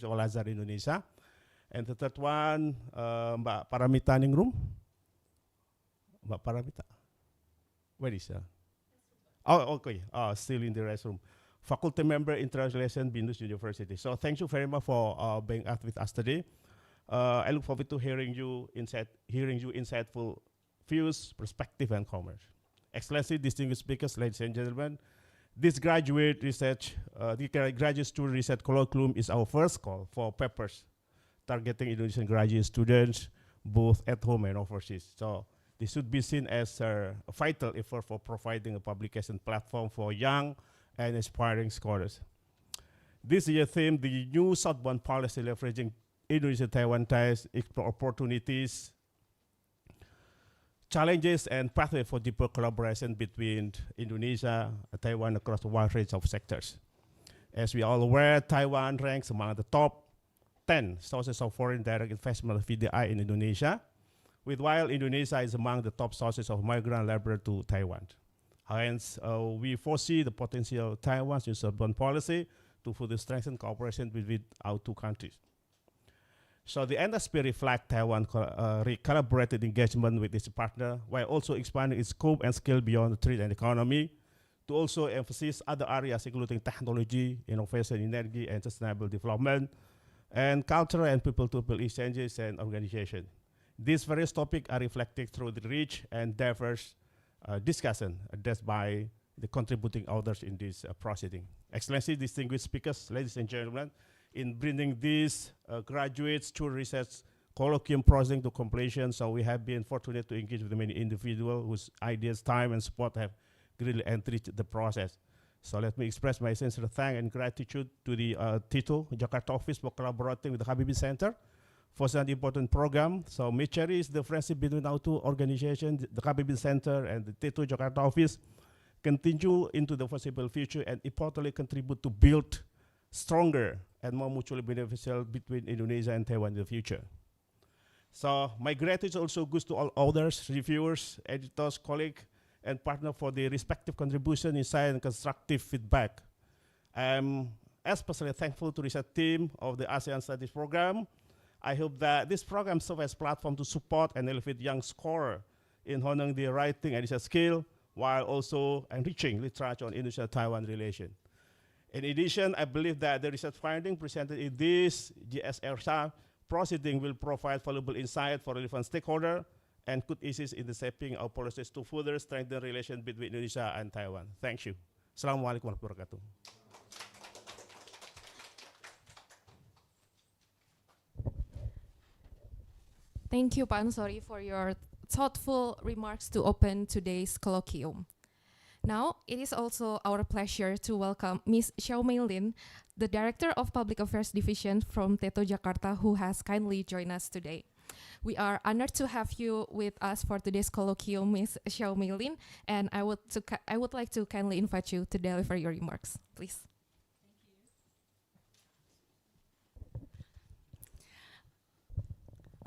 Al-Azhar Indonesia. And the third one, Mbak Paramita Ningrum. Mbak Paramita. Where is her? Oh, okay. Still in the restroom. Faculty member, International Relations, Bindus University. So thank you very much for being with us today. I look forward to hearing you insightful views, perspective, and comments. Excellency, distinguished speakers, ladies and gentlemen, this Graduate Student Research Colloquium is our first call for papers targeting Indonesian graduate students, both at home and overseas. So this should be seen as a vital effort for providing a publication platform for young and aspiring scholars. This year's theme, the new Southbound Policy, leveraging Indonesia-Taiwan ties, explore opportunities, challenges, and pathway for deeper collaboration between Indonesia and Taiwan across a wide range of sectors. As we are all aware, Taiwan ranks among the top 10 sources of foreign direct investment (FDI) in Indonesia, while Indonesia is among the top sources of migrant labor to Taiwan. Hence, we foresee the potential of Taiwan's new southbound policy to further strengthen cooperation between our two countries. So the NSP reflects Taiwan collaborated engagement with its partner, while also expanding its scope and scale beyond trade and economy, to also emphasize other areas including technology, innovation, energy, and sustainable development, and cultural and people-to-people exchanges and organization. These various topics are reflected through the rich and diverse discussion addressed by the contributing authors in this proceeding. Excellency, distinguished speakers, ladies and gentlemen, in bringing this Graduate Student Research Colloquium proceeding to completion, so we have been fortunate to engage with many individuals whose ideas, time, and support have greatly enriched the process. So let me express my sincere thanks and gratitude to the TITO Jakarta office for collaborating with the Habibie Center for such an important program. So we cherish the friendship between our two organizations, the Habibie Center and the TITO Jakarta office, continue into the foreseeable future and importantly contribute to build stronger and more mutually beneficial between Indonesia and Taiwan in the future. So my gratitude also goes to all authors, reviewers, editors, colleagues, and partners for their respective contribution, insight, and constructive feedback. I'm especially thankful to the research team of the ASEAN Studies Program. I hope that this program serves as a platform to support and elevate young scholars in honing their writing and research skill, while also enriching literature on Indonesia-Taiwan relations. In addition, I believe that the research findings presented in this GSR proceeding will provide valuable insight for relevant stakeholders and could assist in the shaping our policies to further strengthen relations between Indonesia and Taiwan. Thank you. Assalamualaikum warahmatullahi wabarakatuh. Thank you, Pak Ansori, for your thoughtful remarks to open today's colloquium. Now, it is also our pleasure to welcome Ms. Xiaomei Lin, the Director of Public Affairs Division from TETO Jakarta, who has kindly joined us today. We are honored to have you with us for today's colloquium, Ms. Xiaomei Lin, and I would like to kindly invite you to deliver your remarks, please.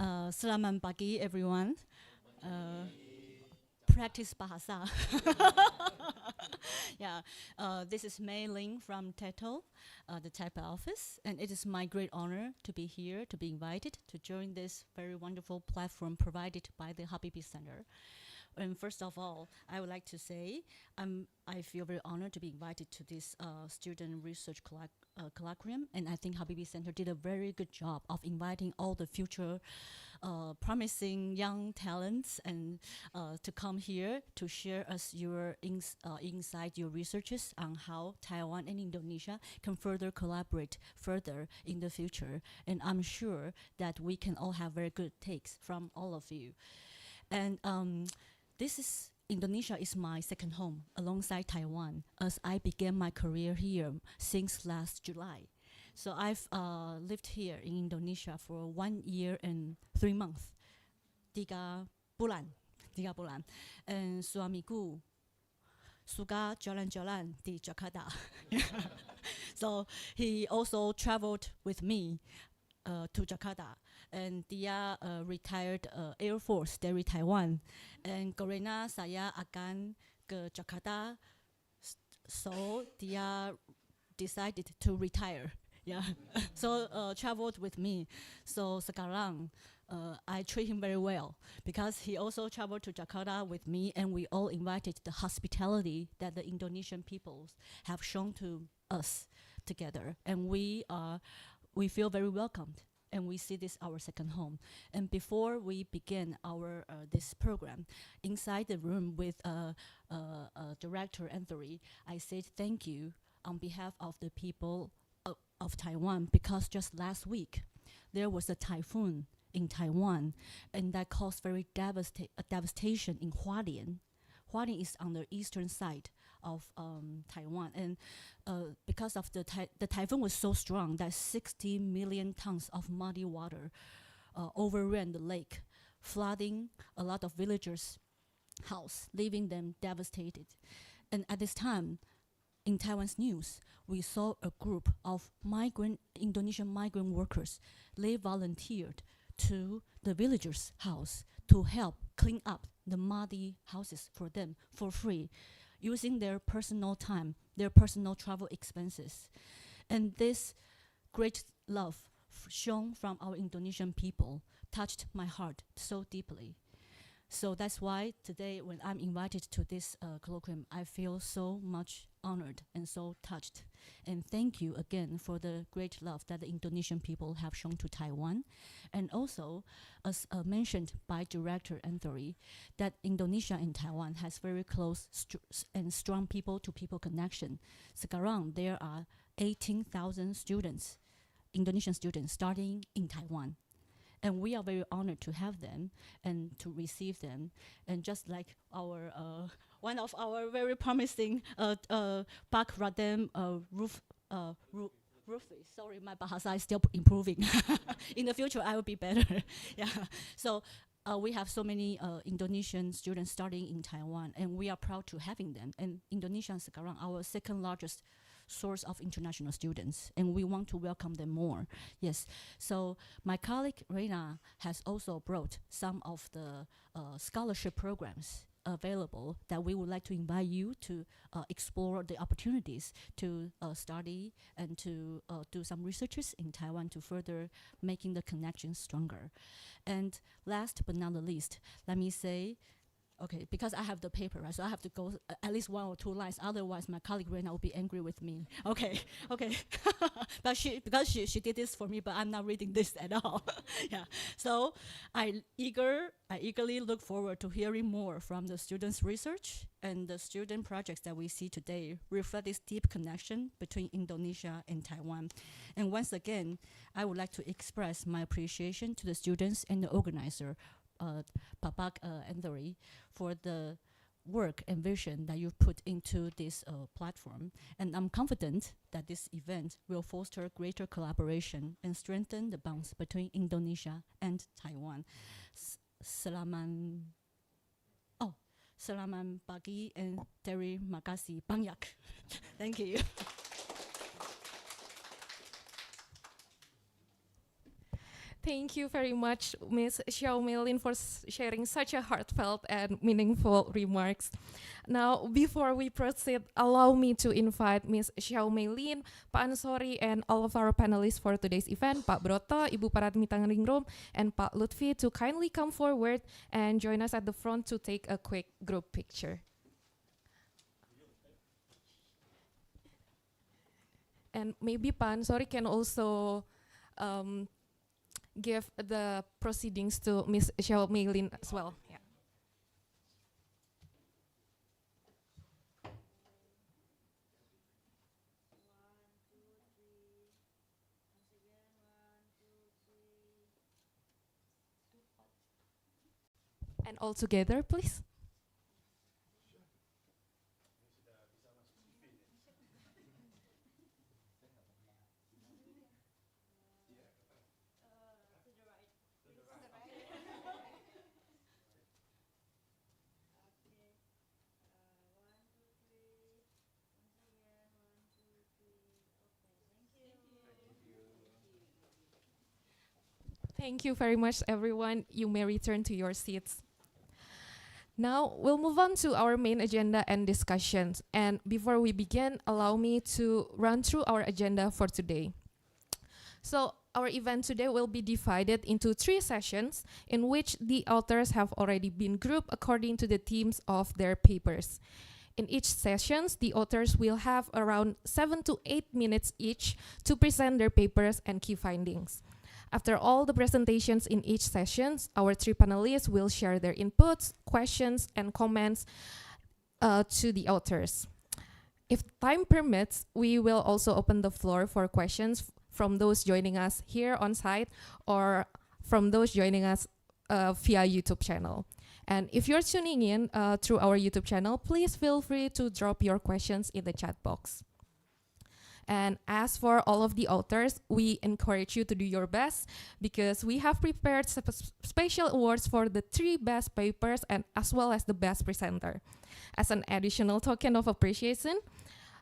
Selamat pagi, everyone. Practice bahasa. Yeah, this is Mei Ling from TETO, the Taipei office, and it is my great honor to be here, to be invited to join this very wonderful platform provided by the Habibie Center. And first of all, I would like to say I feel very honored to be invited to this student research colloquium, and I think Habibie Center did a very good job of inviting all the future promising young talents and to come here to share us your insight, your researches on how Taiwan and Indonesia can further collaborate further in the future. And I'm sure that we can all have very good takes from all of you. And Indonesia is my second home alongside Taiwan, as I began my career here since last July. So I've lived here in Indonesia for 1 year and 3 months. 3 bulan. And suamiku suka jalan-jalan di Jakarta. So he also traveled with me to Jakarta, and dia retired Air Force dari Taiwan, and karena saya akan ke Jakarta, so dia decided to retire Yeah. So traveled with me. So sekarang, I treat him very well because he also traveled to Jakarta with me, and we all invited the hospitality that the Indonesian peoples have shown to us together, and we feel very welcomed. And we see this our second home. And before we begin our this program, inside the room with Director Anthony, I said thank you on behalf of the people of Taiwan, because just last week there was a typhoon in Taiwan, and that caused very devastation in Hualien. Hualien is on the eastern side of Taiwan, and because of the typhoon was so strong that 60 million tons of muddy water overran the lake, flooding a lot of villagers' house, leaving them devastated. And at this time, in Taiwan's news, we saw a group of Indonesian migrant workers. They volunteered to the villagers' house to help clean up the muddy houses for them for free, using their personal time, their personal travel expenses. And this great love shown from our Indonesian people touched my heart so deeply. So that's why today, when I'm invited to this colloquium, I feel so much honored and so touched. And thank you again for the great love that the Indonesian people have shown to Taiwan. And also, as mentioned by Director Anthony, that Indonesia and Taiwan has very close and strong people-to-people connection. Sekarang, there are 18,000 students, Indonesian students, starting in Taiwan. And we are very honored to have them and to receive them. And just like our one of our very promising Pak Radem Rufi. Sorry, my Bahasa is still improving. In the future, I will be better. Yeah. So we have so many Indonesian students starting in Taiwan, and we are proud to having them. And Indonesia and sekarang our second largest source of international students, and we want to welcome them more. Yes, so my colleague Reina has also brought some of the scholarship programs available that we would like to invite you to explore the opportunities to study and to do some researches in Taiwan to further making the connections stronger. And last but not the least, let me say, okay, because I have the paper, right, so I have to go at least 1 or 2 lines. Otherwise, my colleague Rena will be angry with me. Okay. But because she did this for me, but I'm not reading this at all. Yeah. So I eagerly look forward to hearing more from the students' research, and the student projects that we see today reflect this deep connection between Indonesia and Taiwan. And once again, I would like to express my appreciation to the students and the organizer, Papak Anthony, for the work and vision that you've put into this platform. And I'm confident that this event will foster greater collaboration and strengthen the bonds between Indonesia and Taiwan. Selamat pagi and terima kasih banyak. Thank you. Thank you very much, Ms. Xiao Meilin, for sharing such a heartfelt and meaningful remarks. Now, before we proceed, allow me to invite Ms. Xiao Meilin, Pak Ansori, and all of our panelists for today's event, Pak Broto, Ibu Paratmi Tanglingrum, and Pak Lutfi, to kindly come forward and join us at the front to take a quick group picture. And maybe Pak Ansori can also give the proceedings to Ms. Xiao Meilin as well. Yeah. And all together, please. Thank you very much, everyone. You may return to your seats. Now, we'll move on to our main agenda and discussions. And before we begin, allow me to run through our agenda for today. So our event today will be divided into 3 sessions in which the authors have already been grouped according to the themes of their papers. In each sessions, the authors will have around 7 to 8 minutes each to present their papers and key findings. After all the presentations in each sessions, our 3 panelists will share their inputs, questions, and comments to the authors. If time permits, we will also open the floor for questions from those joining us here on site or from those joining us via YouTube channel. And if you're tuning in through our YouTube channel, please feel free to drop your questions in the chat box. And as for all of the authors, we encourage you to do your best because we have prepared special awards for the 3 best papers and as well as the best presenter. As an additional token of appreciation,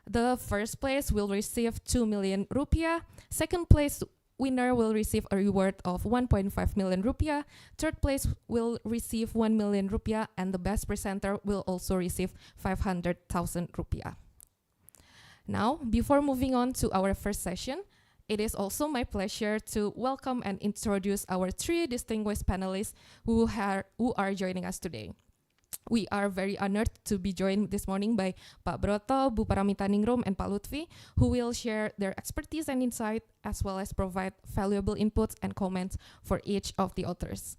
the first place will receive 2 million rupiah, second place winner will receive a reward of 1.5 million rupiah, third place will receive 1 million rupiah, and the best presenter will also receive 500,000 rupiah. Now, before moving on to our first session, it is also my pleasure to welcome and introduce our 3 distinguished panelists who are joining us today. We are very honored to be joined this morning by Pak Broto, Bu Paramitaningrum, and Pak Lutfi, who will share their expertise and insight, as well as provide valuable inputs and comments for each of the authors.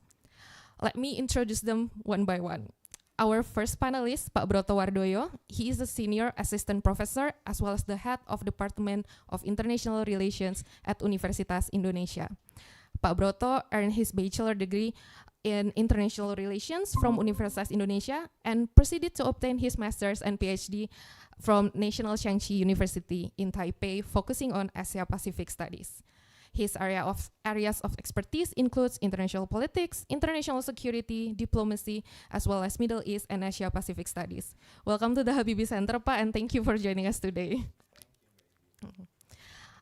Let me introduce them one by one. Our first panelist, Pak Broto Wardoyo, he is a senior assistant professor as well as the head of Department of International Relations at Universitas Indonesia. Pak Broto earned his bachelor degree in International Relations from Universitas Indonesia and proceeded to obtain his master's and PhD from National Changchi University in Taipei, focusing on Asia-Pacific studies. His areas of expertise includes international politics, international security, diplomacy, as well as Middle East and Asia-Pacific studies. Welcome to the Habibie Center, Pak, and thank you for joining us today.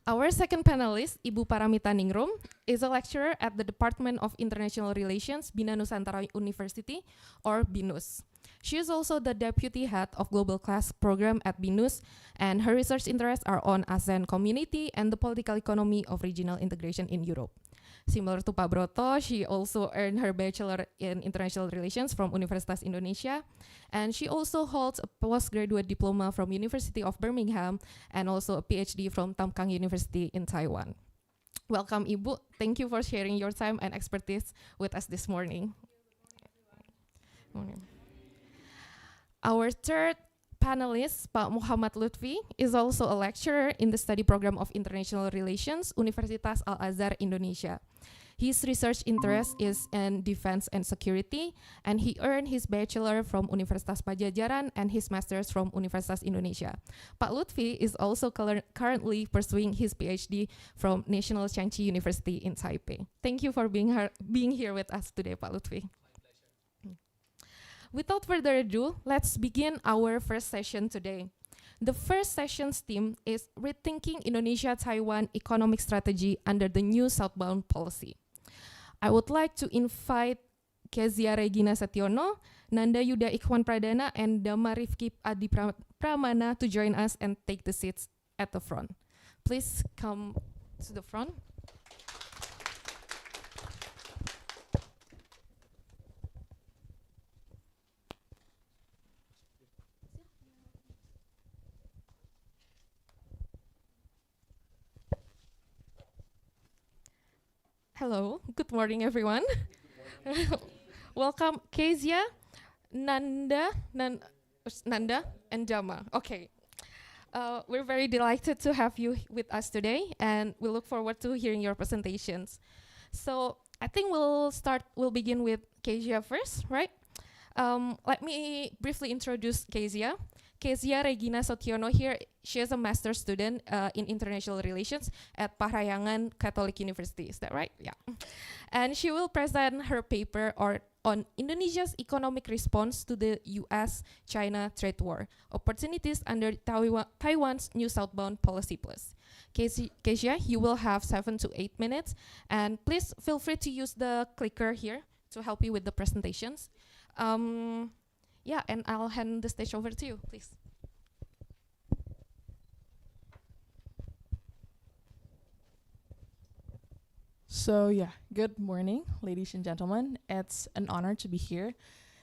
Our second panelist, Ibu Paramitaningrum, is a lecturer at the Department of International Relations, Bina Nusantara University, or BINUS. She is also the deputy head of Global Class Program at BINUS, and her research interests are on ASEAN community and the political economy of regional integration in Europe. Similar to Pak Broto, she also earned her bachelor in international relations from Universitas Indonesia, and she also holds a postgraduate diploma from University of Birmingham and also a PhD from Tamkang University in Taiwan. Welcome, Ibu. Thank you for sharing your time and expertise with us this morning. Our third panelist, Pak Muhammad Lutfi, is also a lecturer in the study program of International Relations, Universitas Al-Azhar, Indonesia. His research interest is in defense and security, and he earned his bachelor from Universitas Pajajaran and his master's from Universitas Indonesia. Pak Lutfi is also currently pursuing his PhD from National Changchi University in Taipei. Thank you for being here with us today, Pak Lutfi. Without further ado, let's begin our first session today. The first session's theme is Rethinking Indonesia-Taiwan Economic Strategy under the New Southbound Policy. I would like to invite Kezia Regina Setiono, Nanda Yuda Ikhwan Pradana, and Dama Rifki Adi Pramana to join us and take the seats at the front. Please come to the front. Hello, good morning, everyone. Welcome, Kezia, Nanda, and Dama. Okay, we're very delighted to have you with us today, and we look forward to hearing your presentations. So I think we'll begin with Kezia first, right? Let me briefly introduce Kezia. Kezia Regina Sotiono here, she is a master's student in international relations at Parahyangan Catholic University. Is that right? Yeah. And she will present her paper on Indonesia's economic response to the US-China trade war, opportunities under Taiwan's new Southbound Policy Plus. Kezia, you will have 7 to 8 minutes, and please feel free to use the clicker here to help you with the presentations. Yeah, and I'll hand the stage over to you, please. So yeah, good morning, ladies and gentlemen. It's an honor to be here.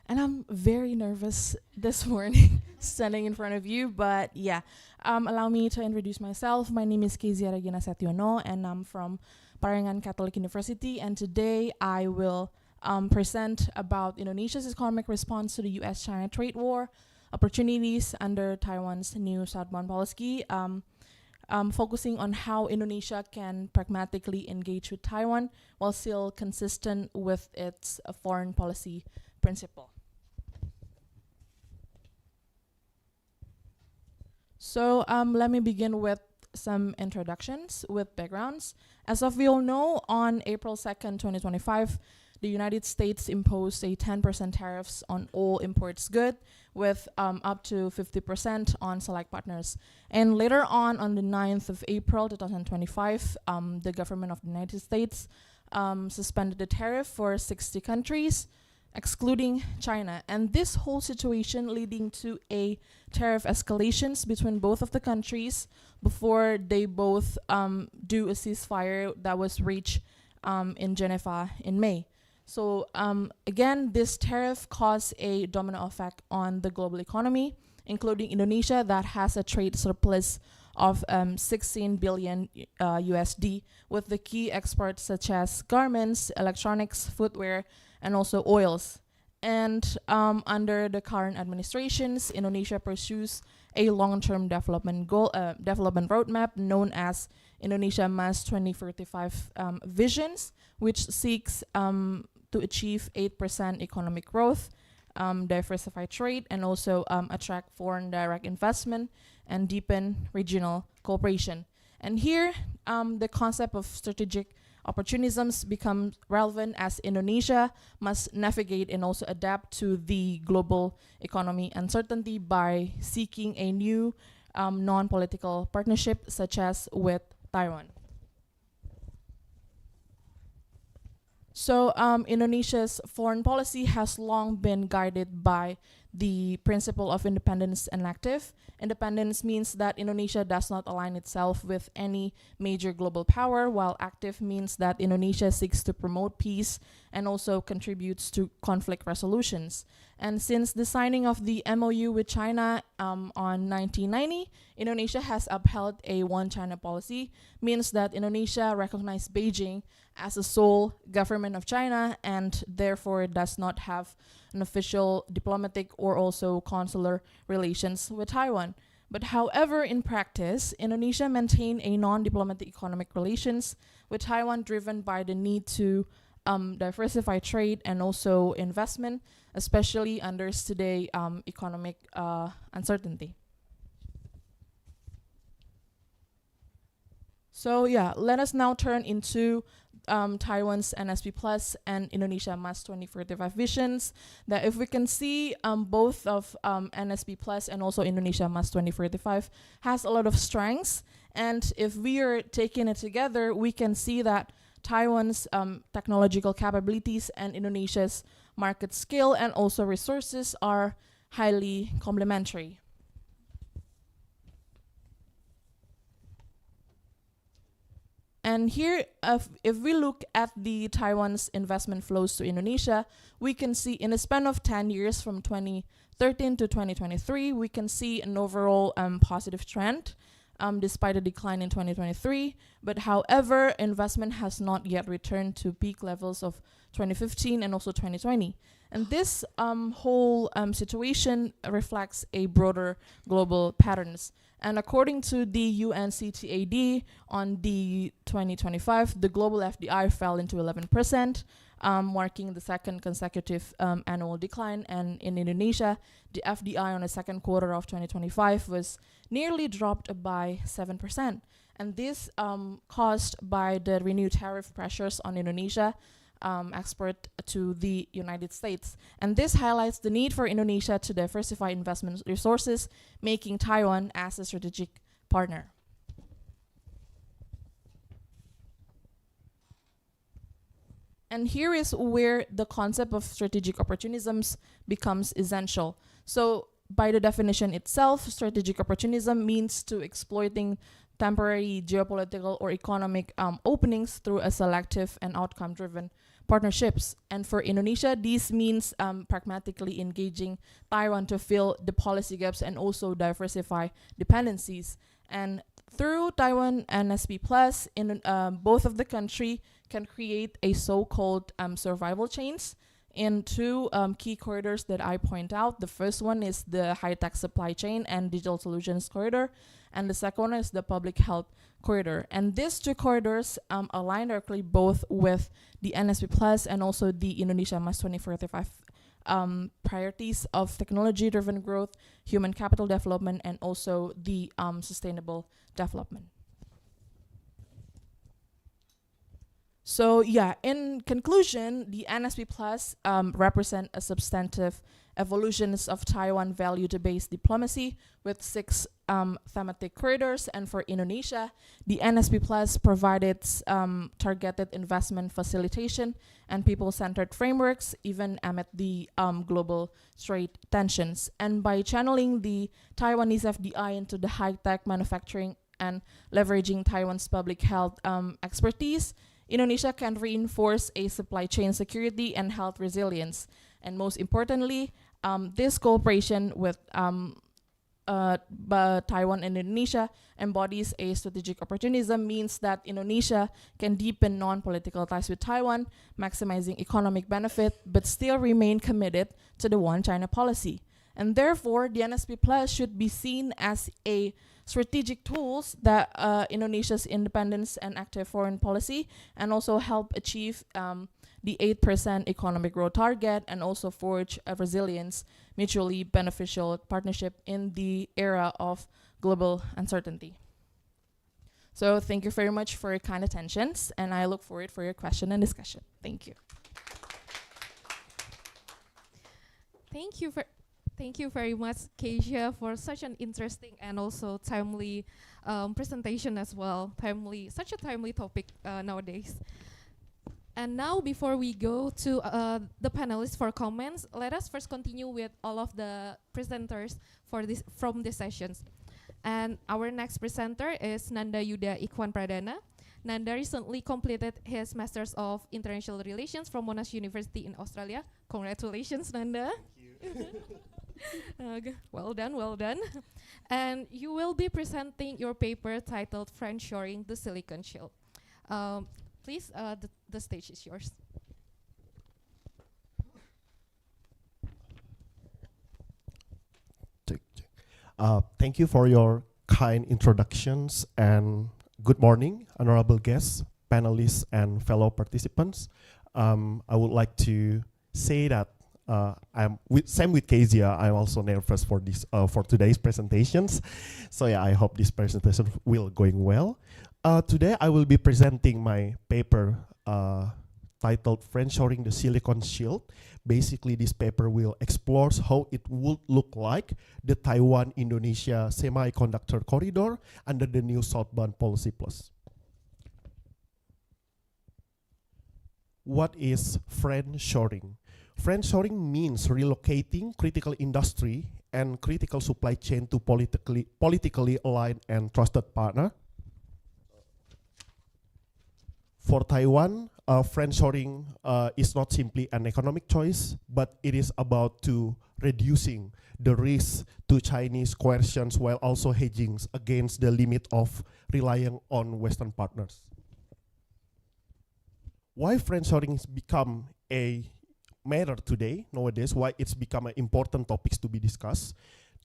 And I'm very nervous this morning standing in front of you, but yeah, allow me to introduce myself. My name is Kezia Regina Setiono, and I'm from Parayangan Catholic University. And today I will present about Indonesia's economic response to the US-China trade war, opportunities under Taiwan's new Southbound Policy, focusing on how Indonesia can pragmatically engage with Taiwan while still consistent with its foreign policy principle. So let me begin with some introductions with backgrounds. As of we all know, on April 2nd, 2025, the United States imposed a 10% tariffs on all imports goods with up to 50% on select partners. And later on the 9th of April 2025, the government of the United States suspended the tariff for 60 countries, excluding China. And this whole situation leading to a tariff escalations between both of the countries before they both do a ceasefire that was reached in Geneva in May. So again, this tariff caused a domino effect on the global economy, including Indonesia that has a trade surplus of 16 billion USD, with the key exports such as garments, electronics, footwear, and also oils. And under the current administrations, Indonesia pursues a long-term development roadmap known as Indonesia Mas 2035 visions, which seeks to achieve 8% economic growth, diversified trade, and also attract foreign direct investment and deepen regional cooperation. And here, the concept of strategic opportunisms becomes relevant as Indonesia must navigate and also adapt to the global economy uncertainty by seeking a new non-political partnership such as with Taiwan. So Indonesia's foreign policy has long been guided by the principle of independence and active. Independence means that Indonesia does not align itself with any major global power, while active means that Indonesia seeks to promote peace and also contributes to conflict resolutions. And since the signing of the MOU with China on 1990, Indonesia has upheld a one China policy, means that Indonesia recognizes Beijing as a sole government of China and therefore does not have an official diplomatic or also consular relations with Taiwan. But however, in practice, Indonesia maintained a non-diplomatic economic relations with Taiwan driven by the need to diversify trade and also investment, especially under today economic uncertainty. So yeah, let us now turn into Taiwan's NSP Plus and Indonesia Mas 2035 visions. That if we can see both of NSP Plus and also Indonesia Mas 2035 has a lot of strengths, and if we are taking it together, we can see that Taiwan's technological capabilities and Indonesia's market scale and also resources are highly complementary. And here, if we look at the Taiwan's investment flows to Indonesia, we can see in a span of 10 years from 2013 to 2023, we can see an overall positive trend despite a decline in 2023. But however, investment has not yet returned to peak levels of 2015 and also 2020. And this whole situation reflects a broader global patterns. And according to the UNCTAD, on the 2025, the global FDI fell into 11%, marking the second consecutive annual decline. And in Indonesia, the FDI on the second quarter of 2025 was nearly dropped by 7%. And this caused by the renewed tariff pressures on Indonesia export to the United States. And this highlights the need for Indonesia to diversify investment resources, making Taiwan as a strategic partner. And here is where the concept of strategic opportunisms becomes essential. So by the definition itself, strategic opportunism means to exploiting temporary geopolitical or economic openings through a selective and outcome-driven partnerships. And for Indonesia, this means pragmatically engaging Taiwan to fill the policy gaps and also diversify dependencies. And through Taiwan NSP Plus, both of the country can create a so-called survival chains in two key corridors that I point out. The first one is the high-tech supply chain and digital solutions corridor, and the second one is the public health corridor. And these two corridors align directly both with the NSP Plus and also the Indonesia Mas 2045 priorities of technology-driven growth, human capital development, and also the sustainable development. So yeah, in conclusion, the NSP Plus represent a substantive evolutions of Taiwan value-based diplomacy with 6 thematic corridors. And for Indonesia, the NSP Plus provided targeted investment facilitation and people-centered frameworks, even amid the global trade tensions. And by channeling the Taiwanese FDI into the high-tech manufacturing and leveraging Taiwan's public health expertise, Indonesia can reinforce a supply chain security and health resilience. And most importantly, this cooperation with Taiwan and Indonesia embodies a strategic opportunism, means that Indonesia can deepen non-political ties with Taiwan, maximizing economic benefit, but still remain committed to the One China policy. And therefore, the NSP Plus should be seen as a strategic tools that Indonesia's independence and active foreign policy, and also help achieve the 8% economic growth target, and also forge a resilience, mutually beneficial partnership in the era of global uncertainty. So thank you very much for your kind attentions, and I look forward for your question and discussion. Thank you. Thank you very much, Keisha, for such an interesting and also timely presentation as well. Such a timely topic nowadays. And now, before we go to the panelists for comments, let us first continue with all of the presenters from these sessions. And our next presenter is Nanda Yuda Ikhwan Pradana. Nanda recently completed his Masters of International Relations from Monash University in Australia. Congratulations, Nanda. Thank you. Well done, well done. And you will be presenting your paper titled Friendshoring the Silicon Shield. Please, the stage is yours. Thank you for your kind introductions, and good morning, honorable guests, panelists, and fellow participants. I would like to say that same with Kezia, I'm also nervous for this for today's presentations. So yeah, I hope this presentation will going well. Today I will be presenting my paper titled Friendshoring the Silicon Shield. Basically, this paper will explore how it would look like the Taiwan-Indonesia semiconductor corridor under the new Southbound Policy Plus. What is friendshoring? Friendshoring means relocating critical industry and critical supply chain to politically aligned and trusted partner. For Taiwan, friendshoring is not simply an economic choice, but it is about to reducing the risk to Chinese coercions while also hedging against the limit of relying on Western partners. Why friendshoring has become a matter today, nowadays, why it's become an important topics to be discussed.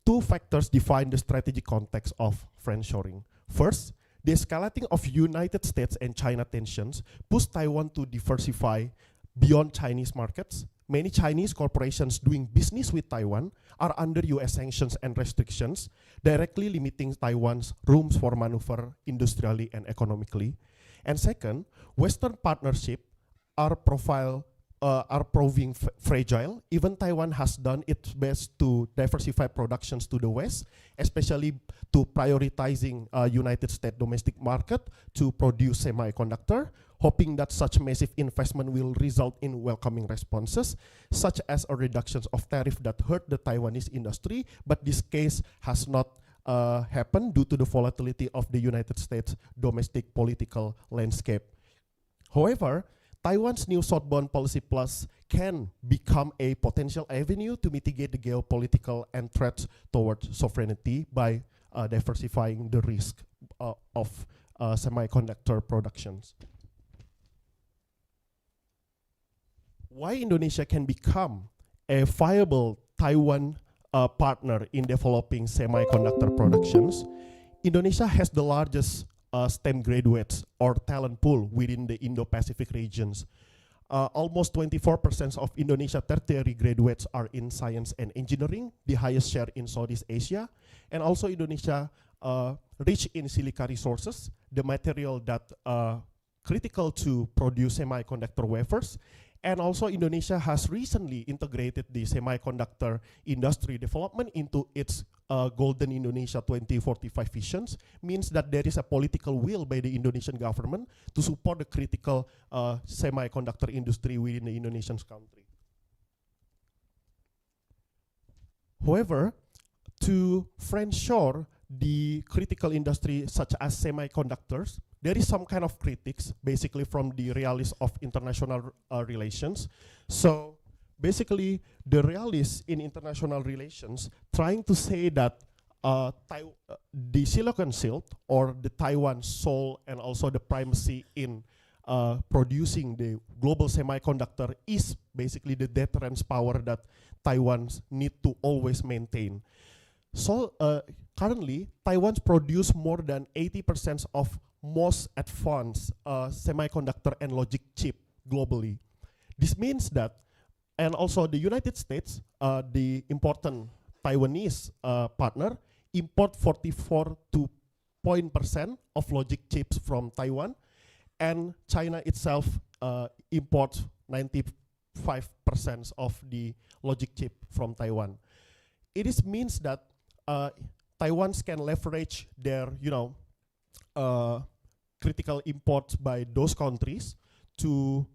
2 factors define the strategic context of friendshoring. First, the escalating of United States and China tensions pushed Taiwan to diversify beyond Chinese markets. Many Chinese corporations doing business with Taiwan are under US sanctions and restrictions, directly limiting Taiwan's rooms for maneuver industrially and economically. And second, Western partnerships are proving fragile. Even Taiwan has done its best to diversify productions to the West, especially to prioritizing United States domestic market to produce semiconductor, hoping that such massive investment will result in welcoming responses, such as a reduction of tariff that hurt the Taiwanese industry, but this case has not happen due to the volatility of the United States domestic political landscape. However, Taiwan's new Southbound Policy Plus can become a potential avenue to mitigate the geopolitical and threats towards sovereignty by diversifying the risk of semiconductor productions. Why Indonesia can become a viable Taiwan partner in developing semiconductor productions? Indonesia has the largest STEM graduates or talent pool within the Indo-Pacific regions. Almost 24% of Indonesia tertiary graduates are in science and engineering, the highest share in Southeast Asia. And also Indonesia rich in silica resources, the material that critical to produce semiconductor wafers. And also Indonesia has recently integrated the semiconductor industry development into its Golden Indonesia 2045 visions, means that there is a political will by the Indonesian government to support the critical semiconductor industry within the Indonesian country. However, to friendshore the critical industry such as semiconductors, there is some kind of critics basically from the realists of international relations. So basically the realists in international relations trying to say that the Silicon Shield or the Taiwan soul and also the primacy in producing the global semiconductor is basically the deterrence power that Taiwan need to always maintain. So currently, Taiwan produce more than 80% of most advanced semiconductor and logic chip globally. This means that, and also the United States, the important Taiwanese partner, import 44% of logic chips from Taiwan, and China itself imports 95% of the logic chip from Taiwan. It is means that Taiwan can leverage their, critical imports by those countries to,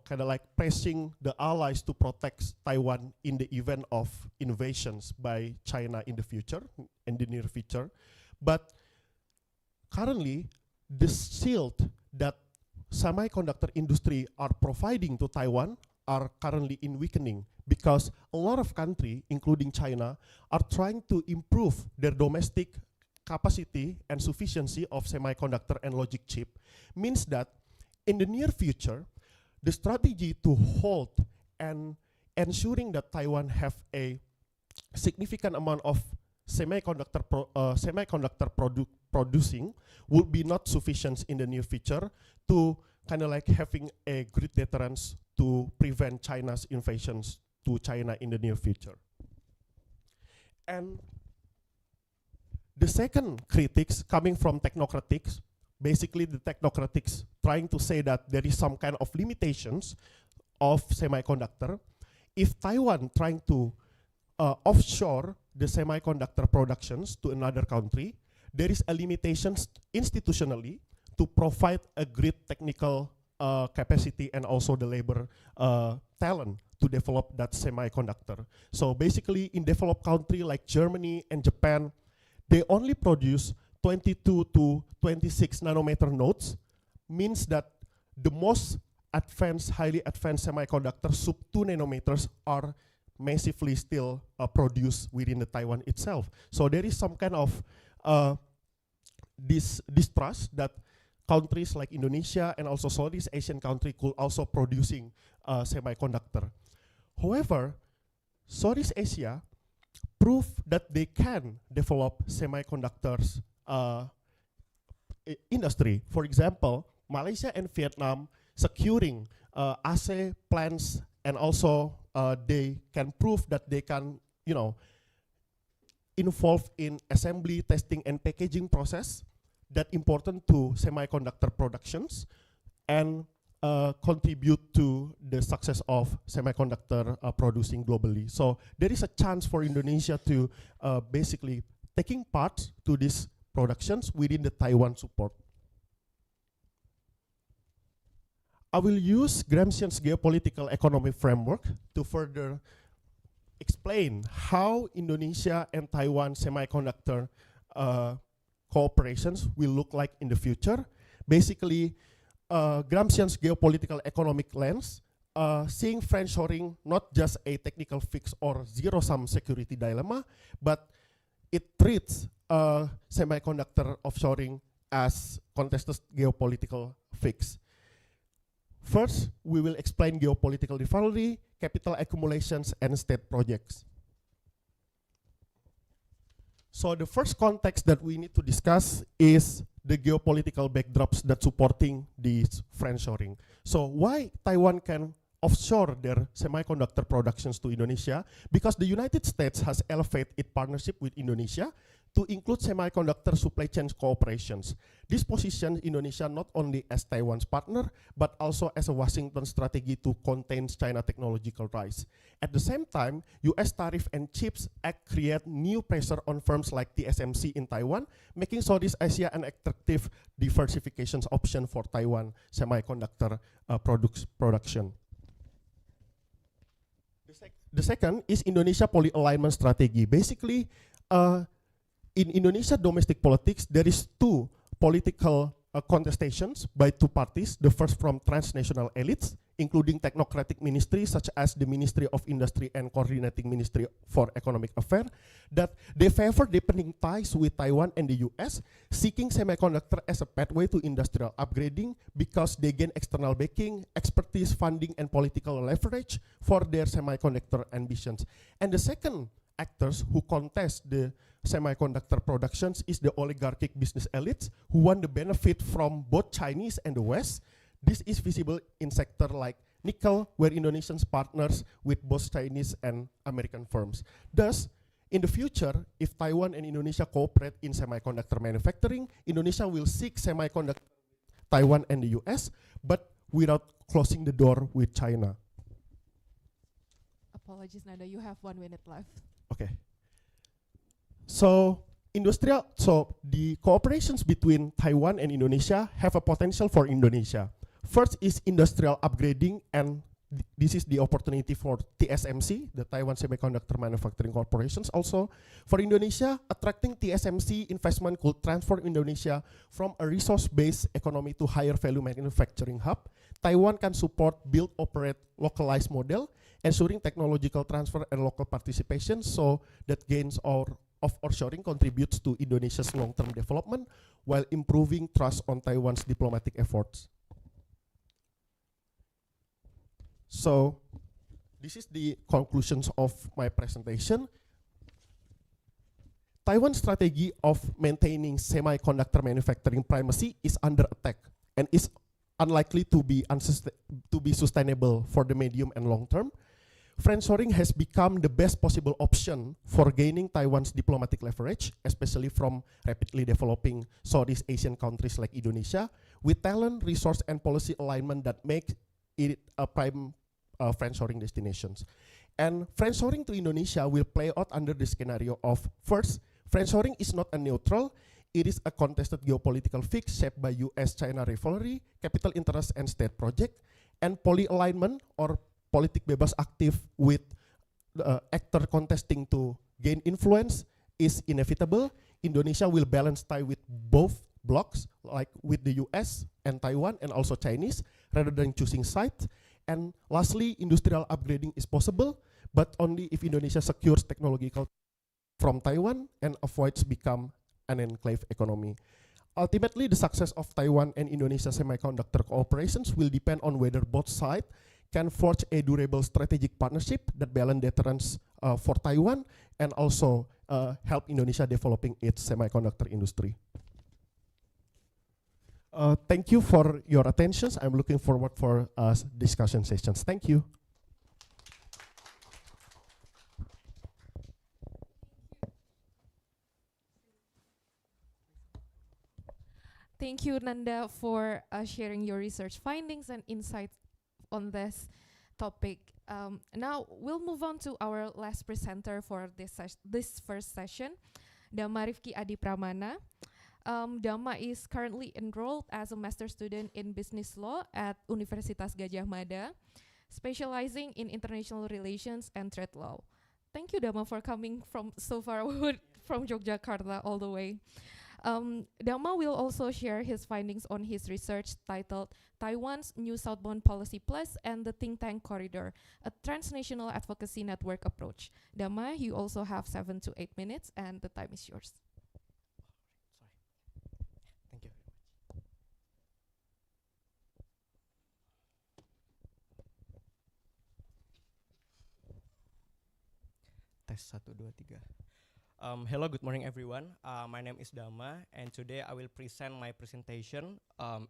kind of like pressing the allies to protect Taiwan in the event of invasions by China in the future, in the near future. But currently, the shield that semiconductor industry are providing to Taiwan are currently in weakening because a lot of countries, including China, are trying to improve their domestic capacity and sufficiency of semiconductor and logic chip. Means that in the near future, the strategy to hold and ensuring that Taiwan have a significant amount of semiconductor producing will be not sufficient in the near future to kind of like having a great deterrence to prevent China's invasions to China in the near future. And the second critics coming from technocratics, basically the technocratics trying to say that there is some kind of limitations of semiconductor. If Taiwan trying to offshore the semiconductor productions to another country, there is a limitation institutionally to provide a great technical capacity and also the labor talent to develop that semiconductor. So basically in developed country like Germany and Japan, they only produce 22 to 26 nanometer nodes, means that the most advanced, highly advanced semiconductors, sub 2 nanometers, are massively still produced within the Taiwan itself. So there is some kind of distrust that countries like Indonesia and also Southeast Asian country could also producing semiconductor. However, Southeast Asia prove that they can develop semiconductors industry. For example, Malaysia and Vietnam securing assay plants, and also they can prove that they can, involve in assembly, testing, and packaging process that important to semiconductor productions and contribute to the success of semiconductor producing globally. So there is a chance for Indonesia to basically taking part to these productions within the Taiwan support. I will use Gramscian's geopolitical economic framework to further explain how Indonesia and Taiwan semiconductor cooperations will look like in the future. Basically, Gramscian's geopolitical economic lens, seeing friendshoring not just a technical fix or zero-sum security dilemma, but it treats semiconductor offshoring as contested geopolitical fix. First, we will explain geopolitical rivalry, capital accumulations, and state projects. So the first context that we need to discuss is the geopolitical backdrops that supporting this friendshoring. So why Taiwan can offshore their semiconductor productions to Indonesia? Because the United States has elevated its partnership with Indonesia to include semiconductor supply chain cooperations. This positions Indonesia not only as Taiwan's partner, but also as a Washington strategy to contain China technological rise. At the same time, US Tariff and CHIPS Act create new pressure on firms like TSMC in Taiwan, making Southeast Asia an attractive diversification option for Taiwan semiconductor production. The second is Indonesia poly-alignment strategy. Basically, in Indonesia domestic politics, there is two political contestations by two parties. The first from transnational elites, including technocratic ministries such as the Ministry of Industry and Coordinating Ministry for Economic Affairs, that they favor deepening ties with Taiwan and the US, seeking semiconductor as a pathway to industrial upgrading because they gain external backing, expertise, funding, and political leverage for their semiconductor ambitions. And the second actors who contest the semiconductor productions is the oligarchic business elites who want the benefit from both Chinese and the West. This is visible in sector like nickel, where Indonesians partners with both Chinese and American firms. Thus, in the future, if Taiwan and Indonesia cooperate in semiconductor manufacturing, Indonesia will seek semiconductor Taiwan and the US, but without closing the door with China. Apologies, Nanda, you have 1 minute left. Okay. So the cooperations between Taiwan and Indonesia have a potential for Indonesia. First is industrial upgrading, and this is the opportunity for TSMC, the Taiwan Semiconductor Manufacturing Corporations. Also, for Indonesia, attracting TSMC investment could transform Indonesia from a resource-based economy to higher value manufacturing hub. Taiwan can support build, operate, localized model, ensuring technological transfer and local participation, so that gains of offshoring contributes to Indonesia's long-term development while improving trust on Taiwan's diplomatic efforts. So this is the conclusions of my presentation. Taiwan's strategy of maintaining semiconductor manufacturing primacy is under attack and is unlikely to be sustainable for the medium and long term. Friendshoring has become the best possible option for gaining Taiwan's diplomatic leverage, especially from rapidly developing Southeast Asian countries like Indonesia, with talent, resource, and policy alignment that makes it a prime friendshoring destinations. And friendshoring to Indonesia will play out under the scenario of, first, friendshoring is not a neutral, it is a contested geopolitical fix shaped by US-China rivalry, capital interest, and state project, and poly-alignment or politik bebas aktif with actor contesting to gain influence is inevitable. Indonesia will balance tie with both blocs, like with the US and Taiwan and also Chinese, rather than choosing sides. And lastly, industrial upgrading is possible, but only if Indonesia secures technological from Taiwan and avoids become an enclave economy. Ultimately, the success of Taiwan and Indonesia semiconductor cooperations will depend on whether both sides can forge a durable strategic partnership that balance deterrence for Taiwan and also help Indonesia developing its semiconductor industry. Thank you for your attention. I'm looking forward for discussion sessions. Thank you. Thank you, Nanda, for sharing your research findings and insights on this topic. Now we'll move on to our last presenter for this first session, Dhamma Rifki Adi Pramana. Dhamma is currently enrolled as a master student in business law at Universitas Gadjah Mada, specializing in international relations and trade law. Thank you, Dhamma, for coming from so far from Yogyakarta all the way. Dhamma will also share his findings on his research titled Taiwan's New Southbound Policy Plus and the Think Tank Corridor, a transnational advocacy network approach. Dhamma, you also have 7 to 8 minutes and the time is yours. Sorry. Thank you very much. Tes 1, 2, 3. Hello, good morning everyone. My name is Dhamma and today I will present my presentation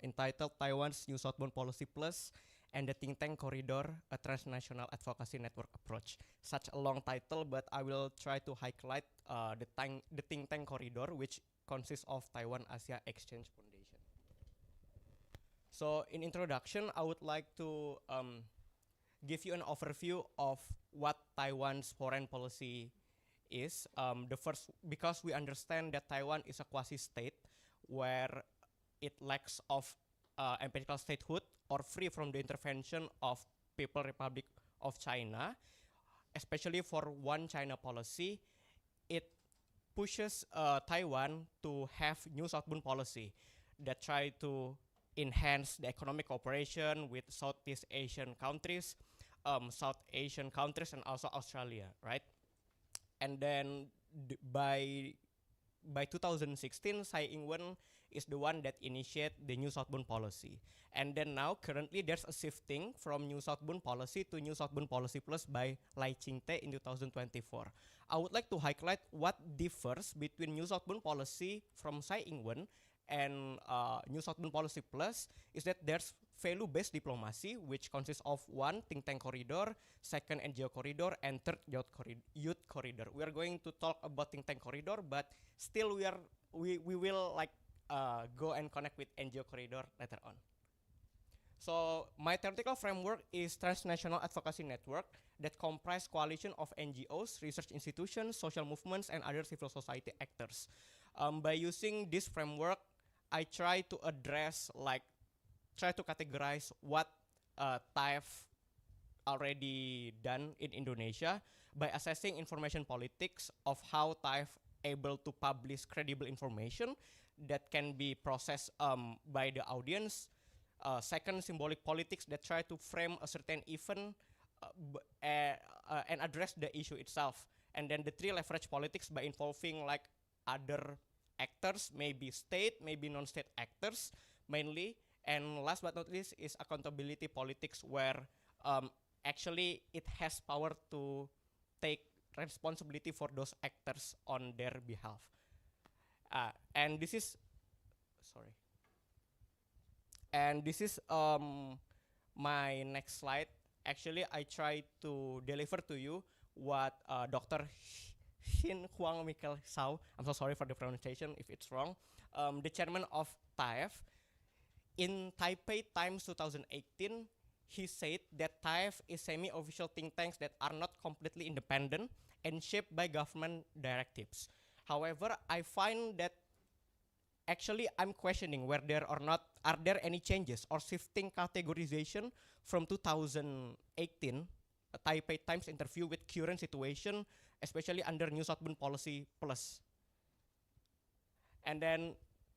entitled Taiwan's New Southbound Policy Plus and the Think Tank Corridor, a transnational advocacy network approach. Such a long title, but I will try to highlight the Think Tank Corridor, which consists of Taiwan Asia Exchange Foundation. So in introduction, I would like to give you an overview of what Taiwan's foreign policy is. The first, because we understand that Taiwan is a quasi-state where it lacks of empirical statehood or free from the intervention of People's Republic of China, especially for one China policy. It pushes Taiwan to have new Southbound policy that try to enhance the economic cooperation with Southeast Asian countries, South Asian countries, and also Australia, right? And then by 2016, Tsai Ing-wen is the one that initiate the New Southbound Policy. And then now, currently, there's a shifting from New Southbound Policy to New Southbound Policy Plus by Lai Ching-te in 2024. I would like to highlight what differs between New Southbound Policy from Tsai Ing-wen and New Southbound Policy Plus is that there's value-based diplomacy, which consists of one, think tank corridor, second, NGO corridor, and third, youth corridor. We are going to talk about think tank corridor, but still we will like go and connect with NGO corridor later on. So my theoretical framework is transnational advocacy network that comprise coalition of NGOs, research institutions, social movements, and other civil society actors. By using this framework, I try to address, try to categorize what TAIF already done in Indonesia by assessing information politics of how TAIF able to publish credible information that can be processed by the audience. Second, symbolic politics that try to frame a certain event and address the issue itself. And then the three, leverage politics by involving like other actors, maybe state, maybe non-state actors mainly. And last but not least is accountability politics, where actually it has power to take responsibility for those actors on their behalf. And this is, sorry. And this is my next slide. Actually, I try to deliver to you what Dr. Shin Huang Michael Sao, I'm so sorry for the pronunciation if it's wrong, the chairman of TAIF, in Taipei Times 2018, he said that TAIF is semi-official think tanks that are not completely independent and shaped by government directives. However, I find that actually I'm questioning whether or not are there any changes or shifting categorization from 2018 Taipei Times interview with current situation, especially under New Southbound Policy Plus. And then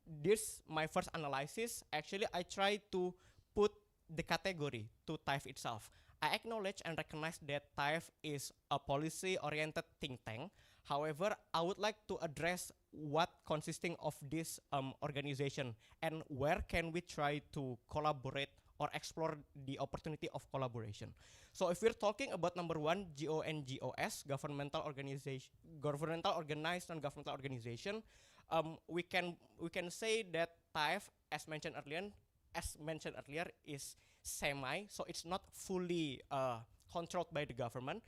this, my first analysis, actually I try to put the category to TAIF itself. I acknowledge and recognize that TAIF is a policy-oriented think tank. However, I would like to address what consisting of this organization and where can we try to collaborate or explore the opportunity of collaboration. So if we're talking about number one, GONGOS, governmental organization, governmental organized non-governmental organization, we can say that TAIF, as mentioned earlier, is semi, so it's not fully controlled by the government.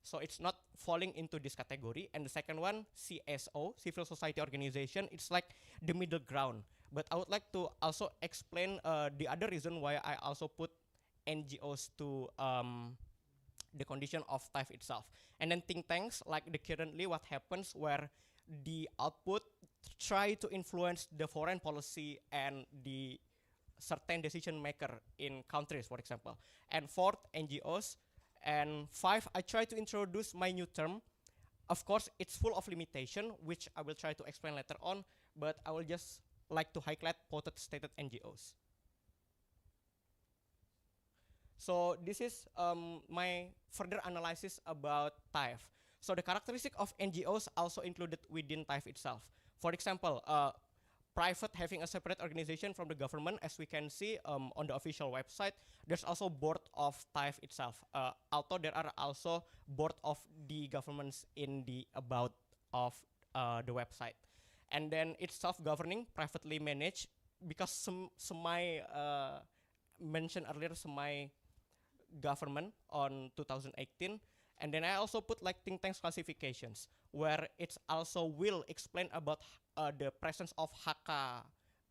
So it's not falling into this category. And the second one, CSO, civil society organization, it's like the middle ground. But I would like to also explain the other reason why I also put NGOs to the condition of TAIF itself. And then think tanks, like the currently what happens where the output try to influence the foreign policy and the certain decision maker in countries, for example. And fourth, NGOs. And five, I try to introduce my new term, Of course, it's full of limitation, which I will try to explain later on, but I will just like to highlight quoted stated NGOs. So this is my further analysis about TAIF. So the characteristic of NGOs also included within TAIF itself. For example, private having a separate organization from the government, as we can see on the official website. There's also board of TAIF itself. Although there are also board of the governments in the about of the website. And then it's self-governing, privately managed, because Semai mentioned earlier, Semai government on 2018. And then I also put like think tanks classifications, where it's also will explain about the presence of Hakka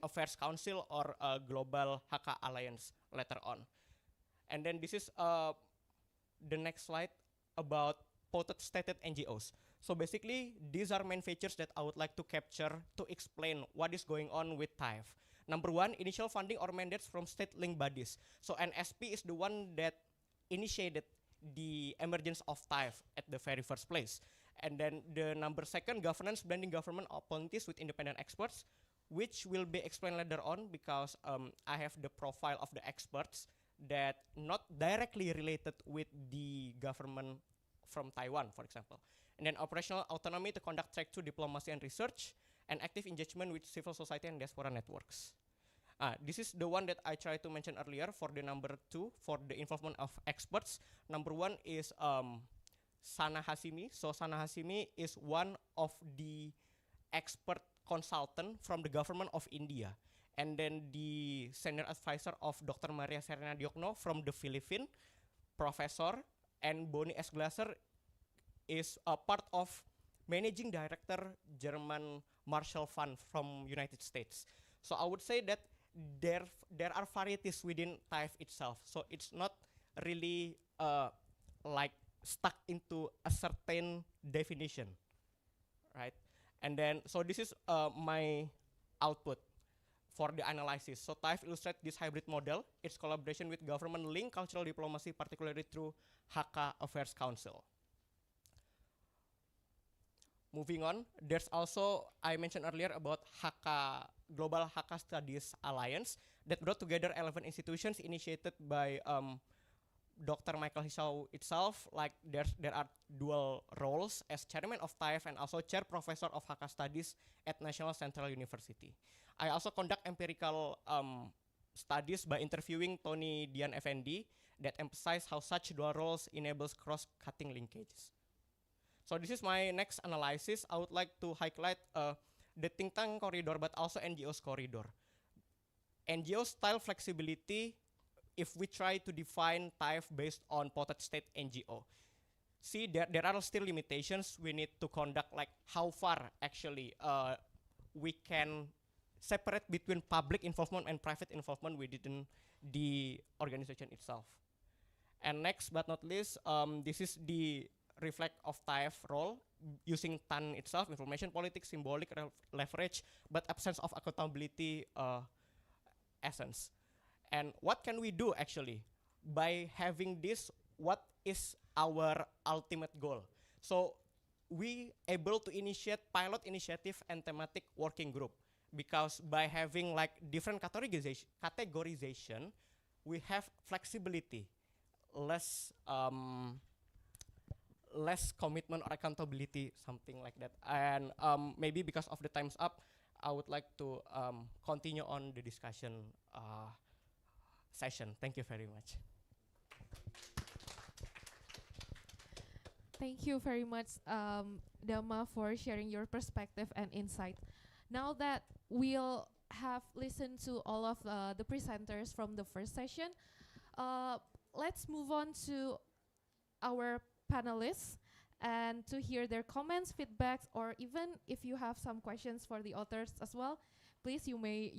Affairs Council or Global Hakka Alliance later on. And then this is the next slide about quoted stated NGOs. So basically, these are main features that I would like to capture to explain what is going on with TAIF. Number one, initial funding or mandates from state-linked bodies. So NSP is the one that initiated the emergence of TAIF at the very first place. And then the number second, governance, blending government appointees with independent experts, which will be explained later on because I have the profile of the experts that not directly related with the government from Taiwan, for example. And then operational autonomy to conduct track 2 diplomacy and research, and active engagement with civil society and diaspora networks. This is the one that I tried to mention earlier for the number 2, for the involvement of experts. Number 1 is Sana Hasimi. So Sana Hasimi is one of the expert consultant from the government of India. And then the senior advisor of Dr. Maria Serena Diokno from the Philippines, professor, and Bonnie S. Glaser is a part of managing director German Marshall Fund from United States. So I would say that there are varieties within TAIF itself. So it's not really like stuck into a certain definition, right? And then, so this is my output for the analysis. So TAIF illustrates this hybrid model, its collaboration with government-linked cultural diplomacy, particularly through Hakka Affairs Council. Moving on, there's also, I mentioned earlier about Hakka, Global Hakka Studies Alliance that brought together 11 institutions initiated by Dr. Michael Hisau itself. Like there are dual roles as chairman of TAIF and also chair professor of Hakka Studies at National Central University. I also conduct empirical studies by interviewing Tony Dian Effendi that emphasize how such dual roles enables cross-cutting linkages. So this is my next analysis. I would like to highlight the think tank corridor, but also NGOs corridor. NGO style flexibility, if we try to define TAIF based on potted state NGO. See, there are still limitations. We need to conduct like how far actually we can separate between public involvement and private involvement within the organization itself. And next but not least, this is the reflect of TAIF role using TAN itself, information politics, symbolic leverage, but absence of accountability essence. And what can we do actually by having this? What is our ultimate goal? So we able to initiate pilot initiative and thematic working group, because by having like different categorization, we have flexibility, less commitment or accountability, something like that. And maybe because of the time's up, I would like to continue on the discussion session. Thank you very much. Thank you very much, Dhamma, for sharing your perspective and insight. Now that we'll have listened to all of the presenters from the first session, let's move on to our panelists and to hear their comments, feedbacks, or even if you have some questions for the authors as well, please you may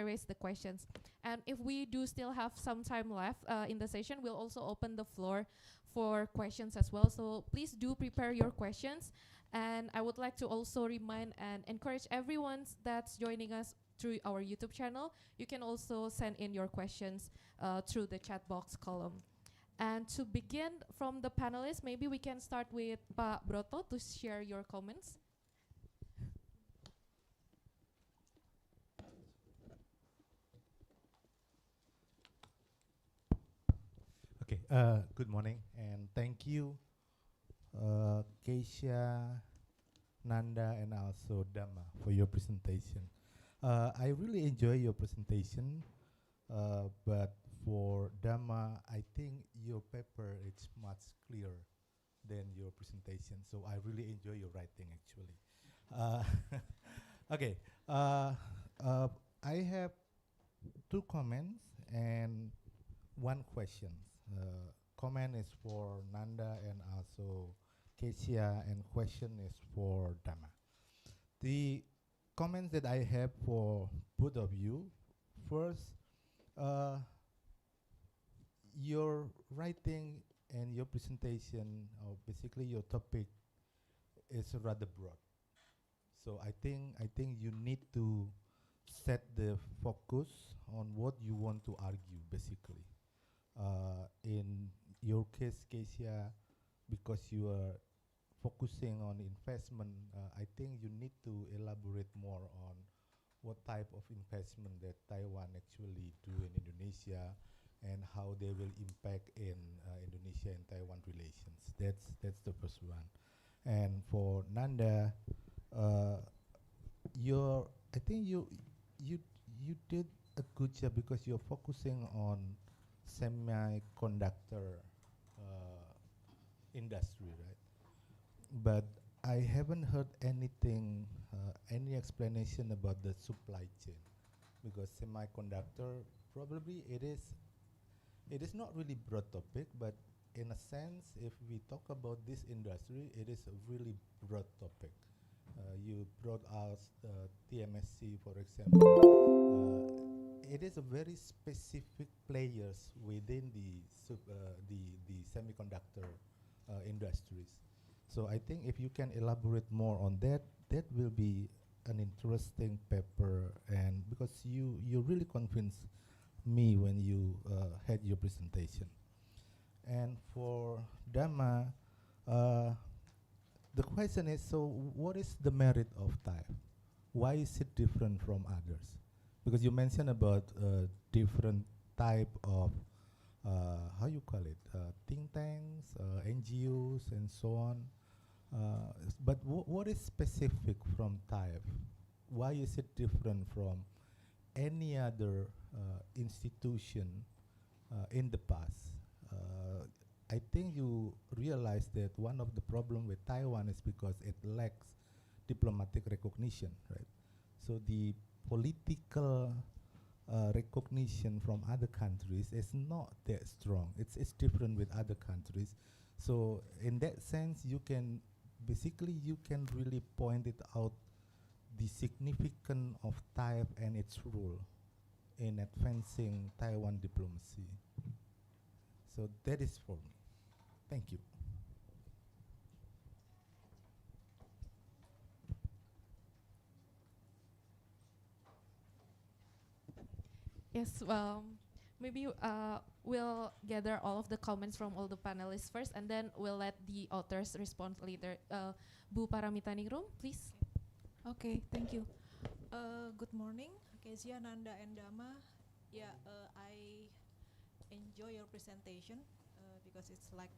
raise the questions. And if we do still have some time left in the session, we'll also open the floor for questions as well. So please do prepare your questions. And I would like to also remind and encourage everyone that's joining us through our YouTube channel. You can also send in your questions through the chat box column. And to begin from the panelists, maybe we can start with Pak Broto to share your comments. Okay, good morning, and thank you, Keisha, Nanda, and also Dhamma for your presentation. I really enjoy your presentation, but for Dhamma, I think your paper is much clearer than your presentation, so I really enjoy your writing, actually. Okay, I have two comments and one question. Comment is for Nanda and also Kesia, and question is for Dhamma. The comments that I have for both of you, first, your writing and your presentation, or basically your topic, is rather broad. So I think you need to set the focus on what you want to argue, basically. In your case, Kesia, because you are focusing on investment, I think you need to elaborate more on what type of investment that Taiwan actually do in Indonesia and how they will impact in Indonesia and Taiwan relations. That's the first one. And for Nanda, I think you did a good job because you're focusing on semiconductor industry, right? But I haven't heard anything, any explanation about the supply chain, because semiconductor, probably it is not really broad topic, but in a sense, if we talk about this industry, it is a really broad topic. You brought out TMSC, for example. It is a very specific players within the semiconductor industries. So I think if you can elaborate more on that, that will be an interesting paper, and because you really convinced me when you had your presentation. And for Dhamma, the question is, so what is the merit of TAIF? Why is it different from others? Because you mentioned about different type of, how you call it, think tanks, NGOs, and so on. But what is specific from TAIF? Why is it different from any other institution in the past? I think you realize that one of the problem with Taiwan is because it lacks diplomatic recognition, right? So the political recognition from other countries is not that strong. It's different with other countries. So in that sense, you can really point it out the significance of TAIF and its role in advancing Taiwan diplomacy. So that is for me. Thank you. Yes, well, maybe we'll gather all of the comments from all the panelists first, and then we'll let the authors respond later. Bu Paramita Ningrum, please. Okay, thank you. Good morning, Kezia, Nanda, and Dhamma. Yeah, I enjoy your presentation because it's like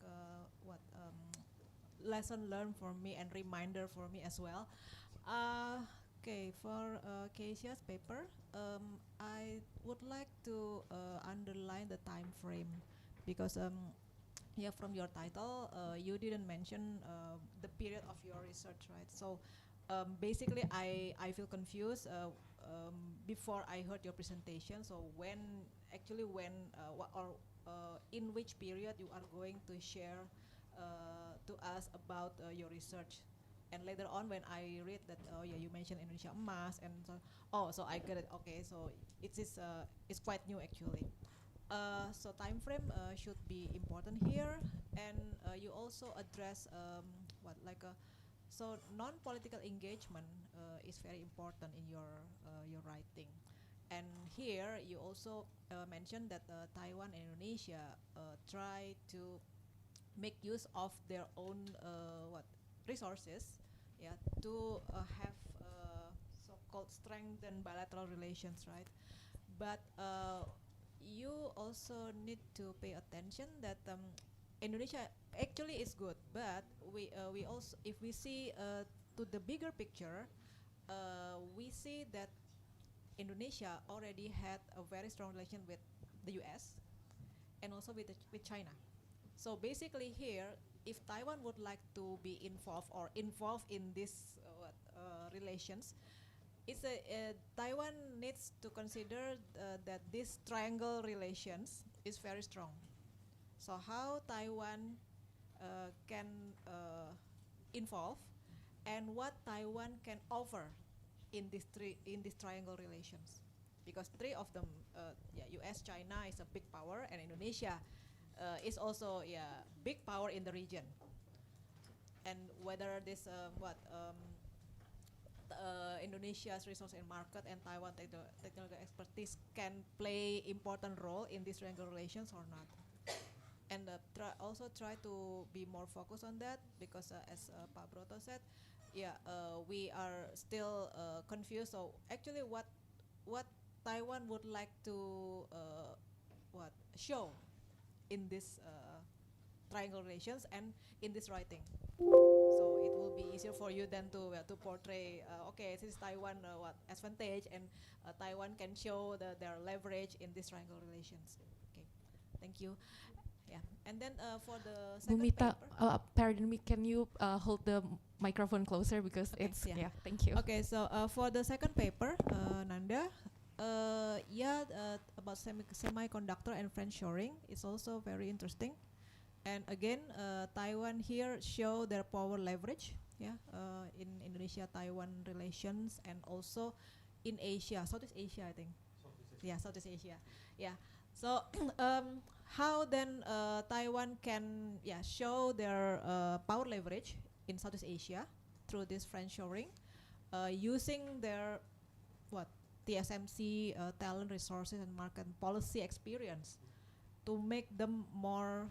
lesson learned for me and reminder for me as well. Okay, for Kezia's paper, I would like to underline the time frame because yeah, from your title, you didn't mention the period of your research, right? So basically, I feel confused before I heard your presentation. So when in which period you are going to share to us about your research? And later on, when I read that, oh yeah, you mentioned Indonesia Emas, and so I get it. Okay, so it's quite new actually. So time frame should be important here, and you also address so non-political engagement is very important in your writing, And here you also mentioned that Taiwan and Indonesia try to make use of their own resources, yeah, to have so-called strengthened bilateral relations, right? But you also need to pay attention that Indonesia actually is good, but we also, if we see to the bigger picture, we see that Indonesia already had a very strong relation with the U.S. and also with China. So basically here, if Taiwan would like to be involved in this relations, Taiwan needs to consider that this triangle relations is very strong. So how Taiwan can involve, and what Taiwan can offer in this triangle relations, because three of them, U.S., China is a big power, and Indonesia is also big power in the region. And whether this Indonesia's resource and market and Taiwan technical expertise can play important role in these triangle relations or not. And also try to be more focused on that, because as Pak Broto said, we are still confused. So actually what Taiwan would like to show in this triangle relations and in this writing. So it will be easier for you then to portray, okay, this is Taiwan advantage, and Taiwan can show their leverage in this triangle relations. Okay, thank you. Yeah, and then for the second Bumita, paper. pardon me, can you hold the microphone closer, because Okay, it's, yeah. thank you. Okay, so for the second paper, Nanda, about semiconductor and friendshoring is also very interesting. And again, Taiwan here show their power leverage, in Indonesia-Taiwan relations, and also in Asia, Southeast Asia, I think. Southeast Asia. Yeah. So how then Taiwan can show their power leverage in Southeast Asia through this friendshoring, using their TSMC talent, resources, and market policy experience to make them more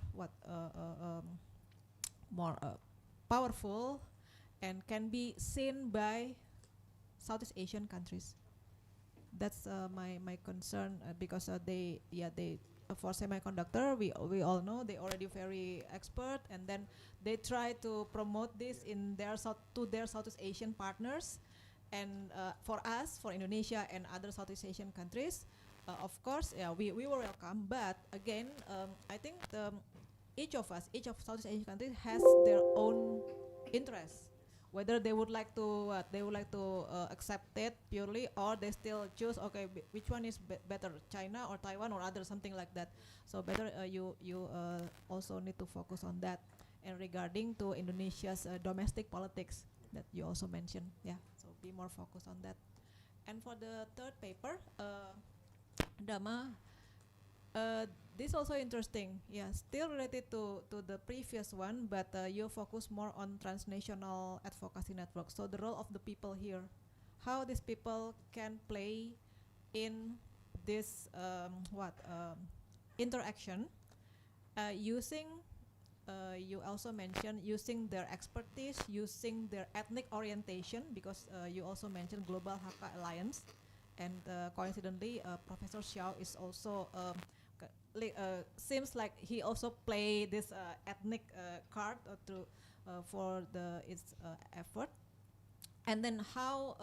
powerful and can be seen by Southeast Asian countries. That's my concern, because they for semiconductor, we all know they already very expert, and then they try to promote this in their to their Southeast Asian partners, and for us, for Indonesia and other Southeast Asian countries, of course, we will welcome. But again, I think each of Southeast Asian countries has their own interests, whether they would like to accept it purely, or they still choose, okay, which one is better, China or Taiwan or other, something like that. So better you also need to focus on that. And regarding to Indonesia's domestic politics that you also mentioned, so be more focused on that. And for the third paper, Dama, this also interesting. Still related to the previous one, but you focus more on transnational advocacy network. So the role of the people here, how these people can play in this interaction, using you also mentioned using their expertise, using their ethnic orientation, because you also mentioned Global Hakka Alliance, and coincidentally, Professor Xiao is also seems like he also play this ethnic card for its effort. And then how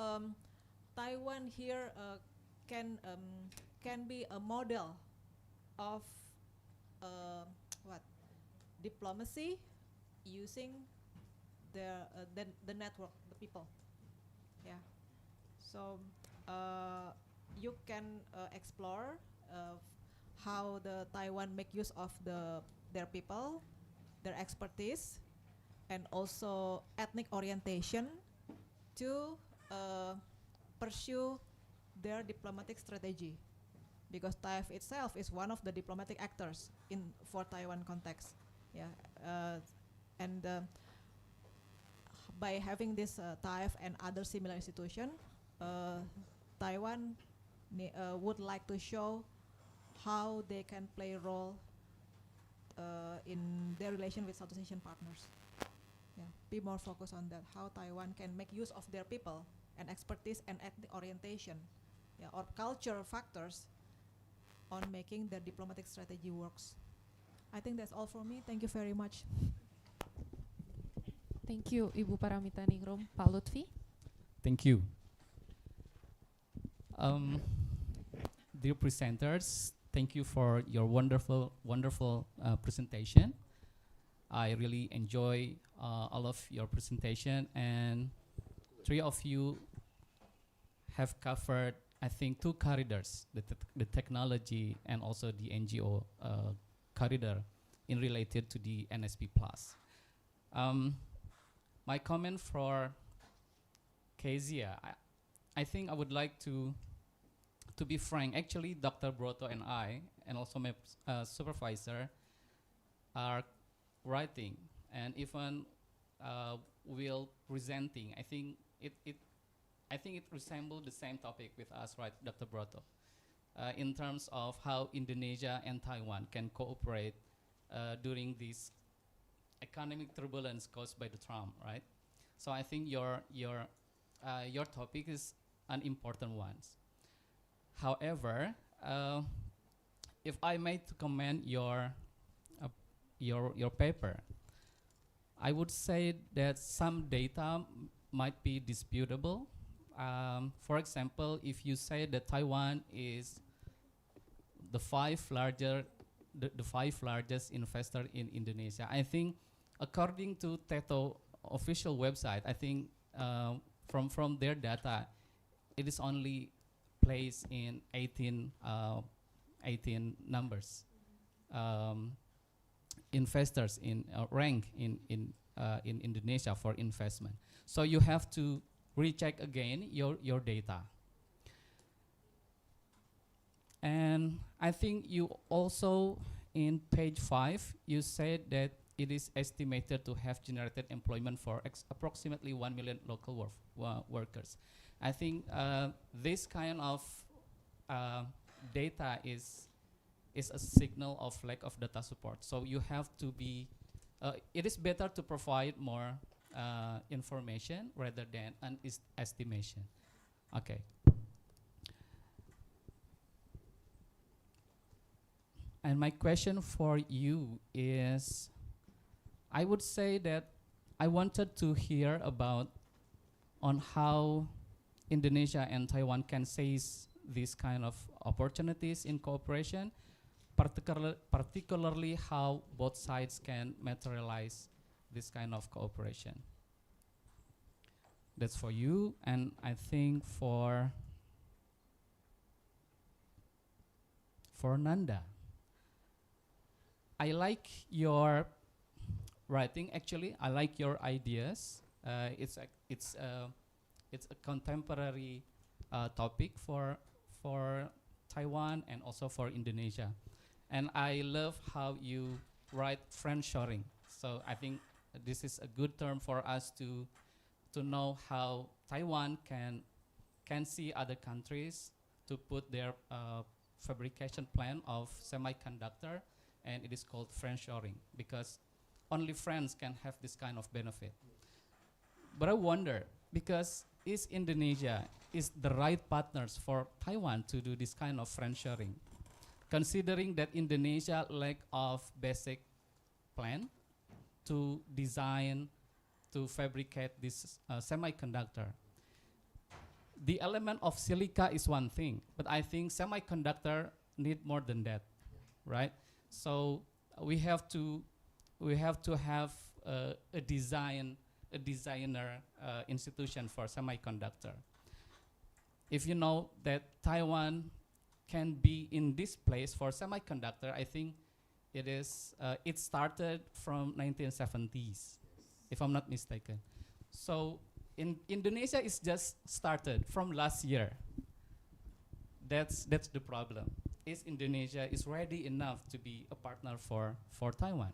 Taiwan here can be a model of diplomacy, using the network, the people. So you can explore how the Taiwan make use of their people, their expertise, and also ethnic orientation to pursue their diplomatic strategy, because TAIF itself is one of the diplomatic actors for Taiwan context. And by having this TAIF and other similar institution, Taiwan would like to show how they can play a role in their relation with Southeast Asian partners. Yeah, be more focused on that, how Taiwan can make use of their people and expertise and ethnic orientation, yeah, or cultural factors on making their diplomatic strategy works. I think that's all for me. Thank you very much. Thank you, Ibu Paramita Ningrum. Pak Lutfi. Thank you. Dear presenters, thank you for your wonderful presentation. I really enjoy all of your presentation, and three of you have covered, I think, two corridors, the technology and also the NGO corridor in related to the NSP+. My comment for Kezia, I think I would like to be frank. Actually, Dr. Broto and I, and also my supervisor, are writing and even will presenting. I think it resembles the same topic with us, right, Dr. Broto, in terms of how Indonesia and Taiwan can cooperate during this economic turbulence caused by the Trump, right? So I think your topic is an important one. However, if I may to comment your paper, I would say that some data might be disputable. For example, if you say that Taiwan is the five largest investor in Indonesia, I think according to TETO official website, I think from their data, it is only placed in 18 numbers investors in rank in Indonesia for investment. So you have to recheck again your data. And I think you also in page 5 you said that it is estimated to have generated employment for approximately 1 million local workers. I think this kind of data is a signal of lack of data support. So you have to be, it is better to provide more information rather than an estimation. Okay. And my question for you is, I would say that I wanted to hear about on how Indonesia and Taiwan can seize these kind of opportunities in cooperation, particularly how both sides can materialize this kind of cooperation. That's for you, and I think for Nanda. I like your writing. Actually, I like your ideas. It's a contemporary topic for Taiwan and also for Indonesia, and I love how you write friendshoring. So I think this is a good term for us to know how Taiwan can see other countries to put their fabrication plan of semiconductor, and it is called friendshoring because only friends can have this kind of benefit. But I wonder, because is Indonesia is the right partners for Taiwan to do this kind of friendshoring, considering that Indonesia lack of basic plan to design, to fabricate this semiconductor. The element of silica is one thing, but I think semiconductor need more than that, right? So we have to have a designer institution for semiconductor. If you know that Taiwan can be in this place for semiconductor, I think it is it started from 1970s, if I'm not mistaken. So in Indonesia, it's just started from last year. That's the problem. Is Indonesia is ready enough to be a partner for Taiwan?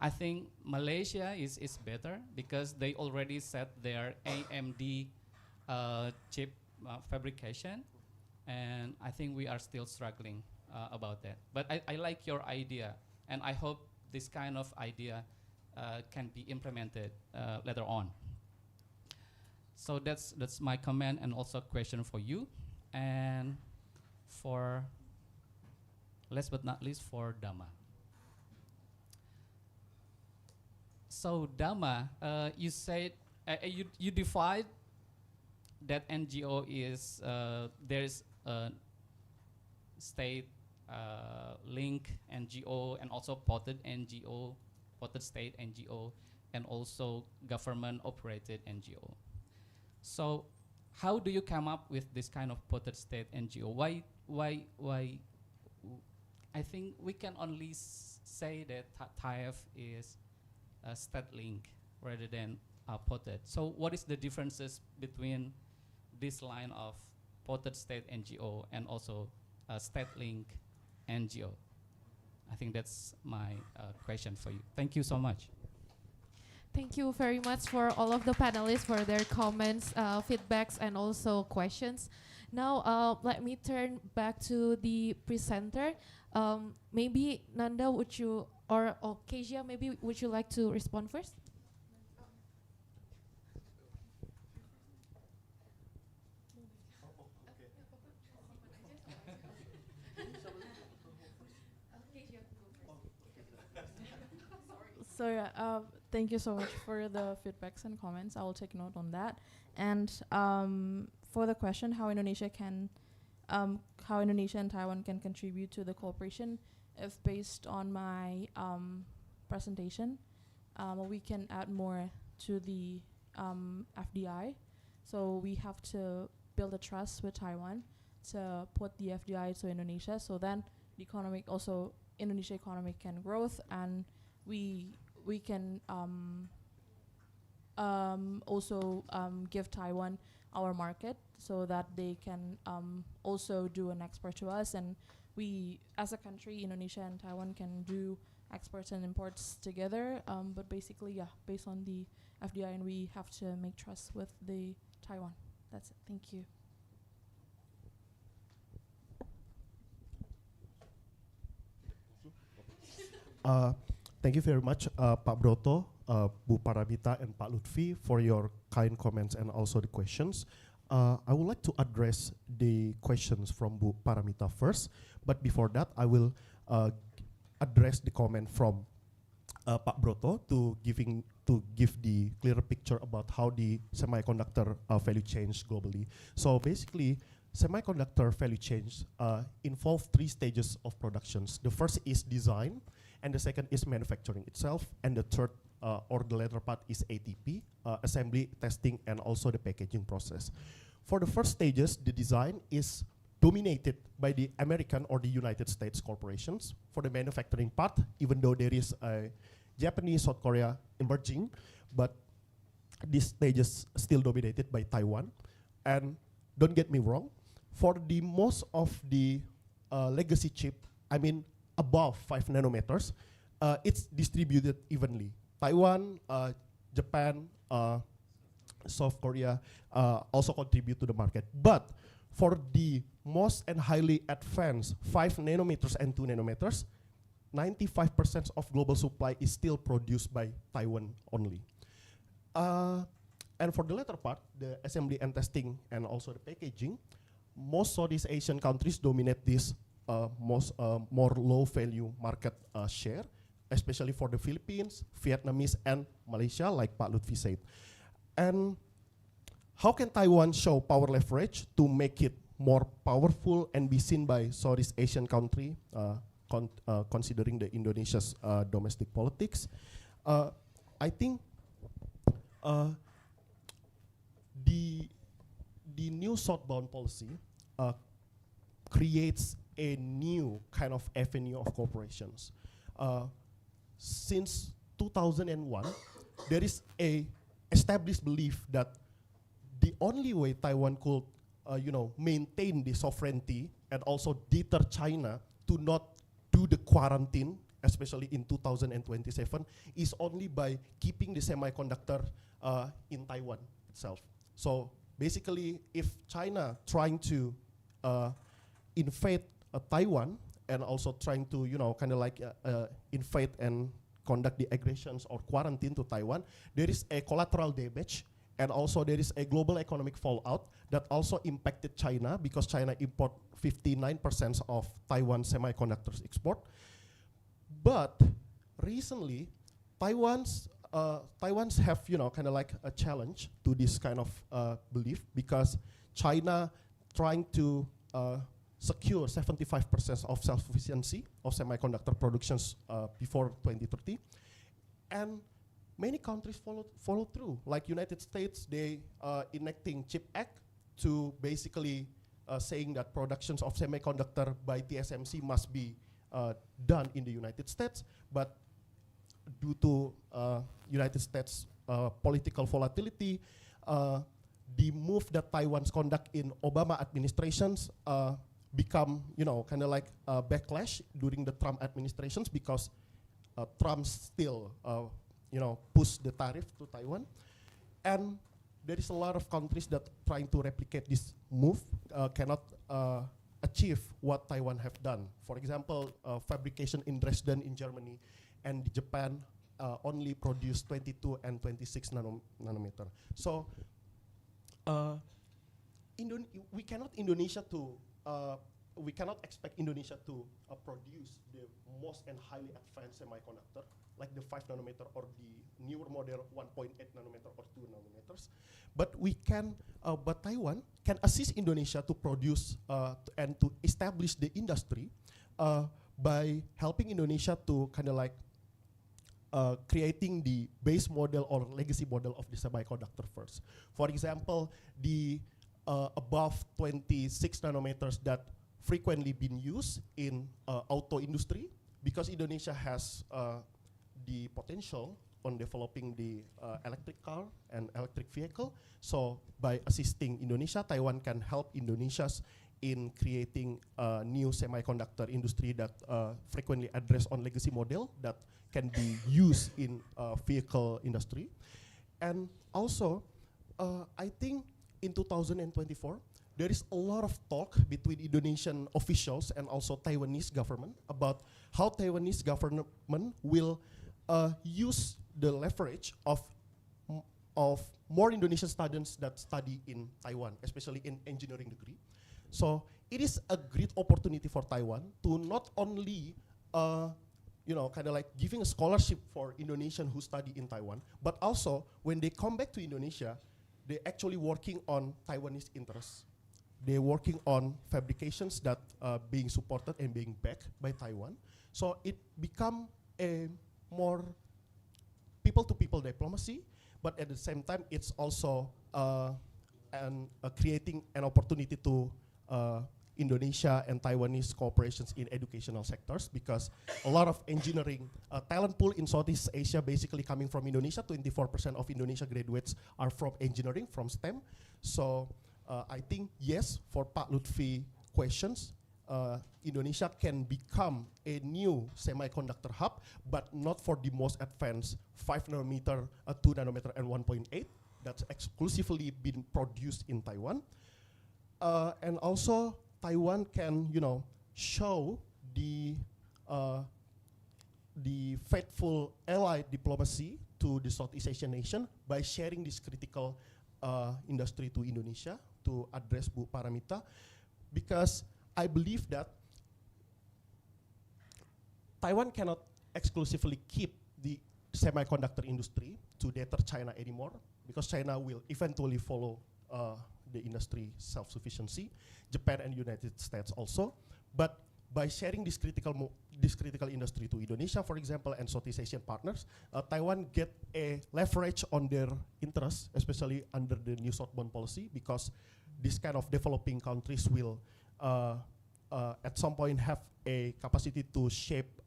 I think Malaysia is better because they already set their AMD chip fabrication, and I think we are still struggling about that. But I like your idea, and I hope this kind of idea can be implemented later on. So that's my comment and also question for you, and for last but not least for Dhamma. So Dhamma, you said you defined that NGO is there is a state link NGO and also potted NGO, potted state NGO, and also government operated NGO. So how do you come up with this kind of potted state NGO? Why? I think we can only say that TIF is a state link rather than potted. So what is the differences between this line of potted state NGO and also state link NGO? I think that's my question for you. Thank you so much. Thank you very much for all of the panelists for their comments, feedbacks, and also questions. Now, let me turn back to the presenter. Maybe Nanda, would you, or Kezia, maybe would you like to respond first? So yeah, thank you so much for the feedbacks and comments. I will take note on that. And for the question, how Indonesia and Taiwan can contribute to the cooperation, if based on my presentation, we can add more to the FDI. So we have to build a trust with Taiwan to put the FDI to Indonesia. So then the economic, also Indonesia economic can growth, and we can also give Taiwan our market so that they can also do an export to us, and we as a country, Indonesia and Taiwan, can do exports and imports together. But basically, yeah, based on the FDI, and we have to make trust with the Taiwan. That's it. Thank you. Thank you very much, Pak Broto, Bu Paramita, and Pak Lutfi for your kind comments and also the questions. I would like to address the questions from Bu Paramita first, but before that, I will address the comment from Pak Broto to give the clearer picture about how the semiconductor value chain globally. So basically, semiconductor value chains involve 3 stages of productions. The first is design, and the second is manufacturing itself, and the third or the latter part is ATP, assembly, testing, and also the packaging process. For the first stages, the design is dominated by the American or the United States corporations. For the manufacturing part, even though there is a Japanese, South Korea emerging, but this stage is still dominated by Taiwan. And don't get me wrong, for the most of the legacy chip, I mean above 5 nanometers, it's distributed evenly. Taiwan, Japan, South Korea also contribute to the market. But for the most and highly advanced 5 nanometers and 2 nanometers, 95% of global supply is still produced by Taiwan only. And for the latter part, the assembly and testing and also the packaging, most Southeast Asian countries dominate this more low value market share, especially for the Philippines, Vietnamese, and Malaysia, like Pak Lutfi said. And how can Taiwan show power leverage to make it more powerful and be seen by Southeast Asian country, considering the Indonesia's domestic politics? I think the new Southbound Policy creates a new kind of avenue of corporations. Since 2001, there is a established belief that the only way Taiwan could, maintain the sovereignty and also deter China to not do the quarantine, especially in 2027, is only by keeping the semiconductor in Taiwan itself. So basically, if China trying to invade Taiwan and also trying to, kind of like invade and conduct the aggressions or quarantine to Taiwan, there is a collateral damage, and also there is a global economic fallout that also impacted China, because China import 59% of Taiwan semiconductors export. But recently, Taiwan's have, kind of like a challenge to this kind of belief, because China trying to secure 75% of self-sufficiency of semiconductor productions before 2030, and many countries follow through. Like United States, they enacting CHIP Act to basically saying that productions of semiconductor by TSMC must be done in the United States, but due to United States political volatility, the move that Taiwan's conduct in Obama administrations become, kind of like a backlash during the Trump administrations, because Trump still, push the tariff to Taiwan. And there is a lot of countries that trying to replicate this move, cannot achieve what Taiwan have done. For example, fabrication in Dresden in Germany and Japan only produce 22 and 26 nanometer. So we cannot expect Indonesia to produce the most and highly advanced semiconductor like the 5 nanometer or the newer model 1.8 nanometer or 2 nanometers. But but Taiwan can assist Indonesia to produce and to establish the industry by helping Indonesia to kind of like creating the base model or legacy model of the semiconductor first. For example, the above 26 nanometers that frequently been used in auto industry, because Indonesia has the potential on developing the electric car and electric vehicle. So by assisting Indonesia, Taiwan can help Indonesia's in creating a new semiconductor industry that frequently address on legacy model that can be used in vehicle industry. And also, I think in 2024, there is a lot of talk between Indonesian officials and also Taiwanese government about how Taiwanese government will use the leverage of more Indonesian students that study in Taiwan, especially in engineering degree. So it is a great opportunity for Taiwan to not only, kind of like giving a scholarship for Indonesians who study in Taiwan, but also when they come back to Indonesia, they're actually working on Taiwanese interests. They're working on fabrications that are being supported and being backed by Taiwan. So it become a more people-to-people diplomacy, but at the same time, it's also creating an opportunity to Indonesia and Taiwanese cooperations in educational sectors, because a lot of engineering talent pool in Southeast Asia basically coming from Indonesia. 24% of Indonesia graduates are from engineering, from STEM. So I think yes, for Pak Lutfi questions, Indonesia can become a new semiconductor hub, but not for the most advanced 5 nanometer, 2 nanometer, and 1.8 that's exclusively been produced in Taiwan. And also, Taiwan can, show the faithful ally diplomacy to the Southeast Asian nation by sharing this critical industry to Indonesia to address Bu Paramita, because I believe that Taiwan cannot exclusively keep the semiconductor industry to deter China anymore, because China will eventually follow the industry self-sufficiency, Japan and United States also. But by sharing this critical industry to Indonesia, for example, and Southeast Asian partners, Taiwan get a leverage on their interests, especially under the new Southbound Policy, because this kind of developing countries will at some point have a capacity to shape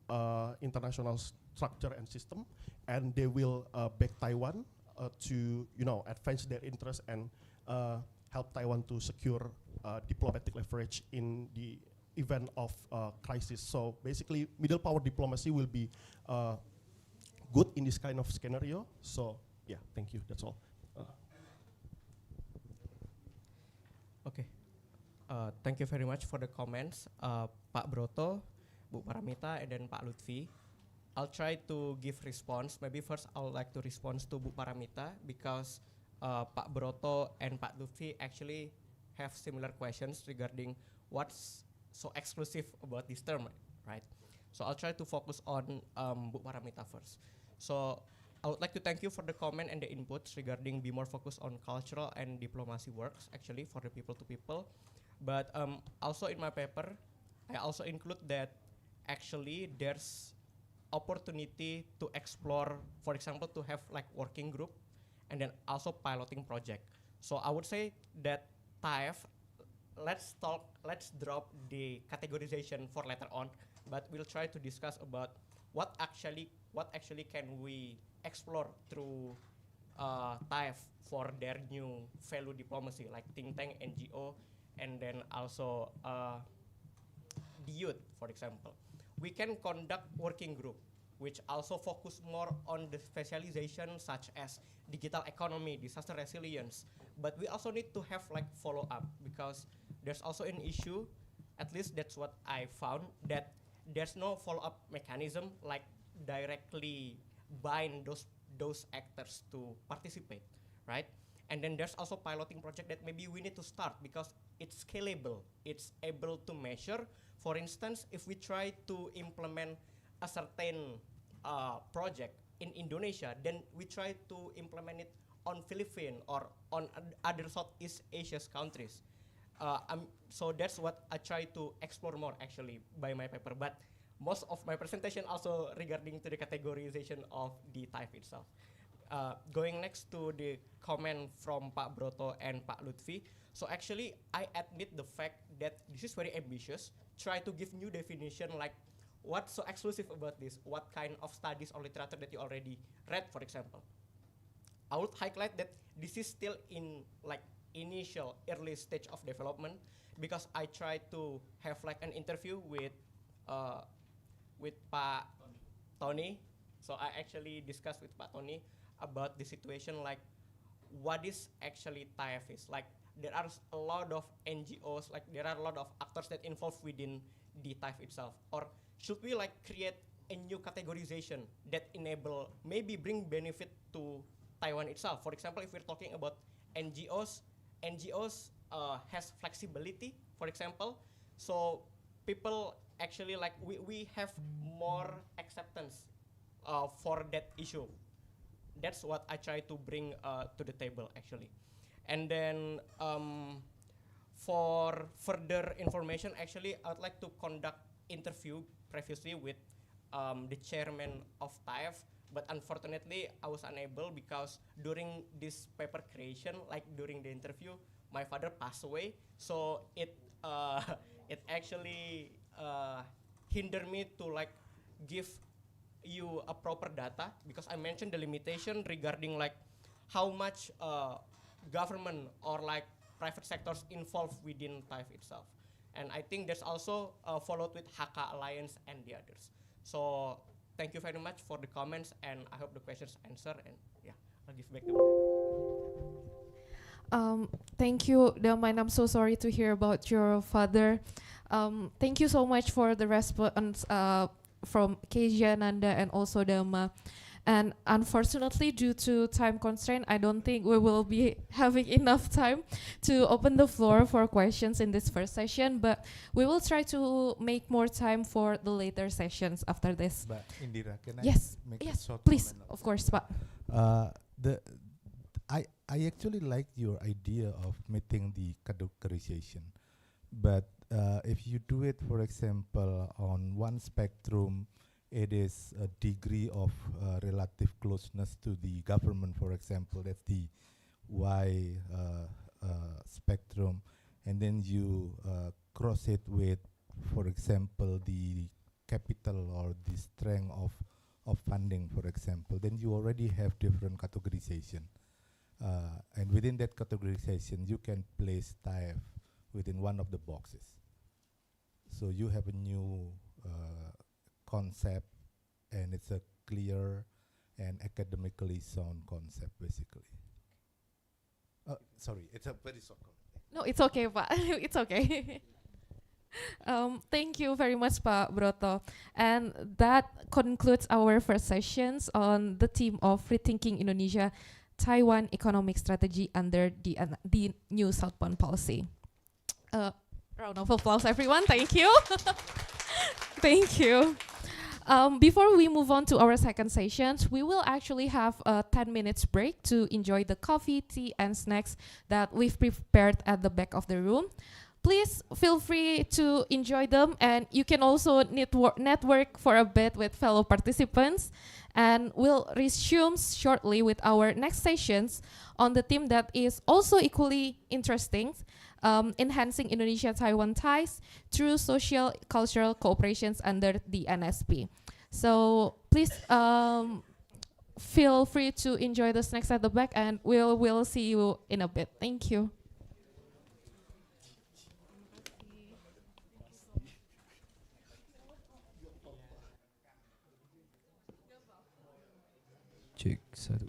international structure and system, and they will back Taiwan to advance their interests and help Taiwan to secure diplomatic leverage in the event of crisis. So basically, middle power diplomacy will be good in this kind of scenario. So yeah, thank you. That's all. Okay. Thank you very much for the comments, Pak Broto, Bu Paramita, and then Pak Lutfi. I'll try to give response. Maybe first I would like to respond to Bu Paramita because Pak Broto and Pak Lutfi actually have similar questions regarding what's so exclusive about this term, right? So I'll try to focus on Bu Paramita first. So I would like to thank you for the comment and the inputs regarding be more focused on cultural and diplomacy works actually for the people to people. But also in my paper, I also include that actually there's opportunity to explore, for example, to have like working group and then also piloting project. So I would say that TAEF, let's drop the categorization for later on, but we'll try to discuss about what actually can we explore through TAEF for their new value diplomacy, like think tank, NGO, and then also the youth, for example. We can conduct working group, which also focus more on the specialization such as digital economy, disaster resilience. But we also need to have like follow up because there's also an issue, at least that's what I found, that there's no follow up mechanism like directly bind those actors to participate, right? And then there's also piloting project that maybe we need to start because it's scalable. It's able to measure. For instance, if we try to implement a certain project in Indonesia, then we try to implement it on Philippines or on other Southeast Asia's countries. So that's what I try to explore more actually by my paper. But most of my presentation also regarding to the categorization of the type itself. Going next to the comment from Pak Broto and Pak Lutfi. So actually, I admit the fact that this is very ambitious. Try to give new definition like what's so exclusive about this? What kind of studies or literature that you already read, for example? I would highlight that this is still in like initial early stage of development because I tried to have like an interview with Pak Tony. So I actually discussed with Pak Tony about the situation like what is actually TAEF is. Like there are a lot of NGOs, like there are a lot of actors that involved within the TAEF itself. Or should we like create a new categorization that enable, maybe bring benefit to Taiwan itself? For example, if we're talking about NGOs has flexibility, for example. So people actually like, we have more acceptance for that issue. That's what I try to bring to the table actually. And then for further information, actually I would like to conduct interview previously with the chairman of TAEF, but unfortunately I was unable because during this paper creation, like during the interview, my father passed away. So it actually hindered me to like give you a proper data because I mentioned the limitation regarding like how much government or like private sectors involved within TAEF itself. And I think there's also followed with Hakka Alliance and the others. So thank you very much for the comments and I hope the questions answer, and yeah, I'll give back the word. Thank you, Daman. I'm so sorry to hear about your father. Thank you so much for the response from Kezia, Nanda, and also Dama. And unfortunately, due to time constraint, I don't think we will be having enough time to open the floor for questions in this first session, but we will try to make more time for the later sessions after this. But Indira, can Yes, I make yes, a short please, comment? of course, Pak. I actually like your idea of meeting the categorization, but if you do it, for example, on one spectrum, it is a degree of relative closeness to the government, for example, that's the Y spectrum, and then you cross it with, for example, the capital or the strength of funding, for example, then you already have different categorization. And within that categorization, you can place TAEF within one of the boxes. So you have a new concept, and it's a clear and academically sound concept, basically. Sorry, it's a very short comment. No, it's okay, Pak. It's okay. Thank you very much, Pak Broto. And that concludes our first sessions on the theme of rethinking Indonesia-Taiwan economic strategy under the new Southbound Policy. Round of applause, everyone. Thank you. Thank you. Before we move on to our second sessions, we will actually have a 10 minutes break to enjoy the coffee, tea, and snacks that we've prepared at the back of the room. Please feel free to enjoy them, and you can also network for a bit with fellow participants. And we'll resume shortly with our next sessions on the theme that is also equally interesting, enhancing Indonesia-Taiwan ties through social cultural cooperations under the NSP. So please feel free to enjoy the snacks at the back, and we'll see you in a bit. Thank you. Cek satu.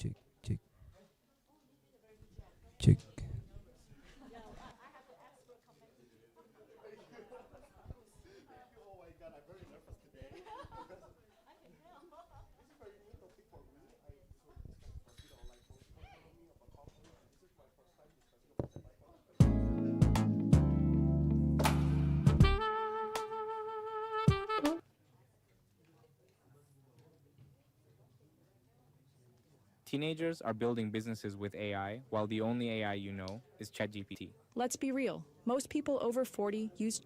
Cek, cek. Cek. Teenagers are building businesses with AI, while the only AI you know is ChatGPT. Let's be real. Most people over 40 use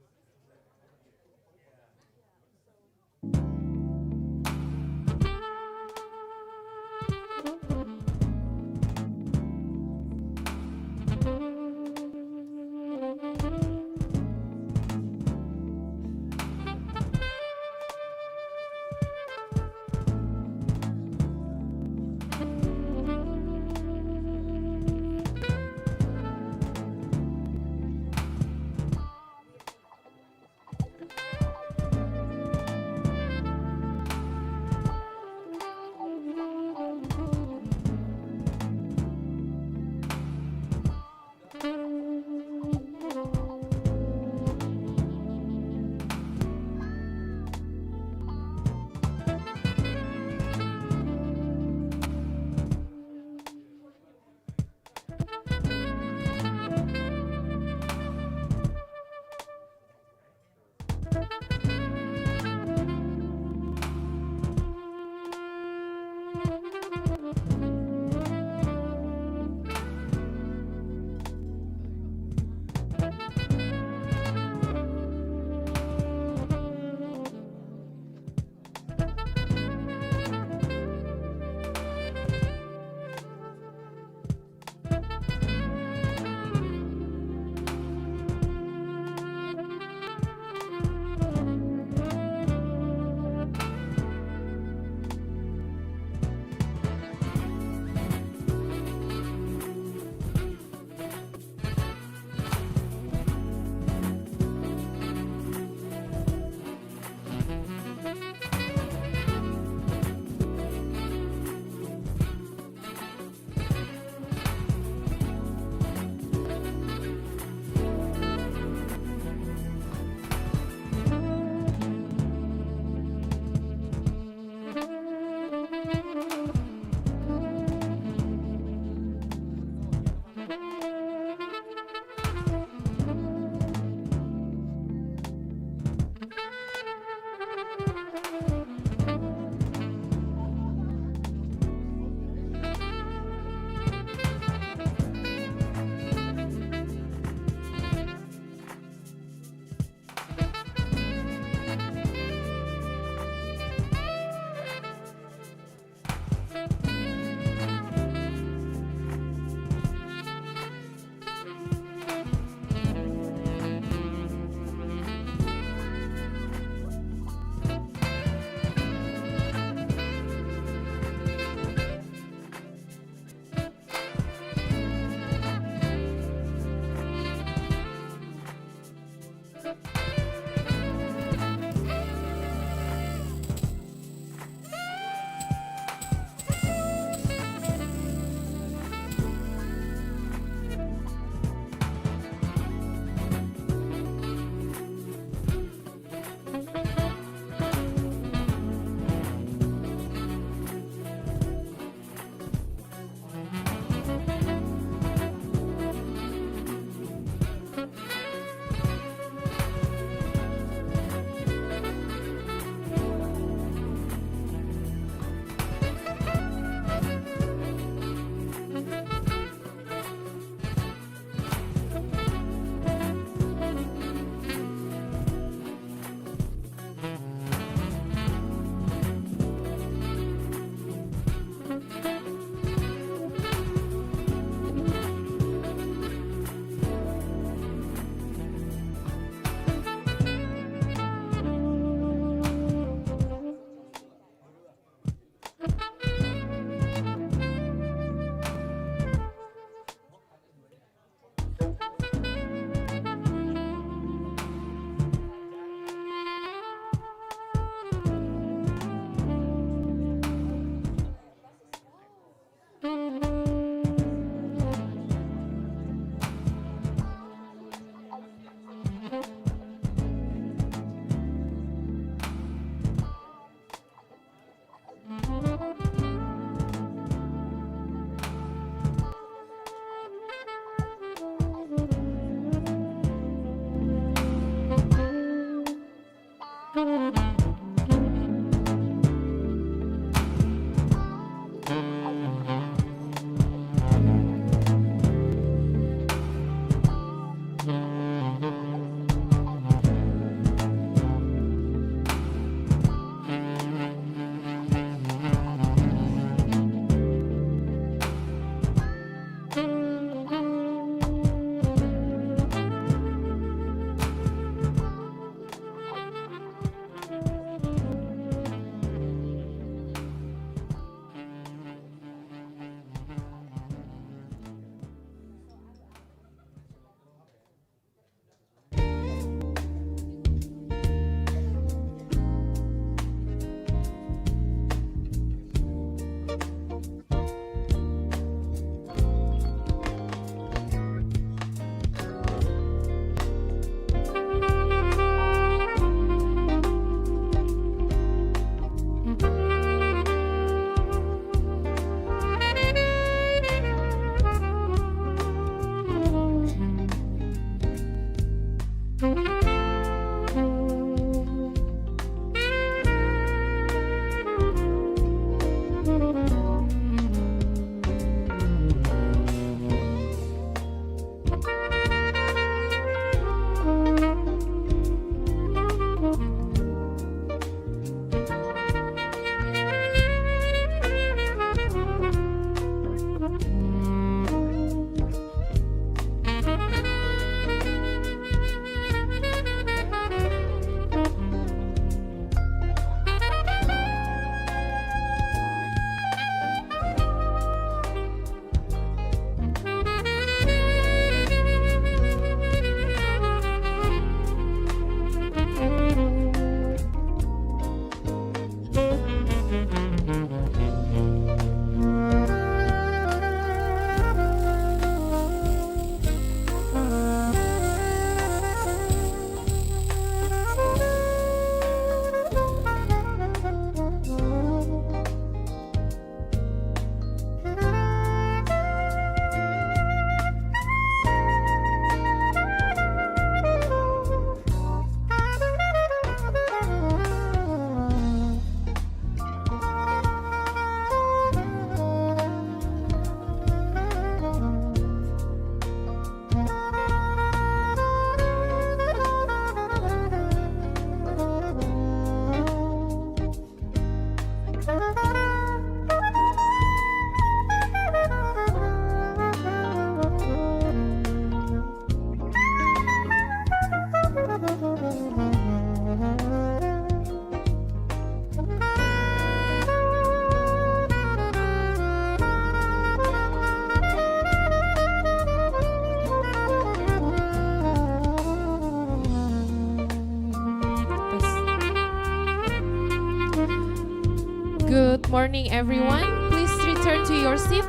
Good morning, everyone. Please return to your seat.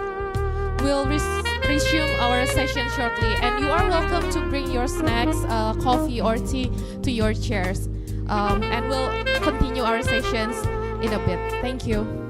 We'll resume our session shortly, and you are welcome to bring your snacks, coffee or tea to your chairs. And we'll continue our sessions in a bit. Thank you.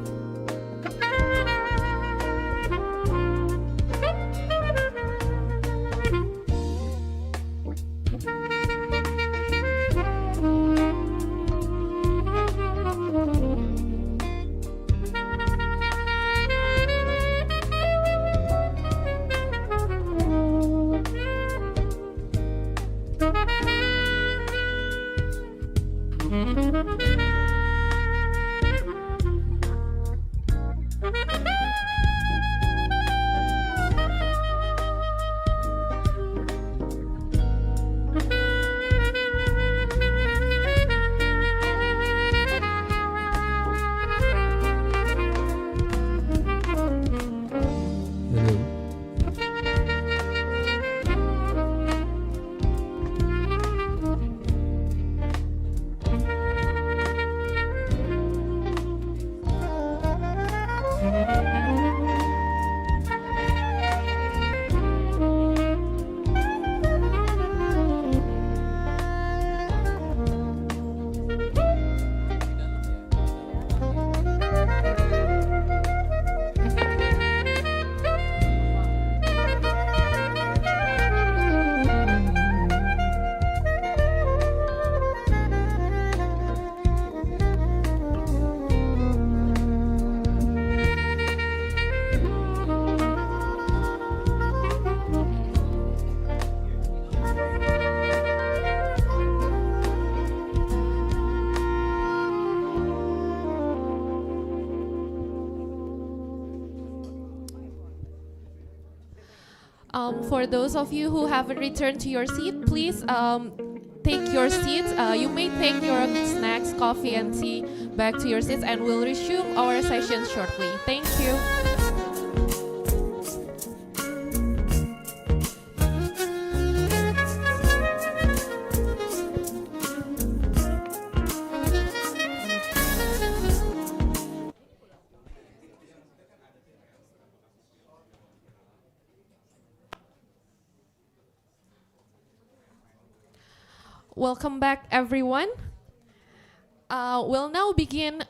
For those of you who haven't returned to your seat, please take your seats. You may take your snacks, coffee, and tea back to your seats, and we'll resume our session shortly. Thank you. Welcome back, everyone. We'll now begin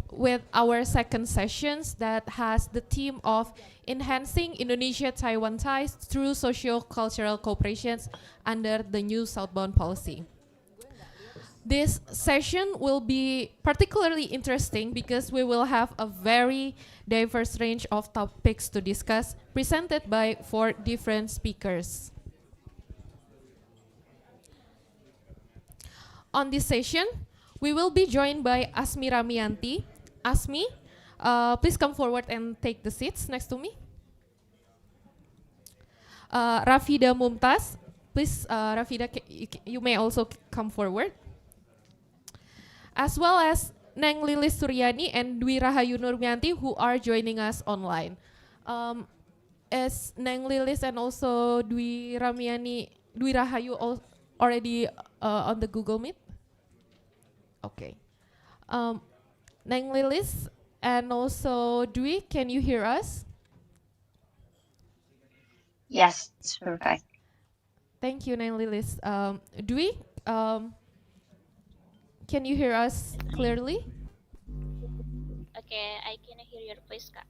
with our second sessions that has the theme of enhancing Indonesia-Taiwan ties through socio-cultural cooperations under the new Southbound Policy. This session will be particularly interesting because we will have a very diverse range of topics to discuss, presented by 4 different speakers. On this session, we will be joined by Asmi Ramianti. Asmi, please come forward and take the seats next to me. Rafida Mumtaz, please, Rafida, you may also come forward. As well as Neng Lilis Suryani and Dwi Rahayu Nurmianti, who are joining us online. Is Neng Lilis and also Dwi Rahayu already on the Google Meet? Okay. Neng Lilis and also Dwi, can you hear us? Yes, it's perfect. Thank you, Neng Lilis. Dwi, can you hear us clearly? Okay, I can hear your voice, Kak.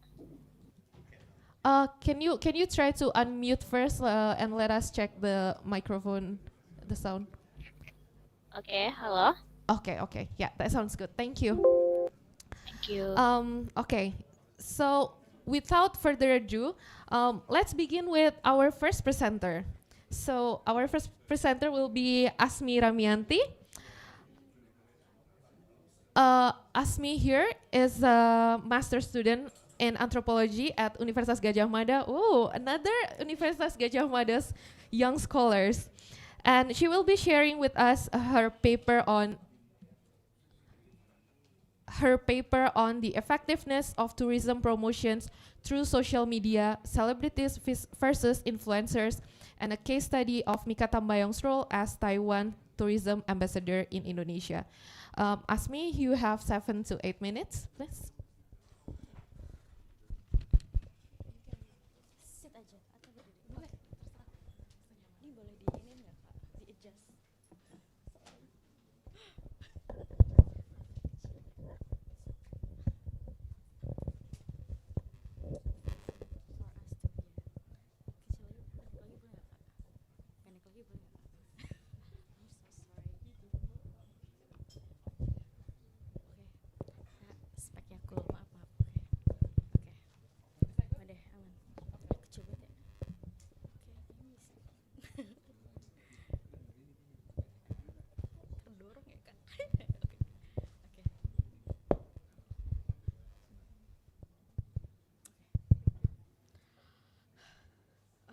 Can you try to unmute first and let us check the microphone, the sound? Okay, hello. Okay, yeah, that sounds good. Thank you. Thank you. Okay, so without further ado, let's begin with our first presenter. So our first presenter will be Asmi Ramianti. Asmi here is a master student in anthropology at Universitas Gadjah Mada. Oh, another Universitas Gadjah Mada's young scholars. And she will be sharing with us her paper on the effectiveness of tourism promotions through social media, celebrities versus influencers, and a case study of Mika Tambayong's role as Taiwan tourism ambassador in Indonesia. Asmi, you have 7 to 8 minutes, please.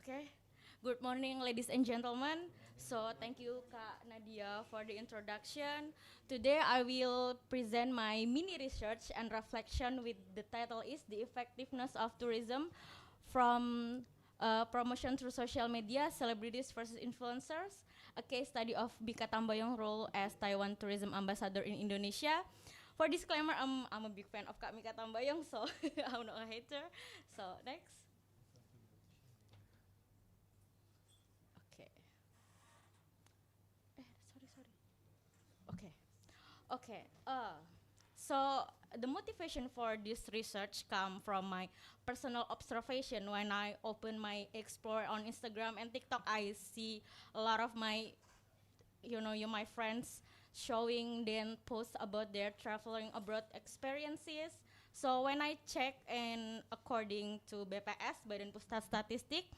Okay, good morning, ladies and gentlemen. So thank you, Kak Nadia, for the introduction. Today I will present my mini research and reflection with the title is The Effectiveness of Tourism from Promotion Through Social Media, Celebrities versus Influencers, a case study of Mika Tambayong role as Taiwan Tourism Ambassador in Indonesia. For disclaimer, I'm a big fan of Kak Mika Tambayong, so I'm not a hater. So next. Okay. So the motivation for this research come from my personal observation. When I open my Explore on Instagram and TikTok, I see a lot of my, my friends showing then posts about their traveling abroad experiences. So when I check, and according to BPS, Badan Pusat Statistik,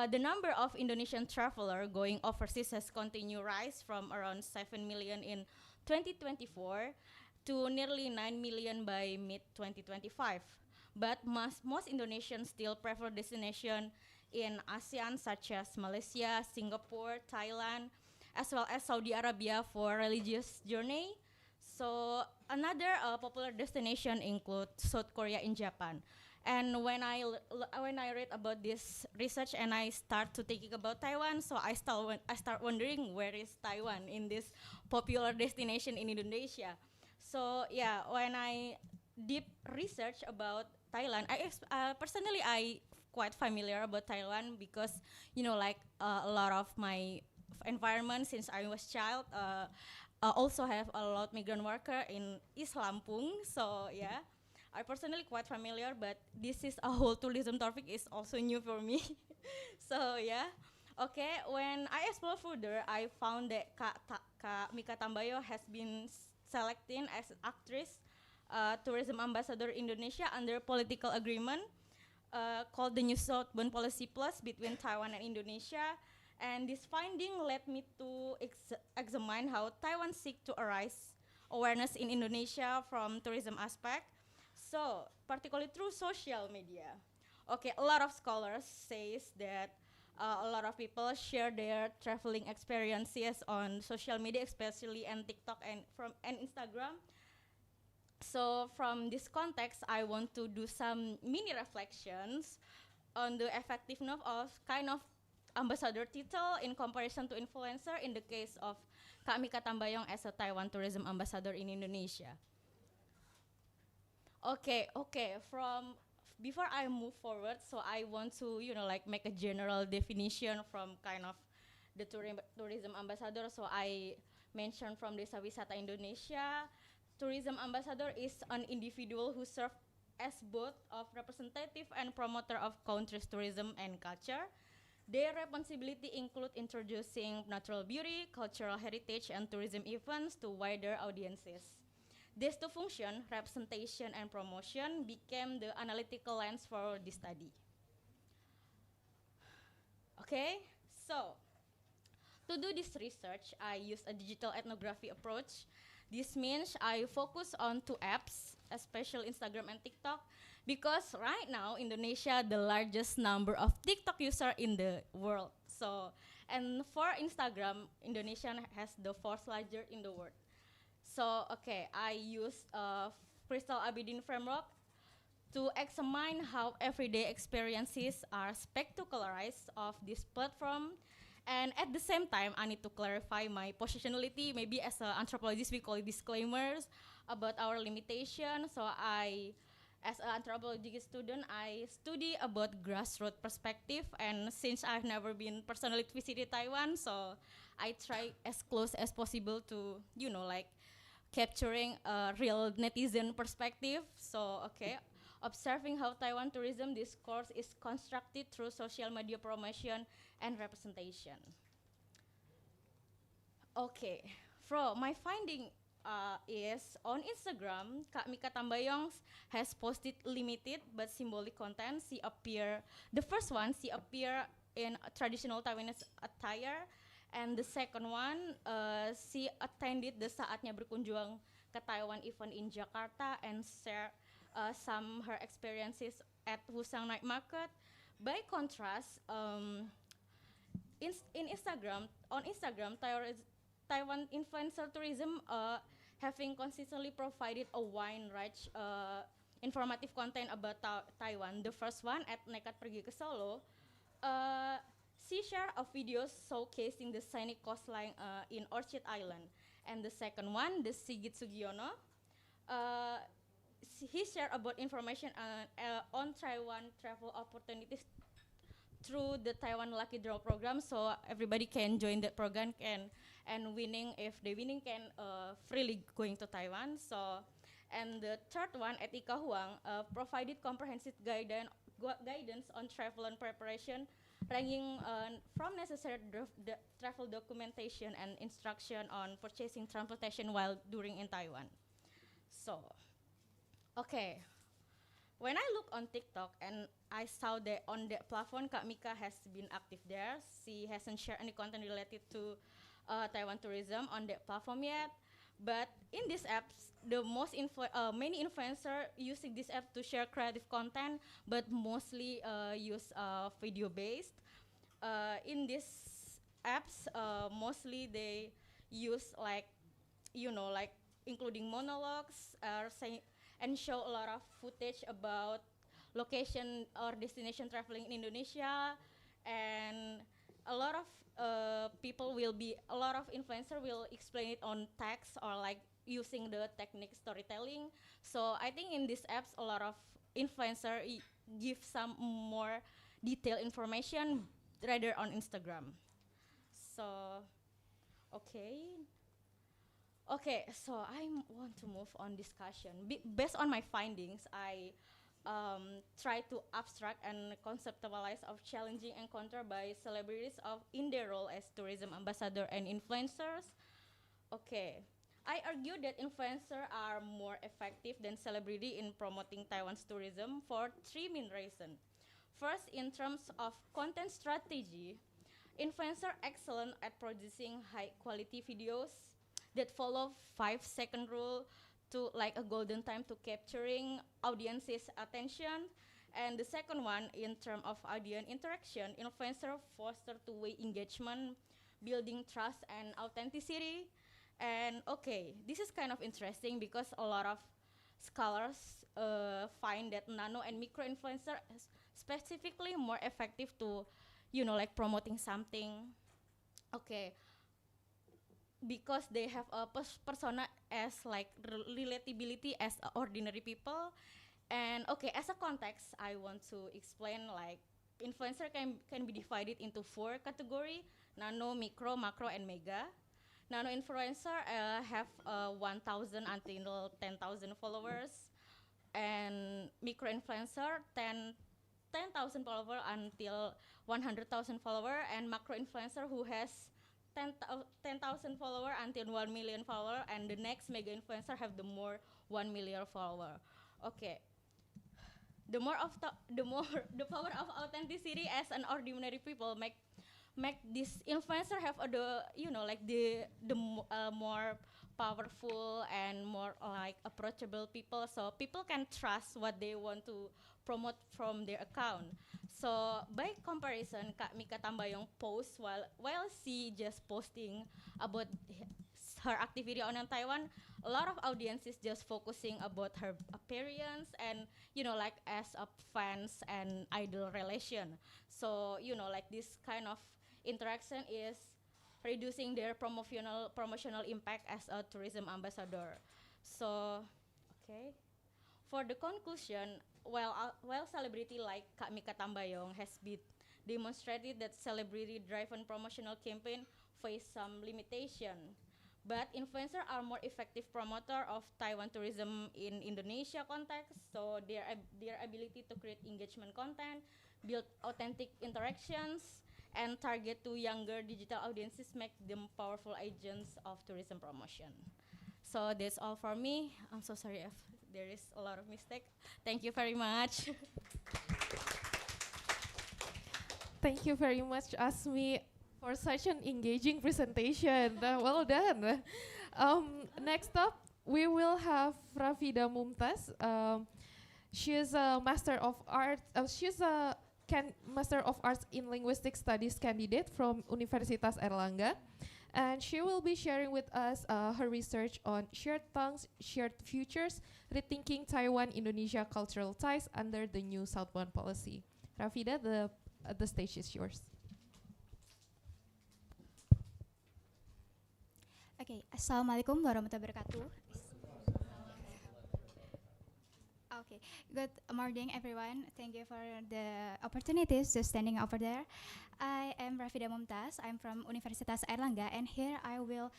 the number of Indonesian traveler going overseas has continued rise from around 7 million in 2024 to nearly 9 million by mid-2025. But most Indonesians still prefer destination in ASEAN, such as Malaysia, Singapore, Thailand, as well as Saudi Arabia for religious journey. So another popular destination include South Korea and Japan. And when I read about this research and I start to thinking about Taiwan, so I start wondering where is Taiwan in this popular destination in Indonesia. So yeah, when I deep research about Thailand, personally I quite familiar about Taiwan because like a lot of my environment since I was child also have a lot migrant worker in East Lampung. So yeah, I personally quite familiar, but this is a whole tourism topic is also new for me. So yeah, okay. When I explore further, I found that Kak Mika Tambayo has been selected as actress, tourism ambassador Indonesia under political agreement called the New Southbound Policy Plus between Taiwan and Indonesia. And this finding led me to examine how Taiwan seek to raise awareness in Indonesia from tourism aspect. So, particularly through social media. Okay, a lot of scholars says that a lot of people share their traveling experiences on social media, especially on TikTok and Instagram. So, from this context, I want to do some mini reflections on the effectiveness of kind of ambassador title in comparison to influencer in the case of Kak Mika Tambayong as a Taiwan tourism ambassador in Indonesia. Okay. From before I move forward, so I want to like make a general definition from kind of the tourism ambassador. So I mentioned from Desa Wisata Indonesia, tourism ambassador is an individual who serves as both of representative and promoter of country's tourism and culture. Their responsibility include introducing natural beauty, cultural heritage, and tourism events to wider audiences. These two functions, representation and promotion, became the analytical lens for this study. Okay, so to do this research, I use a digital ethnography approach. This means I focus on two apps, especially Instagram and TikTok, because right now Indonesia the largest number of TikTok user in the world. So, and for Instagram, Indonesia has the fourth largest in the world. So, okay, I use Crystal Abidin framework to examine how everyday experiences are spectacularized of this platform. And at the same time, I need to clarify my positionality. Maybe as an anthropologist, we call it disclaimers about our limitation. So as an anthropology student, I study about grassroots perspective. And since I've never been personally visited Taiwan, so I try as close as possible to, like capturing a real netizen perspective. So, okay. Observing how Taiwan tourism discourse is constructed through social media promotion and representation. Okay, my finding is on Instagram, Kak Mika Tambayong has posted limited but symbolic content. The first one, she appear in traditional Taiwanese attire, and the second one, she attended the Saatnya Berkunjung ke Taiwan event in Jakarta and share some her experiences at Husang Night Market. By contrast, on Instagram, Taiwan influencer tourism having consistently provided a wide range informative content about Taiwan. The first one at Nekat Pergi ke Solo, she shared a video showcasing the scenic coastline in Orchid Island. And the second one, the Sigit Sugiono, he shared about information on Taiwan travel opportunities through the Taiwan Lucky Draw program, so everybody can join that program and if they winning can freely going to Taiwan. So, and the third one at Ika Huang provided comprehensive guidance on travel and preparation, ranging from necessary travel documentation and instruction on purchasing transportation while during in Taiwan. So, okay. When I look on TikTok and I saw that on that platform, Kak Mika has been active there. She hasn't shared any content related to Taiwan tourism on that platform yet. But in these apps, many influencers using this app to share creative content, but mostly use video-based. In these apps, mostly they use like, like including monologues and show a lot of footage about location or destination traveling in Indonesia, and a lot of a lot of influencer will explain it on text or like using the technique storytelling. So I think in these apps, a lot of influencer give some more detailed information rather on Instagram. So, okay. Okay, so I want to move on discussion. Based on my findings, I try to abstract and conceptualize of challenging encounter by celebrities in their role as tourism ambassador and influencers. Okay, I argue that influencers are more effective than celebrity in promoting Taiwan's tourism for three main reasons. First, in terms of content strategy, influencers are excellent at producing high-quality videos that follow 5-second rule to like a golden time to capturing audience's attention. And the second one, in terms of audience interaction, influencer foster two-way engagement, building trust and authenticity. And okay, this is kind of interesting because a lot of scholars find that nano and micro influencer is specifically more effective to, like promoting something. Okay, because they have a persona as like relatability as ordinary people. And okay, as a context, I want to explain like influencer can be divided into 4 categories: nano, micro, macro, and mega. Nano influencer have 1,000 until 10,000 followers, and micro influencer 10,000 followers until 100,000 followers, and macro influencer who has 10,000 followers until 1 million followers, and the next mega influencer have the more 1 million followers. Okay, the the power of authenticity as an ordinary people make this influencer have the more powerful and more like approachable people, so people can trust what they want to promote from their account. So by comparison, Kak Mika Tambayong posts while she just posting about her activity on Taiwan, a lot of audiences just focusing about her appearance and like as a fans and idol relation. So like this kind of interaction is reducing their promotional impact as a tourism ambassador. So okay, for the conclusion, while celebrity like Kak Mika Tambayong has been demonstrated that celebrity-driven promotional campaign face some limitation, but influencers are more effective promoter of Taiwan tourism in Indonesia context. So their ability to create engagement content, build authentic interactions, and target to younger digital audiences make them powerful agents of tourism promotion. So that's all for me. I'm so sorry if there is a lot of mistake. Thank you very much. Thank you very much, Asmi, for such an engaging presentation. Well done. Next up, we will have Rafida Mumtaz. She's a Master of Arts. She's a Master of Arts in Linguistic Studies candidate from Universitas Erlangga. And she will be sharing with us her research on shared tongues, shared futures, rethinking Taiwan-Indonesia cultural ties under the new Southbound Policy. Rafida, the stage is yours. Okay, Assalamualaikum warahmatullahi wabarakatuh. Okay, good morning everyone. Thank you for the opportunities to standing over there. I am Rafida Mumtaz. I'm from Universitas Airlangga, and here I will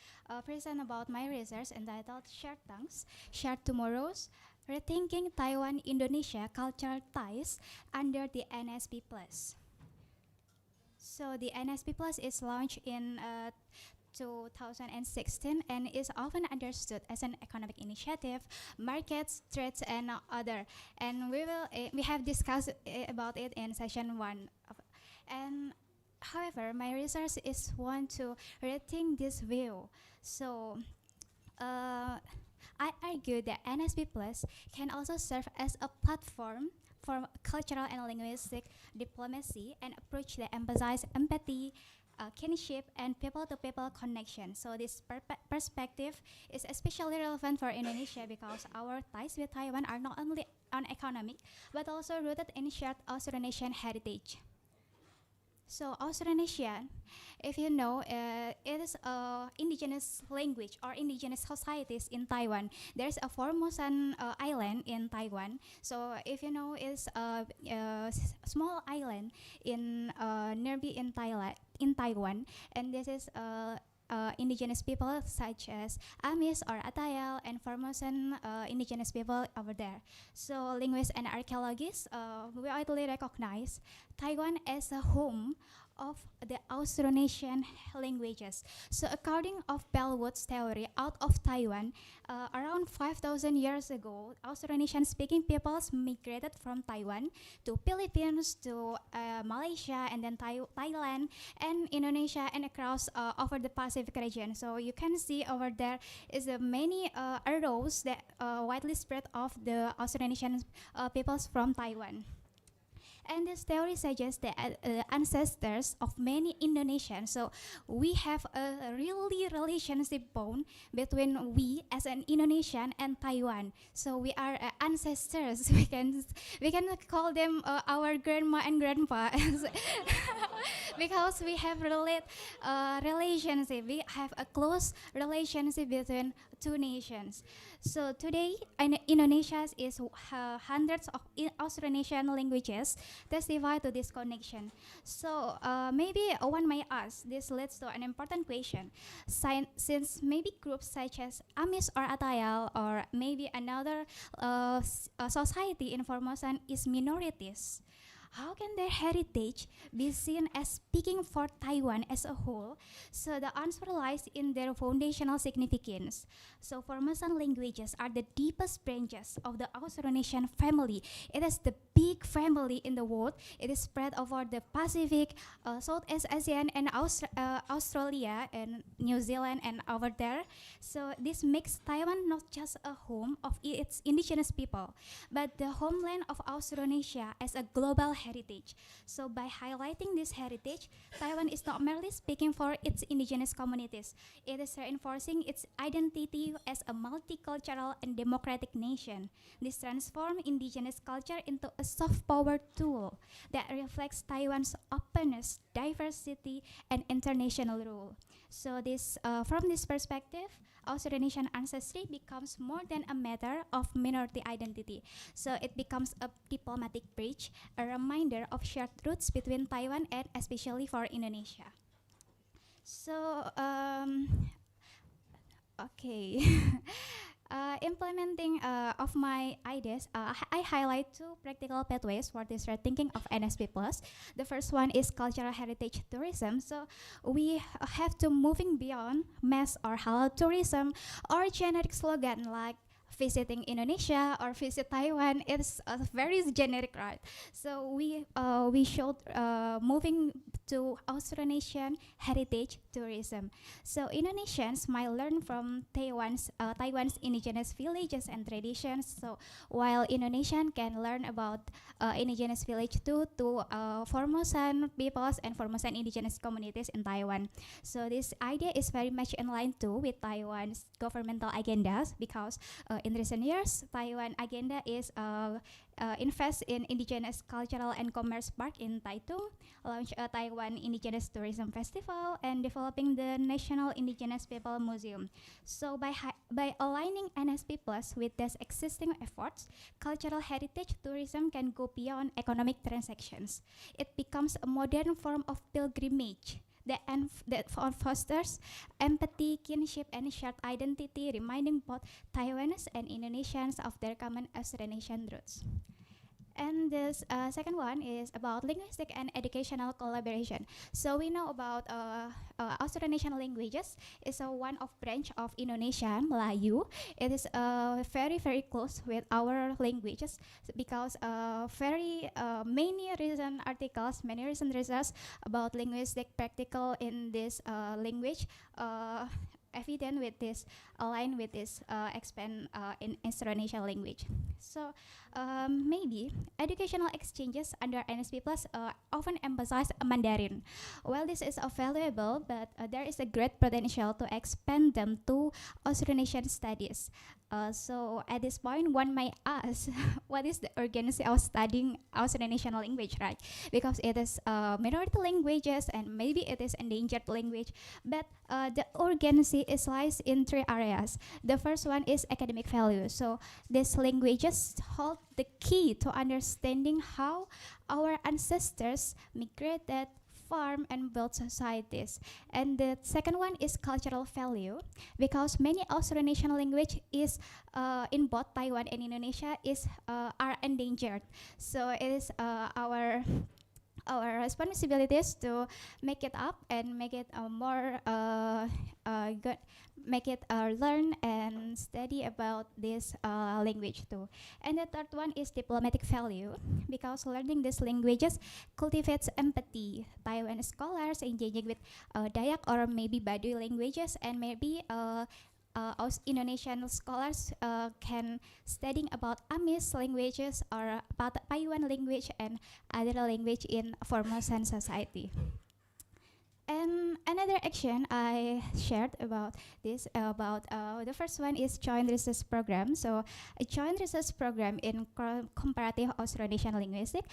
present about my research entitled Shared Tongues, Shared Tomorrows, Rethinking Taiwan-Indonesia Cultural Ties under the NSP+. So the NSP+ is launched in 2016 and is often understood as an economic initiative, markets, trades, and other. And we have discussed about it in session 1. And however, my research is want to rethink this view. So I argue that NSP Plus can also serve as a platform for cultural and linguistic diplomacy and approach that emphasize empathy, kinship, and people-to-people connection. So this perspective is especially relevant for Indonesia because our ties with Taiwan are not only on economic, but also rooted in shared Austronesian heritage. So Austronesian, if you know, it is indigenous language or indigenous societies in Taiwan. There's a Formosan island in Taiwan. So if you know, it's a small island in nearby in Taiwan, and this is indigenous people such as Amis or Atayal and Formosan indigenous people over there. So linguists and archaeologists widely recognize Taiwan as a home of the Austronesian languages. So according of Bellwood's theory, out of Taiwan, around 5,000 years ago, Austronesian speaking peoples migrated from Taiwan to Philippines, to Malaysia, and then Thailand, and Indonesia, and across over the Pacific region. So you can see over there is many arrows that widely spread of the Austronesian peoples from Taiwan. And this theory suggests that ancestors of many Indonesians. So we have a really relationship bond between we as an Indonesian and Taiwan. So we are ancestors. We can call them our grandma and grandpa because we have relationship. We have a close relationship between two nations. So today, Indonesia is hundreds of Austronesian languages testify to this connection. So maybe one may ask, this leads to an important question. Since maybe groups such as Amis or Atayal or maybe another society in Formosan is minorities, how can their heritage be seen as speaking for Taiwan as a whole? So the answer lies in their foundational significance. So Formosan languages are the deepest branches of the Austronesian family. It is the big family in the world. It is spread over the Pacific, Southeast Asian, and Australia, and New Zealand, and over there. So this makes Taiwan not just a home of its indigenous people, but the homeland of Austronesia as a global heritage. So by highlighting this heritage, Taiwan is not merely speaking for its indigenous communities. It is reinforcing its identity as a multicultural and democratic nation. This transforms indigenous culture into a soft power tool that reflects Taiwan's openness, diversity, and international role. So this, from this perspective, Austronesian ancestry becomes more than a matter of minority identity. So it becomes a diplomatic bridge, a reminder of shared roots between Taiwan and especially for Indonesia. So, okay. Implementing of my ideas, I highlight two practical pathways for this rethinking of NSP+. The first one is cultural heritage tourism. So we have to moving beyond mass or halal tourism or generic slogan like visiting Indonesia or visit Taiwan. It's very generic, right? So we should moving to Austronesian heritage tourism. So Indonesians might learn from Taiwan's indigenous villages and traditions. So while Indonesian can learn about indigenous village to Formosan peoples and Formosan indigenous communities in Taiwan. So this idea is very much in line too with Taiwan's governmental agendas because in recent years, Taiwan agenda is invest in indigenous cultural and commerce park in Taitung, launch a Taiwan Indigenous Tourism Festival, and developing the National Indigenous People Museum. So by aligning NSP Plus with these existing efforts, cultural heritage tourism can go beyond economic transactions. It becomes a modern form of pilgrimage that fosters empathy, kinship, and shared identity, reminding both Taiwanese and Indonesians of their common Austronesian roots. And this second one is about linguistic and educational collaboration. So we know about Austronesian languages is one of branch of Indonesian, Melayu. It is very, very close with our languages because many recent articles, many recent research about linguistic practical in this language evident with this, align with this expand in Indonesian language. So maybe educational exchanges under NSP Plus often emphasize Mandarin. While this is valuable, but there is a great potential to expand them to Austronesian studies. So at this point, one might ask, what is the urgency of studying Austronesian language, right? Because it is minority languages and maybe it is endangered language, but the urgency is lies in three areas. The first one is academic value. So these languages hold the key to understanding how our ancestors migrated, farm and build societies. And the second one is cultural value, because many Austronesian language is in both Taiwan and Indonesia is are endangered. So it is our responsibilities to make it up and make it more good, make it learn and study about this language too. And the third one is diplomatic value, because learning these languages cultivates empathy. Taiwan scholars engaging with Dayak or maybe Baduy languages, and maybe Indonesian scholars can studying about Amis languages or about Paiwan language and other language in Formosan society. And another action I shared about this, the first one is joint research program. So a joint research program in comparative Austronesian linguistics,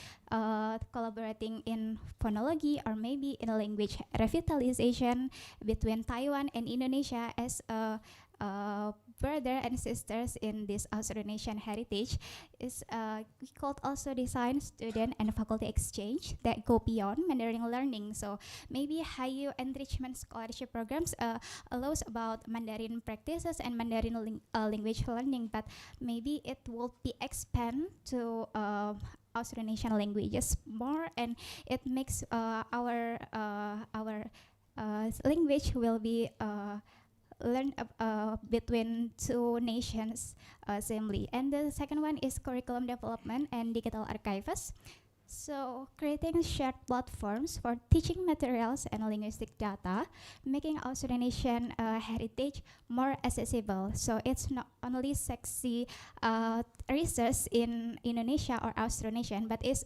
collaborating in phonology or maybe in language revitalization between Taiwan and Indonesia as a brother and sisters in this Austronesian heritage is we could also design student and faculty exchange that go beyond Mandarin learning. So maybe higher enrichment scholarship programs allows about Mandarin practices and Mandarin language learning, but maybe it will be expand to Austronesian languages more, and it makes our language will be learn between two nations assembly. And the second one is curriculum development and digital archives. So creating shared platforms for teaching materials and linguistic data, making Austronesian heritage more accessible. So it's not only sexy research in Indonesia or Austronesian, but it's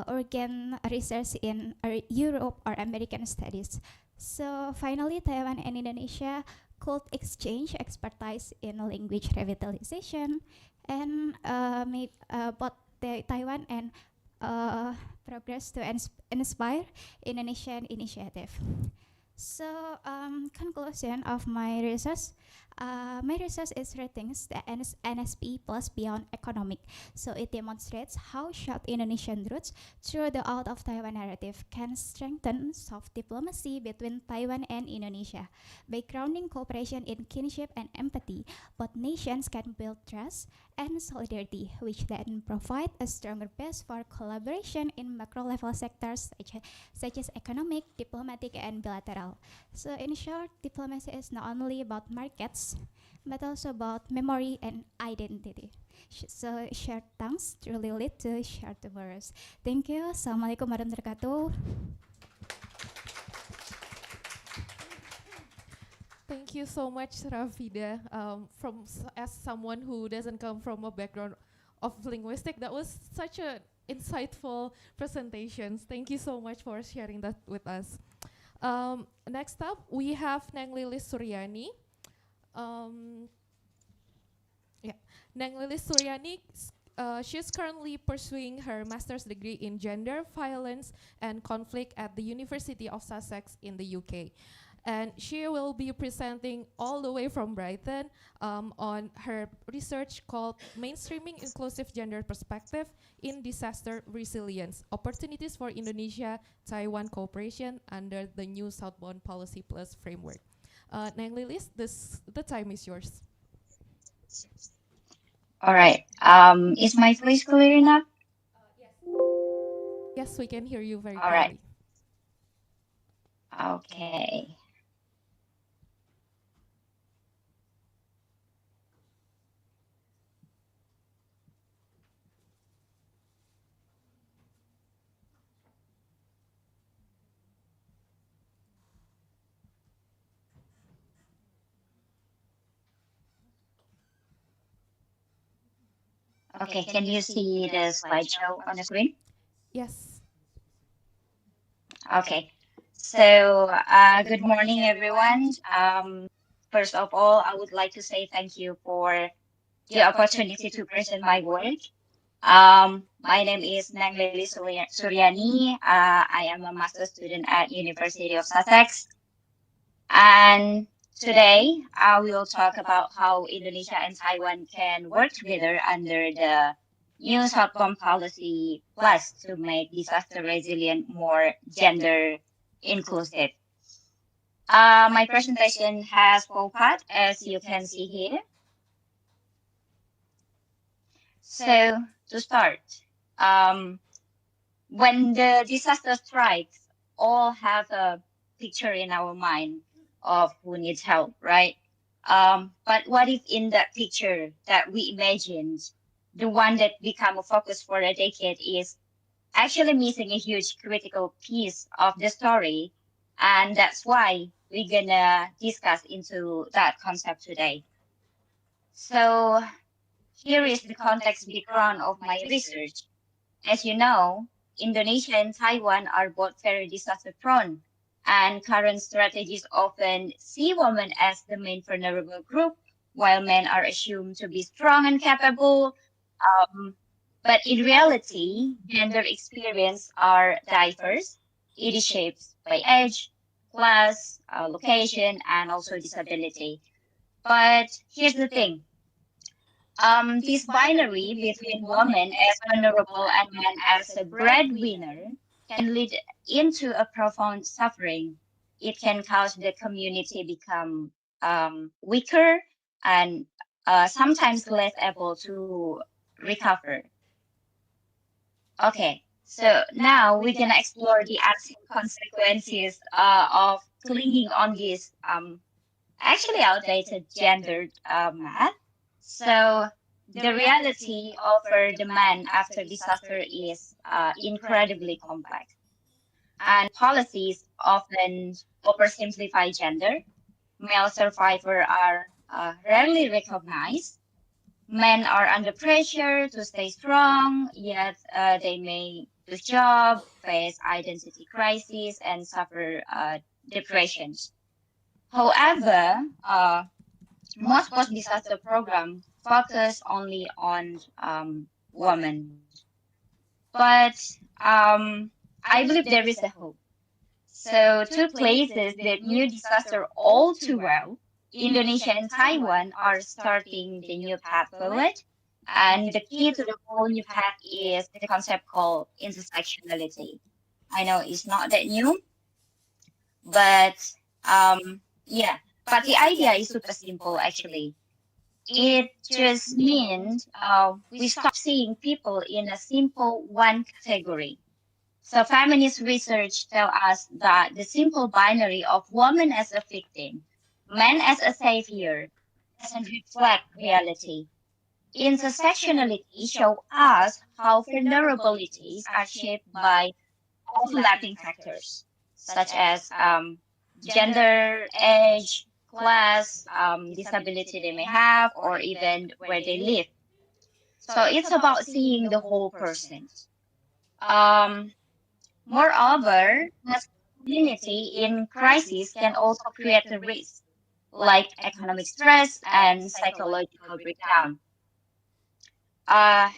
organ research in Europe or American studies. So finally, Taiwan and Indonesia could exchange expertise in language revitalization, and both Taiwan and progress to inspire Indonesian initiative. So conclusion of my research is ratings the NSP plus beyond economic. So it demonstrates how short Indonesian roots through the out of Taiwan narrative can strengthen soft diplomacy between Taiwan and Indonesia. By grounding cooperation in kinship and empathy, both nations can build trust and solidarity, which then provide a stronger base for collaboration in macro level sectors such as economic, diplomatic, and bilateral. So in short, diplomacy is not only about markets, but also about memory and identity. So shared tongues truly lead to shared tomorrows. Thank you. Assalamualaikum warahmatullahi wabarakatuh. Thank you so much, Rafida. As someone who doesn't come from a background of linguistics, that was such an insightful presentation. Thank you so much for sharing that with us. Next up, we have Neng Lilis Suryani. Neng Lilis Suryani, she's currently pursuing her master's degree in gender, violence, and conflict at the University of Sussex in the UK. And she will be presenting all the way from Brighton on her research called Mainstreaming Inclusive Gender Perspective in Disaster Resilience, Opportunities for Indonesia-Taiwan Cooperation under the new Southbound Policy Plus framework. Neng Lilis, the time is yours. All right. Is my voice clear enough? Yes, we can hear you very All right. clearly. Okay. Okay, can you see the slideshow on the screen? Yes. Okay. So, good morning, everyone. First of all, I would like to say thank you for the opportunity to present my work. My name is Nang Lili Suryani. I am a master's student at University of Sussex. And today, we will talk about how Indonesia and Taiwan can work together under the new Southbound Policy Plus to make disaster resilient more gender inclusive. My presentation has four parts, as you can see here. So to start, when the disaster strikes, all have a picture in our mind of who needs help, right? But what if in that picture that we imagined, the one that become a focus for a decade is actually missing a huge critical piece of the story, and that's why we're gonna discuss into that concept today. So here is the context background of my research. As you know, Indonesia and Taiwan are both very disaster prone, and current strategies often see women as the main vulnerable group, while men are assumed to be strong and capable. Um, but in reality, gender experience are diverse. It is shaped by age, class, location, and also disability. But here's the thing. This binary between women as vulnerable and men as a breadwinner can lead into a profound suffering. It can cause the community become weaker and sometimes less able to recover. Okay, so now we're gonna explore the actual consequences of clinging on this actually outdated gendered math. So the reality of the man after disaster is incredibly complex, and policies often oversimplify gender. Male survivors are rarely recognized. Men are under pressure to stay strong, yet they may lose job, face identity crisis, and suffer depressions. However, most post-disaster programs focus only on women. But I believe there is a hope. So two places that knew disaster all too well, Indonesia and Taiwan, are starting the new path forward. And the key to the whole new path is the concept called intersectionality. I know it's not that new, but yeah, but the idea is super simple actually. It just means we stop seeing people in a simple one category. So feminist research tells us that the simple binary of woman as a victim, man as a savior, doesn't reflect reality. Intersectionality shows us how vulnerabilities are shaped by overlapping factors, such as gender, age, class, disability they may have, or even where they live. So it's about seeing the whole person. Um, Moreover, masculinity in crisis can also create a risk, like economic stress and psychological breakdown. Uh,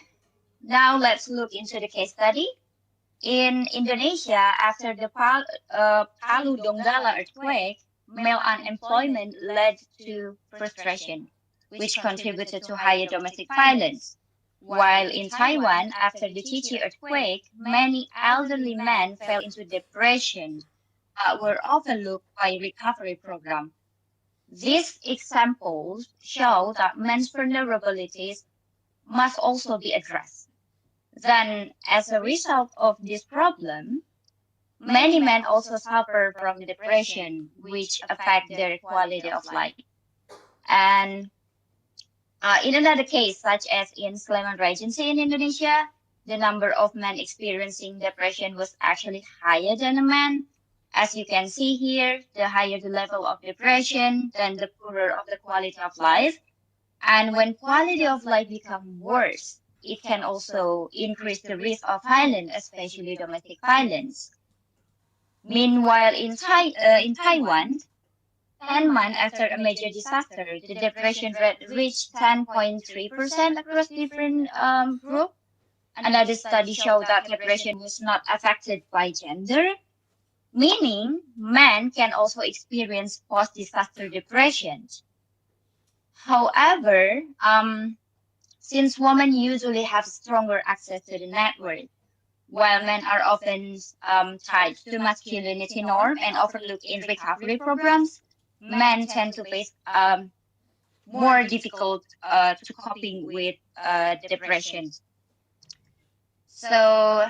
Now let's look into the case study. In Indonesia, after the Palu Donggala earthquake, male unemployment led to frustration, which contributed to higher domestic violence. While in Taiwan, after the Chichi earthquake, many elderly men fell into depression but were overlooked by recovery programs. These examples show that men's vulnerabilities must also be addressed. Then, as a result of this problem, many men also suffer from depression, which affect their quality of life. And in another case, such as in Sleman Regency in Indonesia, the number of men experiencing depression was actually higher than a man. As you can see here, the higher the level of depression, then the poorer of the quality of life. And when quality of life becomes worse, it can also increase the risk of violence, especially domestic violence. Meanwhile, in Taiwan, 10 months after a major disaster, the depression rate reached 10.3% across different groups. Another study showed that depression was not affected by gender, meaning men can also experience post-disaster depression. However, since women usually have stronger access to the network, while men are often tied to masculinity norm and overlooked in recovery programs, men tend to face more difficult to coping with depression. So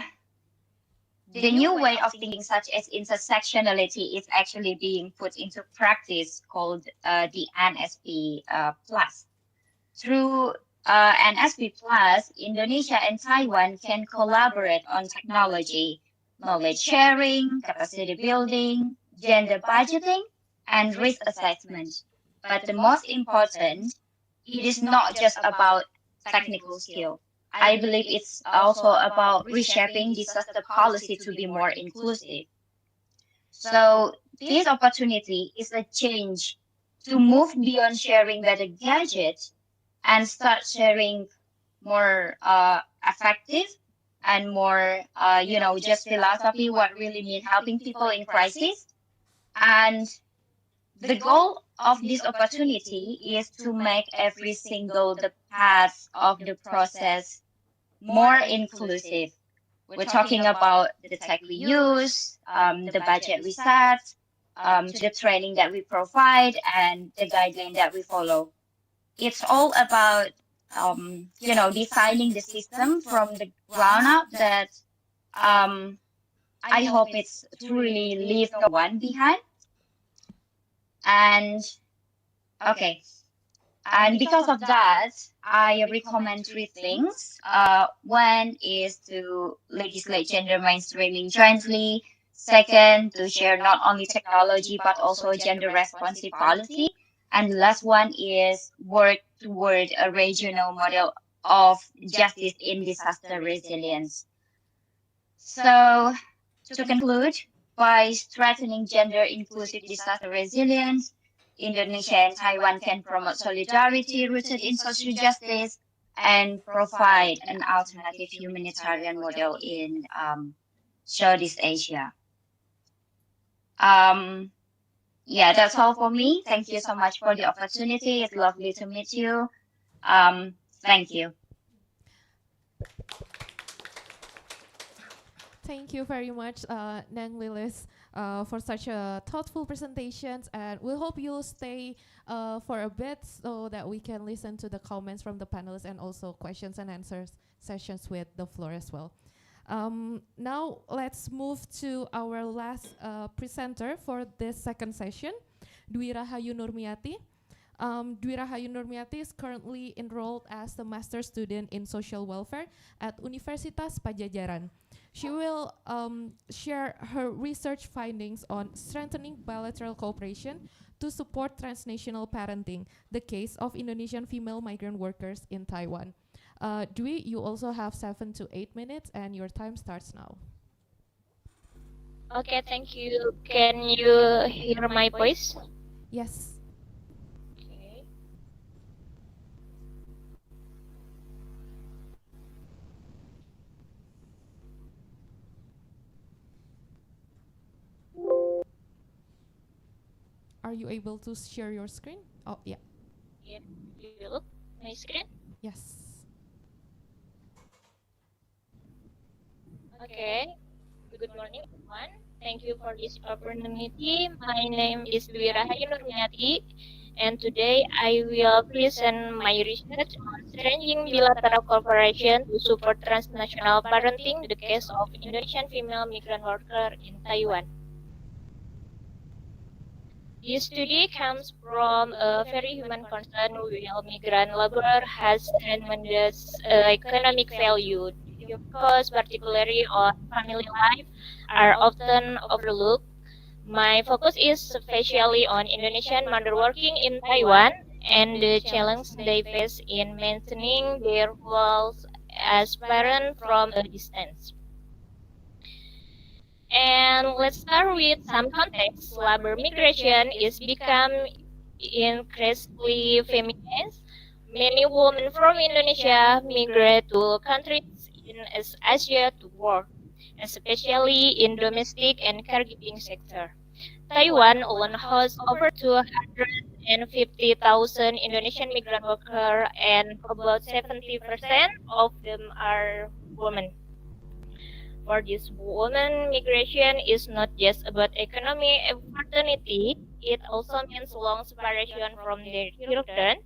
the new way of thinking, such as intersectionality, is actually being put into practice, called the NSP plus. Through NSP plus, Indonesia and Taiwan can collaborate on technology, knowledge sharing, capacity building, gender budgeting, and risk assessment. But the most important, it is not just about technical skill. I believe it's also about reshaping disaster policy to be more inclusive. So this opportunity is a change to move beyond sharing better gadgets and start sharing more effective and more, just philosophy, what really means helping people in crisis. And the goal of this opportunity is to make every single the path of the process more inclusive. We're talking about the tech we use, the budget we set, the training that we provide, and the guideline that we follow. It's all about, designing the system from the ground up that I hope it's truly leave no one behind. And okay. And because of that, I recommend three things. One is to legislate gender mainstreaming jointly. Second, to share not only technology, but also gender responsive policy. And the last one is work toward a regional model of justice in disaster resilience. So, to conclude, by strengthening gender inclusive disaster resilience, Indonesia and Taiwan can promote solidarity rooted in social justice and provide an alternative humanitarian model in Southeast Asia. Yeah, that's all for me. Thank you so much for the opportunity. It's lovely to meet you. Thank you. Thank you very much, Nang Lilis, for such a thoughtful presentations, and we hope you'll stay for a bit so that we can listen to the comments from the panelists and also questions and answers sessions with the floor as well. Now let's move to our last presenter for this second session, Dwi Rahayu Nurmiati. Dwi Rahayu Nurmiati is currently enrolled as a master student in social welfare at Universitas Padjadjaran. She will share her research findings on strengthening bilateral cooperation to support transnational parenting, the case of Indonesian female migrant workers in Taiwan. Dwi, you also have 7 to 8 minutes, and your time starts now. Okay, thank you. Can you hear my voice? Yes. Okay. Are you able to share your screen? Oh, yeah. Yeah, you look my screen? Yes. Okay. Good morning, everyone. Thank you for this opportunity. My name is Dwi Rahayu Nurmiati, and today I will present my research on strengthening bilateral cooperation to support transnational parenting, the case of Indonesian female migrant worker in Taiwan. This study comes from a very human concern while migrant labor has tremendous economic value. The costs, particularly on family life, are often overlooked. My focus is especially on Indonesian mother working in Taiwan and the challenges they face in maintaining their roles as parents from a distance. And let's start with some context. Labor migration is become increasingly feminist. Many women from Indonesia migrate to countries in Asia to work, especially in domestic and caregiving sector. Taiwan alone hosts over 250,000 Indonesian migrant workers, and about 70% of them are women. For this women, migration is not just about economic opportunity, it also means long separation from their children.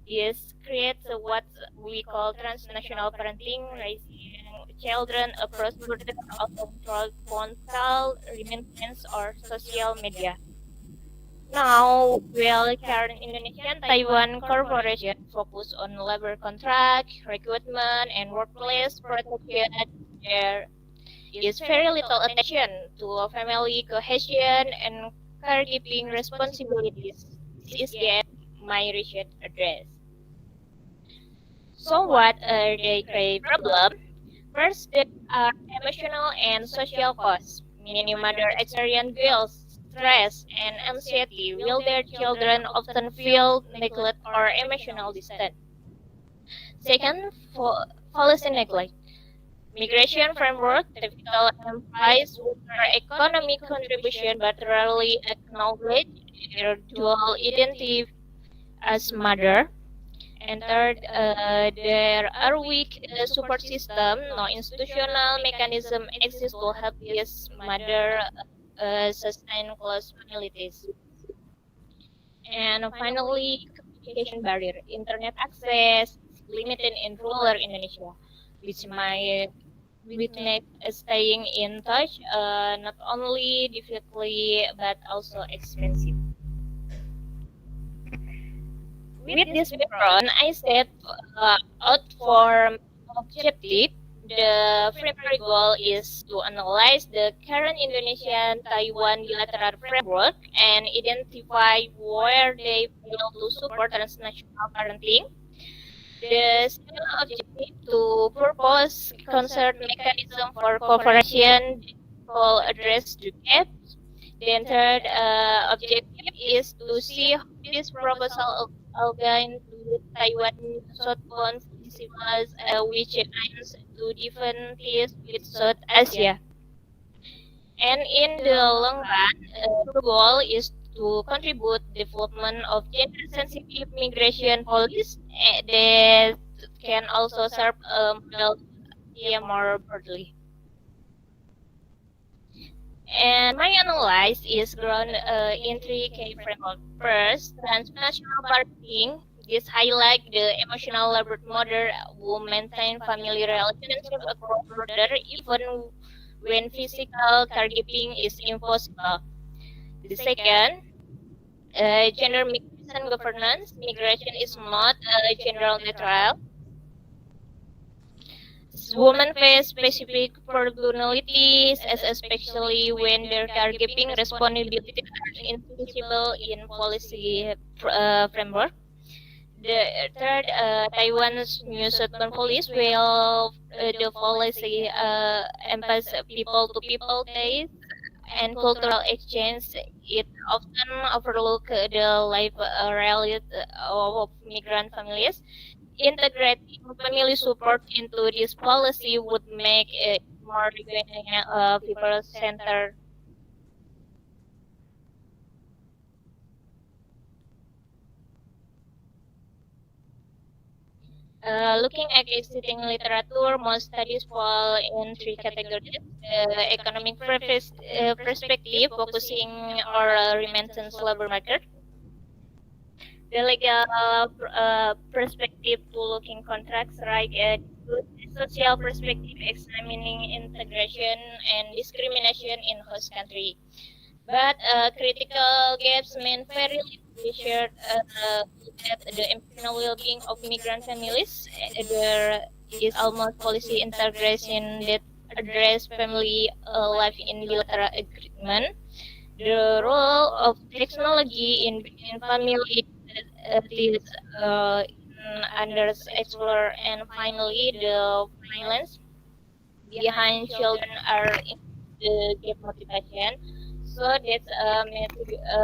This creates what we call transnational parenting, raising children across borders, often through phone call, remittance, or social media. Now, while current Indonesian Taiwan corporation focus on labor contract, recruitment, and workplace protection, there is very little attention to family cohesion and caregiving responsibilities. This is yet my research address. So what are the key problems? First, there are emotional and social costs. Many mothers experience guilt, stress, and anxiety, while their children often feel neglect or emotional distance. Second, policy neglect. Migration framework typically emphasize their economic contribution but rarely acknowledge their dual identity as mother. And third, there are weak support system, no institutional mechanism exists to help this mother sustain close families. And finally, communication barrier, internet access limited in rural Indonesia, which might make staying in touch not only difficult but also expensive. With this background, I set out for objective. The primary goal is to analyze the current Indonesian-Taiwan bilateral framework and identify where they fail to support transnational parenting. The second objective to propose concert mechanism for cooperation that will address the gaps. The third objective is to see how this proposal aligns with Taiwan Southbound Policy, which aims to defend peace with South Asia. And in the long run, the goal is to contribute development of gender-sensitive migration policies that can also serve a model more broadly. And my analysis is grounded in three key frameworks. First, transnational parenting. This highlights the emotional labor mother who maintain family relationships across borders even when physical caregiving is impossible. The second, gender migration governance. Migration is not gender neutral. Women face specific vulnerabilities, especially when their caregiving responsibilities are invisible in policy framework. The third, Taiwan's new Southbound Policy will the policy emphasize people-to-people ties and cultural exchange. It often overlooks the life reality of migrant families. Integrating family support into this policy would make it more people-centered. Looking at existing literature, most studies fall in three categories. Economic perspective, focusing on remittance labor market. The legal perspective to looking contracts, right? Social perspective, examining integration and discrimination in host country. But critical gaps mean very little research at the emotional well-being of migrant families. There is almost policy integration that address family life in bilateral agreement. The role of technology in family is underexplored, and finally the violence behind children are in the gap motivation. So that's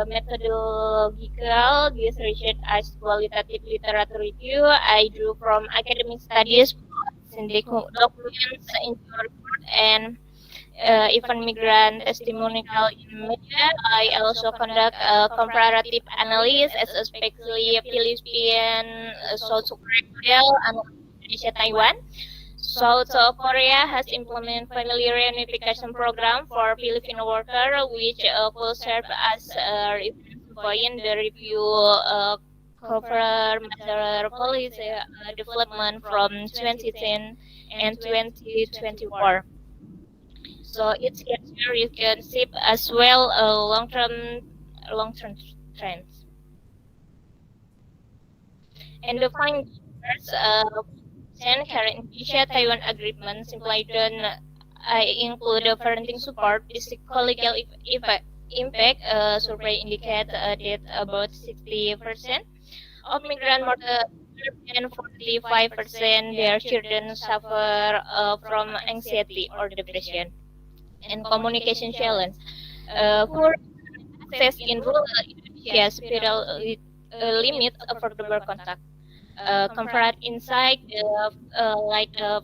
methodological. This research as qualitative literature review. I drew from academic studies, documents in your report, and even migrant testimonial in media. I also conduct comparative analysis, especially Philippine, South Korea model, and Indonesia-Taiwan. South Korea has implemented family reunification program for Filipino workers, which could serve as a reference point. The review cover material policy development from 2010 and 2024. So it's here you can see as well long-term trends. And the findings, current Indonesia-Taiwan agreement simply don't include the parenting support, psychological impact. Survey indicate that about 60% of migrant mother and 45% their children suffer from anxiety or depression. And communication challenge. Poor access in rural Indonesia, spiral limit affordable contact. Compared inside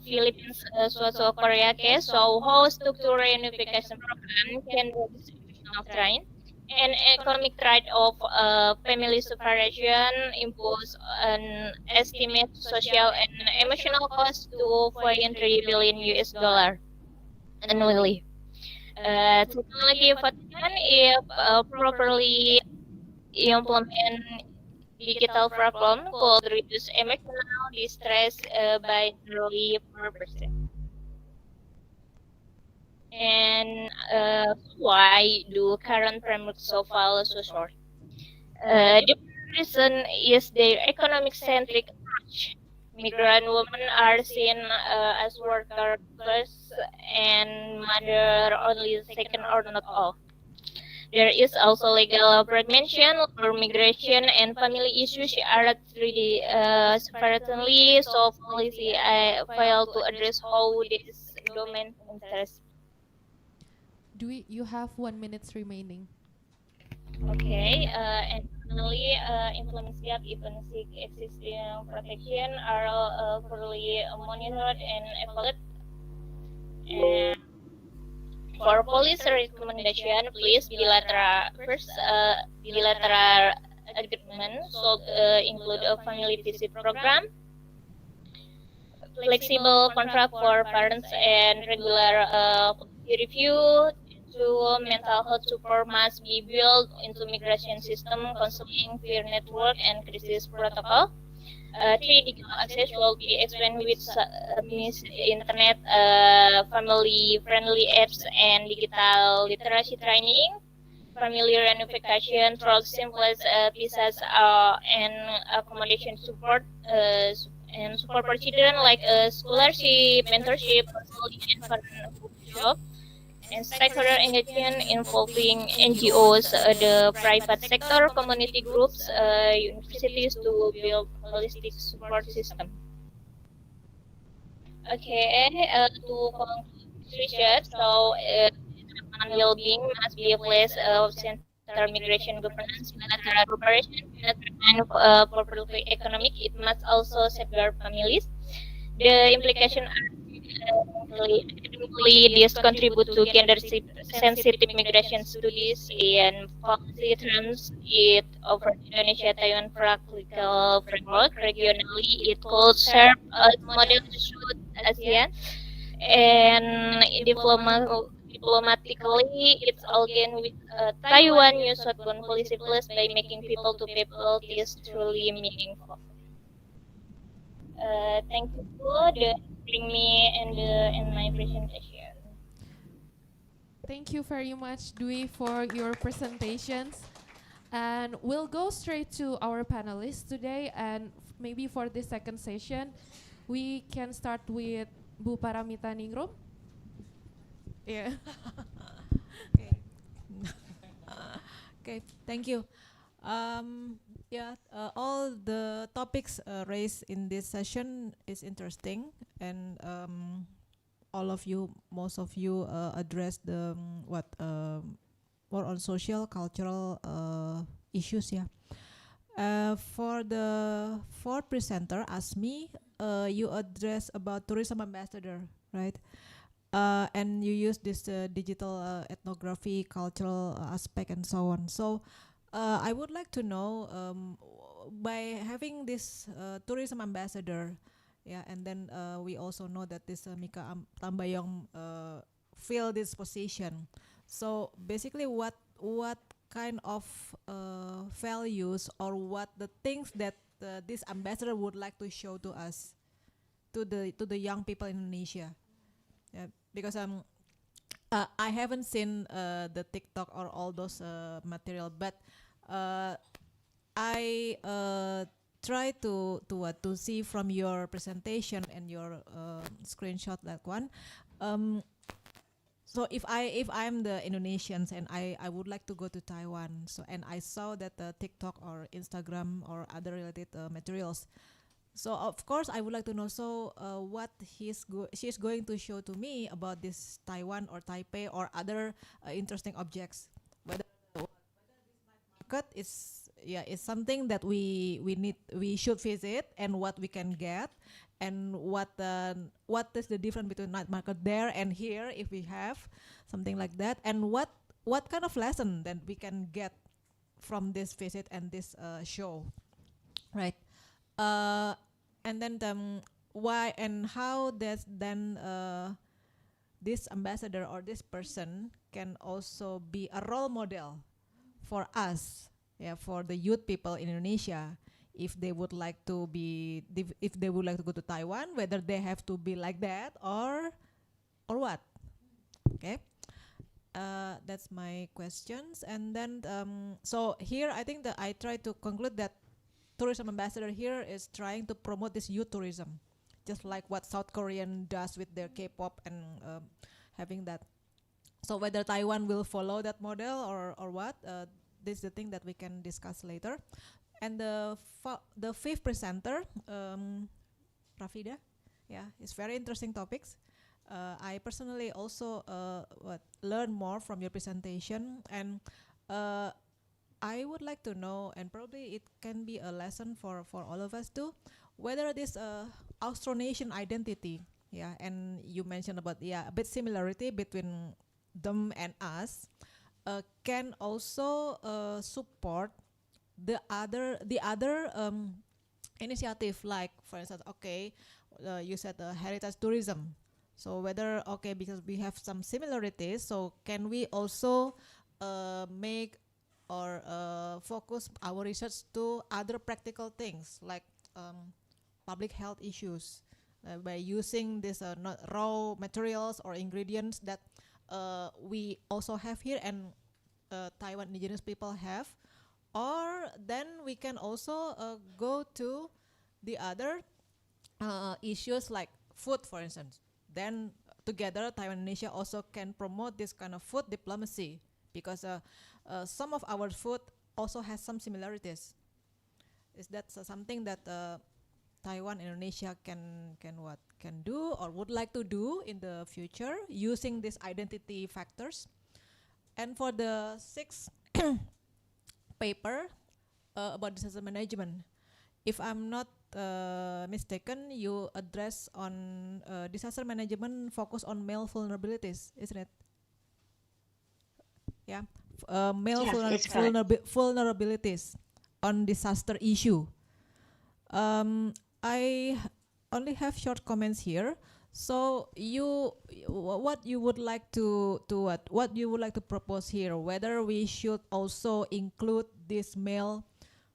Philippines, South Korea case, so how structural reunification program can be distributional train and economic trade-off, family separation impose an estimate social and emotional cost to 403 billion US dollar annually. Technology Vatican, if properly implement digital platform, could reduce emotional distress by nearly 4%. And why do current frameworks so far so short? The reason is their economic-centric approach. Migrant women are seen as workers first and mother only second or not all. There is also legal fragmentation, or migration and family issues are treated separately, so policy fail to address how this domain interests. You have 1 minute remaining. Okay, and finally, implement gap even seek existing protection are fully monitored and evaluated. And for policy recommendation, please bilateral agreement should include a family visit program, flexible contract for parents, and regular policy review. To mental health support must be built into migration system, counseling, peer network, and crisis protocol. 3. Digital access will be expanded with internet, family-friendly apps, and digital literacy training. Family reunification through simplest visas and accommodation support and support for children like scholarship, mentorship, consulting, and workshop. And stakeholder engagement involving NGOs, the private sector, community groups, universities to build holistic support system. Okay, to conclude research, so well-being must be a place of center migration governance, bilateral cooperation, and properly economic. It must also safeguard families. The implications are academically this contribute to gender-sensitive migration studies and policy terms. It offers Indonesia-Taiwan practical framework. Regionally, it could serve as model to shoot ASEAN. And diplomatically, it's again with Taiwan use Southbound Policy plus by making people-to-people is truly meaningful. Thank you for bring me in my presentation. Thank you very much, Dwi, for your presentations. And we'll go straight to our panelists today. And maybe for this second session, we can start with Bu Paramita Ningrum. Yeah. Okay. Okay, thank you. Yeah, all the topics raised in this session is interesting, and all of you, most of you, addressed the more on social, cultural issues. Yeah. For the fourth presenter, Asmi, you address about tourism ambassador, right? And you use this digital ethnography, cultural aspect, and so on. So I would like to know, by having this tourism ambassador, yeah, and then we also know that this Mika Tambayong fill this position. So basically, what kind of values, or what the things that this ambassador would like to show to us, to the young people in Indonesia? Yeah, because I haven't seen the TikTok or all those material, but I try to see from your presentation and your screenshot, that one. So if I'm the Indonesians and I would like to go to Taiwan, so and I saw that TikTok or Instagram or other related materials, so of course I would like to know, so what she's going to show to me about this Taiwan or Taipei or other interesting objects, whether this market is something that we should visit, and what we can get, and what is the difference between night market there and here, if we have something like that, and what kind of lesson that we can get from this visit and this show, right? And then why and how does then this ambassador or this person can also be a role model for us, yeah, for the youth people in Indonesia, if they would like to go to Taiwan, whether they have to be like that or what? Okay, that's my questions. And then so here I think that I try to conclude that tourism ambassador here is trying to promote this youth tourism, just like what South Korean does with their K-pop and having that. So whether Taiwan will follow that model or what, this is the thing that we can discuss later. And the fifth presenter, Rafida, yeah, it's very interesting topics. I personally also learn more from your presentation, and I would like to know, and probably it can be a lesson for all of us too, whether this Austronesian identity, yeah, and you mentioned about a bit similarity between them and us, can also support the other initiative, like for instance, you said heritage tourism. So whether because we have some similarities, so can we also make or focus our research to other practical things, like public health issues, by using this not raw materials or ingredients that we also have here and Taiwan indigenous people have. Or then we can also go to the other issues like food, for instance. Then together Taiwan and Indonesia also can promote this kind of food diplomacy, because some of our food also has some similarities. Is that something that Taiwan and Indonesia can do or would like to do in the future using these identity factors? And for the sixth paper about disaster management, if I'm not mistaken, you address on disaster management focus on male vulnerabilities, isn't it? Yeah, male vulnerabilities on disaster issue. I only have short comments here. So what you would like to propose here, whether we should also include these male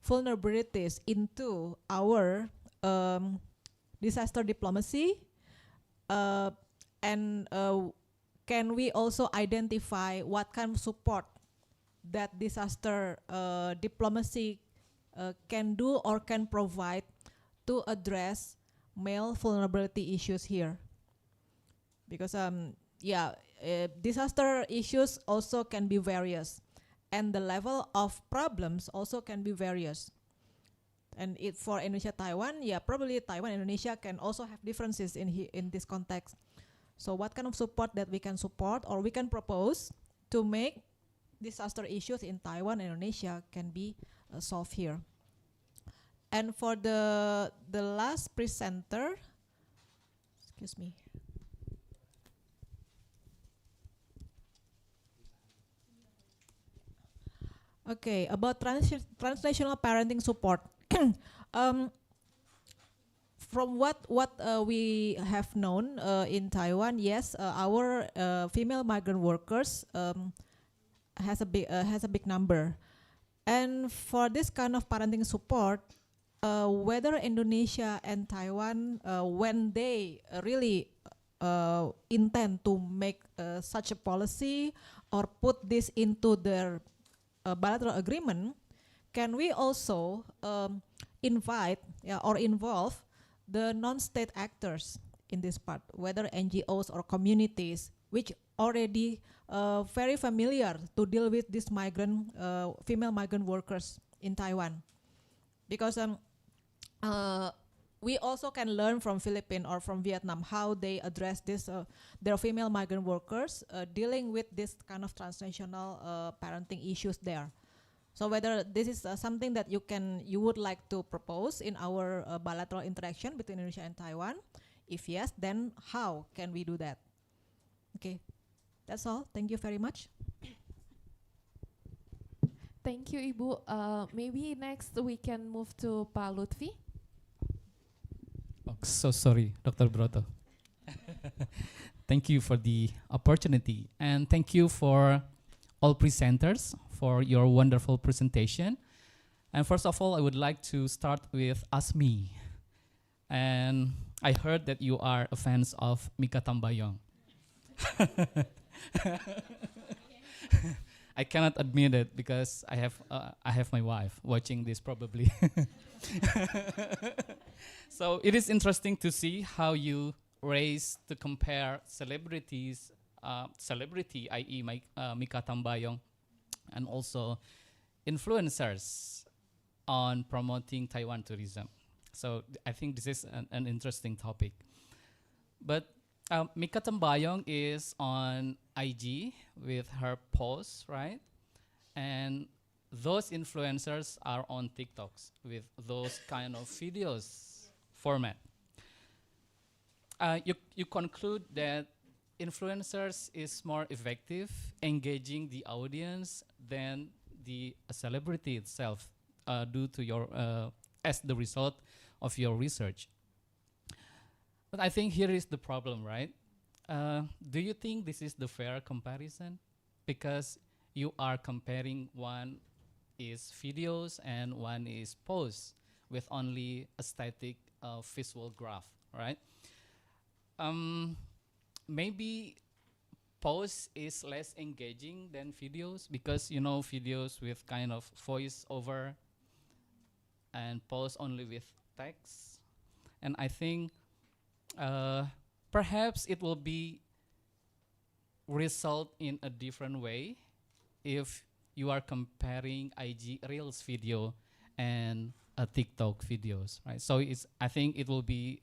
vulnerabilities into our disaster diplomacy, and can we also identify what kind of support that disaster diplomacy can do or can provide to address male vulnerability issues here? Because disaster issues also can be various, and the level of problems also can be various. And it for Indonesia-Taiwan, yeah, probably Taiwan and Indonesia can also have differences in this context. So what kind of support that we can support or we can propose to make disaster issues in Taiwan and Indonesia can be solved here. And for the last presenter, excuse me. Okay, about transnational parenting support. From what we have known in Taiwan, yes, our female migrant workers has a big number, and for this kind of parenting support, whether Indonesia and Taiwan, when they really intend to make such a policy or put this into their bilateral agreement, can we also invite or involve the non-state actors in this part, whether NGOs or communities, which already very familiar to deal with these female migrant workers in Taiwan, because we also can learn from Philippines or from Vietnam how they address this their female migrant workers dealing with this kind of transnational parenting issues there. So whether this is something that you would like to propose in our bilateral interaction between Indonesia and Taiwan. If yes, then how can we do that? Okay, that's all. Thank you very much. Thank you, Ibu. Maybe next we can move to Pak Lutfi. Oh, so sorry, Dr. Broto. Thank you for the opportunity, and thank you for all presenters for your wonderful presentation. And first of all, I would like to start with Asmi. And I heard that you are a fans of Mika Tambayong. I cannot admit it because I have my wife watching this probably. So it is interesting to see how you raise to compare celebrities, celebrity, i.e. Mika Tambayong, and also influencers on promoting Taiwan tourism. So I think this is an interesting topic. But Mika Tambayong is on IG with her posts, right? And those influencers are on TikToks with those kind of videos format. You conclude that influencers is more effective engaging the audience than the celebrity itself due to your as the result of your research. But I think here is the problem, right? Do you think this is the fair comparison? Because you are comparing one is videos and one is posts with only a static visual graph, right? Maybe posts is less engaging than videos because you know videos with kind of voice over and posts only with text. And I think perhaps it will be result in a different way if you are comparing IG Reels video and TikTok videos, right? So I think it will be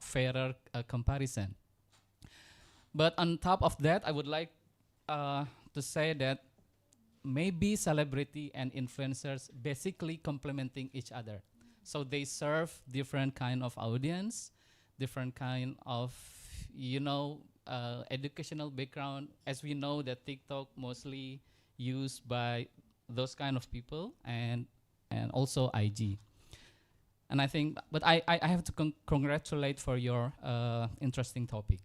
fairer comparison. But on top of that, I would like to say that maybe celebrity and influencers basically complementing each other. So they serve different kind of audience, different kind of, educational background. As we know that TikTok mostly used by those kind of people and also IG. And I think, but I have to congratulate for your interesting topic.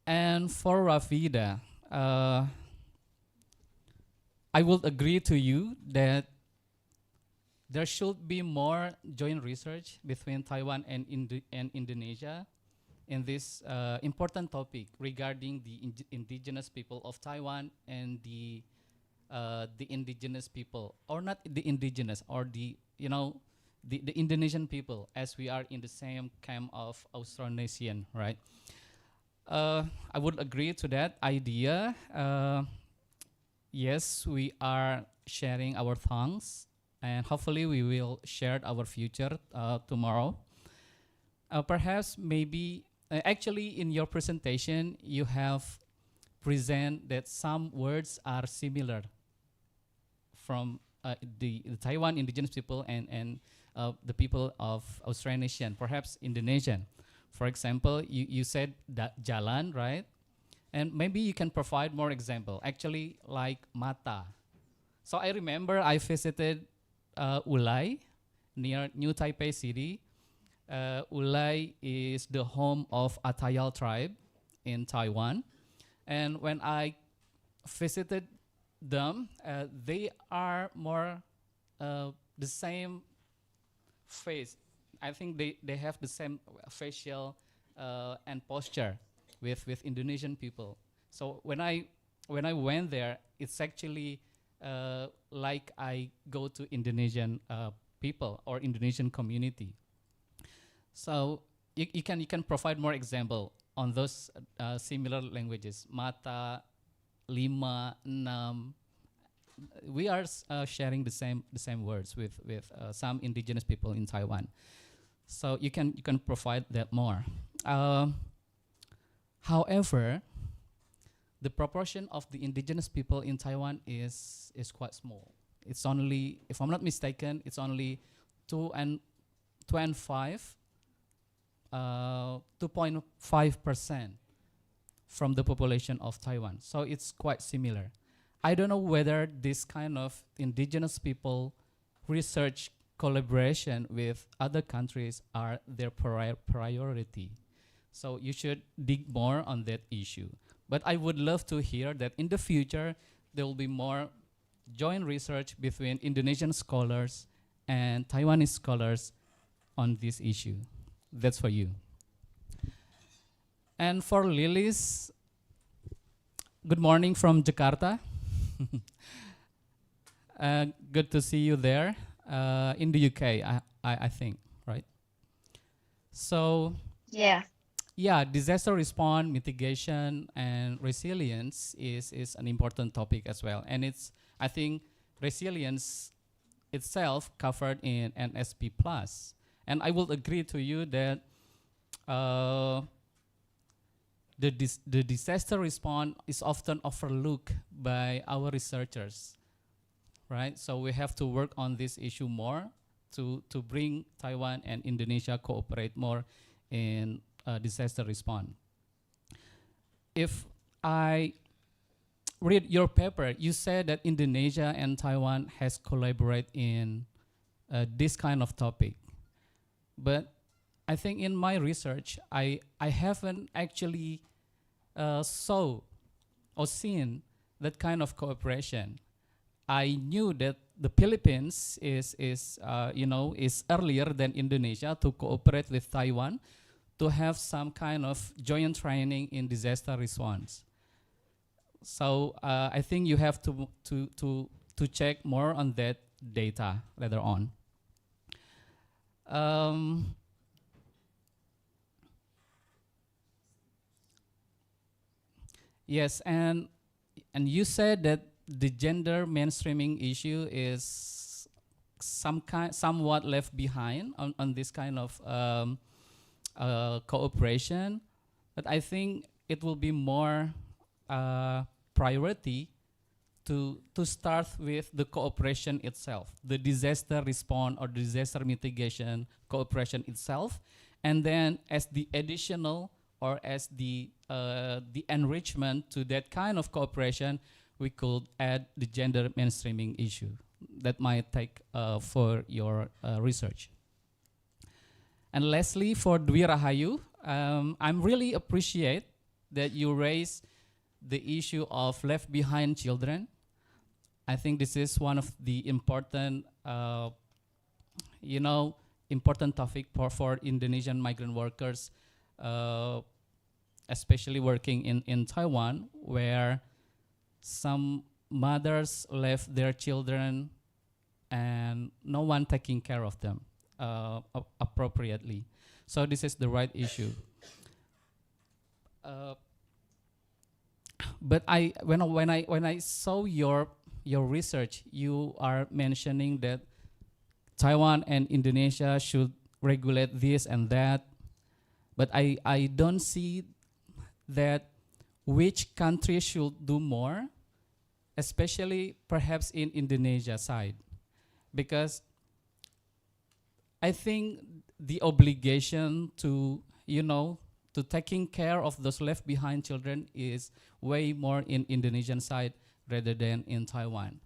And for Rafida, I would agree to you that there should be more joint research between Taiwan and Indonesia in this important topic regarding the indigenous people of Taiwan and the indigenous people, or not the indigenous, or the Indonesian people, as we are in the same camp of Austronesian, right? I would agree to that idea. Yes, we are sharing our tongues and hopefully we will share our future tomorrow. Perhaps maybe actually in your presentation you have present that some words are similar from the Taiwan indigenous people and the people of Austronesian, perhaps Indonesian. For example, you said that jalan, right? And maybe you can provide more example, actually like mata. So I remember I visited Ulai near New Taipei City. Ulai is the home of Atayal tribe in Taiwan. And when I visited them, they are more the same face. I think they have the same facial and posture with Indonesian people. So when I went there, it's actually like I go to Indonesian people or Indonesian community. So you can provide more example on those similar languages. Mata, lima, enam. We are sharing the same words with some indigenous people in Taiwan. So you can provide that more. However, the proportion of the indigenous people in Taiwan is quite small. It's only, if I'm not mistaken, it's only 2.5% from the population of Taiwan. So it's quite similar. I don't know whether this kind of indigenous people research collaboration with other countries are their priority. So you should dig more on that issue. But I would love to hear that in the future, there will be more joint research between Indonesian scholars and Taiwanese scholars on this issue. That's for you. And for Lilis, good morning from Jakarta. Good to see you there in the UK, I think, right? So, yeah, disaster response, mitigation, and resilience is an important topic as well. And it's, I think, resilience itself covered in NSP+. And I will agree to you that the disaster response is often overlooked by our researchers, right? So we have to work on this issue more to bring Taiwan and Indonesia cooperate more in disaster response. If I read your paper, you said that Indonesia and Taiwan has collaborated in this kind of topic. But I think in my research, I haven't actually saw or seen that kind of cooperation. I knew that the Philippines is earlier than Indonesia to cooperate with Taiwan to have some kind of joint training in disaster response. So I think you have to check more on that data later on. Yes, and you said that the gender mainstreaming issue is somewhat left behind on this kind of cooperation, but I think it will be more priority to start with the cooperation itself, the disaster response or disaster mitigation cooperation itself, and then as the additional or as the enrichment to that kind of cooperation, we could add the gender mainstreaming issue. That might take for your research. And lastly, for Dwi Rahayu, I'm really appreciate that you raise the issue of left behind children. I think this is one of the important, important topic for Indonesian migrant workers, especially working in Taiwan, where some mothers left their children and no one taking care of them appropriately. So this is the right issue. But when I saw your research, you are mentioning that Taiwan and Indonesia should regulate this and that, but I don't see that which country should do more, especially perhaps in Indonesia side, because I think the obligation to, to taking care of those left behind children is way more in Indonesian side rather than in Taiwan.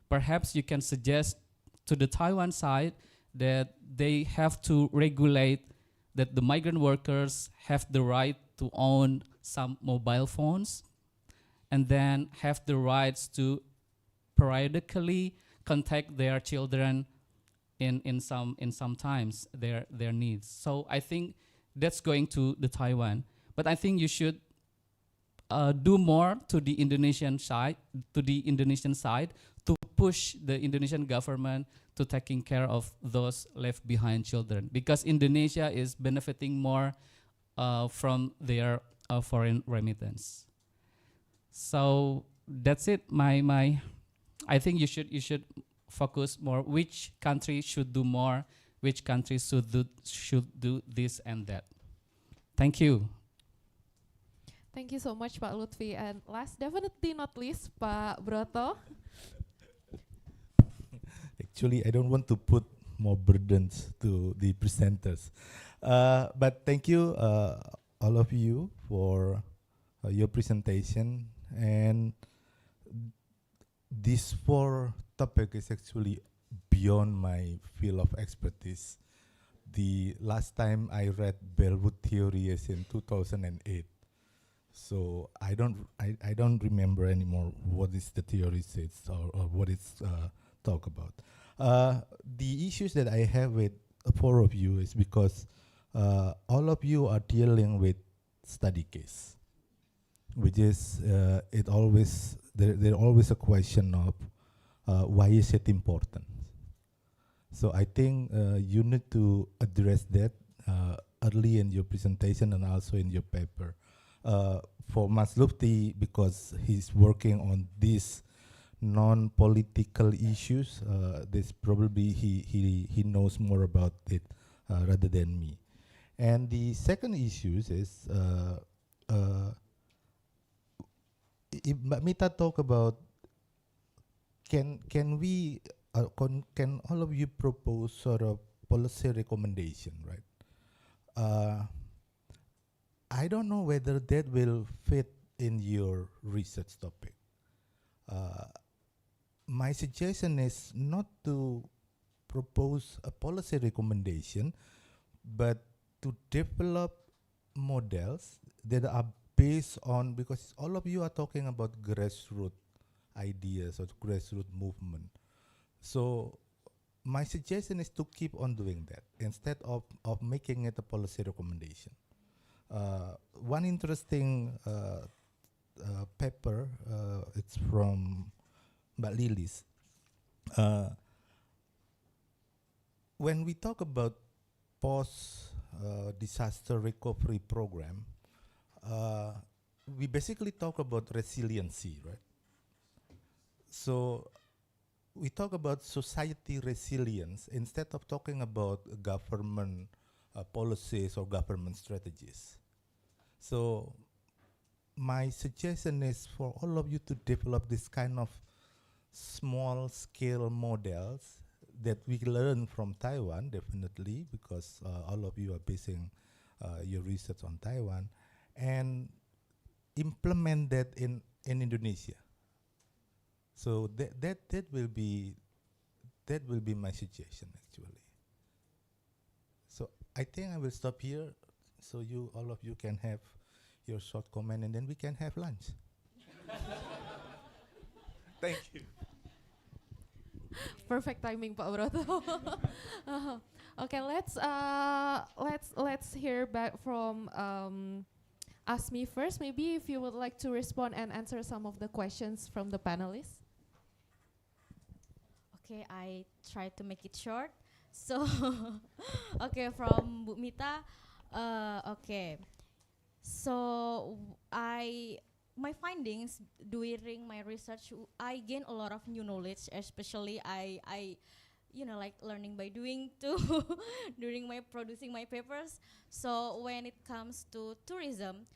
Perhaps you can suggest to the Taiwan side that they have to regulate that the migrant workers have the right to own some mobile phones and then have the rights to periodically contact their children in some times their needs. So I think that's going to the Taiwan, but I think you should do more to the Indonesian side to push the Indonesian government to taking care of those left behind children, because Indonesia is benefiting more from their foreign remittance. So that's it. I think you should focus more. Which country should do more? Which countries should do this and that? Thank you. Thank you so much, Pak Lutfi. And last, definitely not least, Pak Broto. Actually, I don't want to put more burdens to the presenters. But thank you, all of you, for your presentation. And this 4 topic is actually beyond my field of expertise. The last time I read Bellwood theory is in 2008. So I don't remember anymore what is the theory says or what it's talk about. The issues that I have with 4 of you is because all of you are dealing with study case, which is there always a question of why is it important. So I think you need to address that early in your presentation and also in your paper. For Mas Lutfi, because he's working on these non-political issues, this probably he knows more about it rather than me. And the second issue is if Mbak Mita talk about can all of you propose sort of policy recommendation, right? I don't know whether that will fit in your research topic. My suggestion is not to propose a policy recommendation, but to develop models that are based on, because all of you are talking about grassroots ideas or grassroots movement. So my suggestion is to keep on doing that instead of making it a policy recommendation. One interesting paper, it's from Mbak Lilis. When we talk about post-disaster recovery program, we basically talk about resiliency, right? So we talk about society resilience instead of talking about government policies or government strategies. So my suggestion is for all of you to develop this kind of small scale models that we learn from Taiwan, definitely, because all of you are basing your research on Taiwan, and implement that in Indonesia. So that will be my suggestion, actually. So I think I will stop here, so all of you can have your short comment, and then we can have lunch. Thank you. Perfect timing, Pak Broto. Okay, let's hear back from Asmi first. Maybe if you would like to respond and answer some of the questions from the panelists. Okay, I try to make it short. So, okay, from Bu Mita, okay. So my findings during my research, I gain a lot of new knowledge. Especially, I like learning by doing too during my producing my papers. So when it comes to tourism,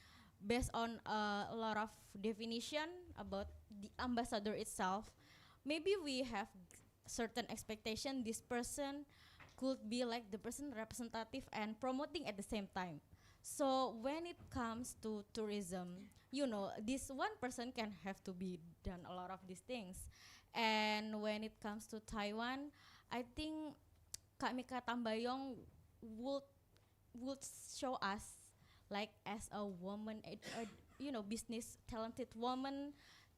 based on a lot of definition about the ambassador itself, maybe we have certain expectation this person could be like the person representative and promoting at the same time. So when it comes to tourism, this one person can have to be done a lot of these things. And when it comes to Taiwan, I think Kak Mika Tambayong would would show us like as a woman, business talented woman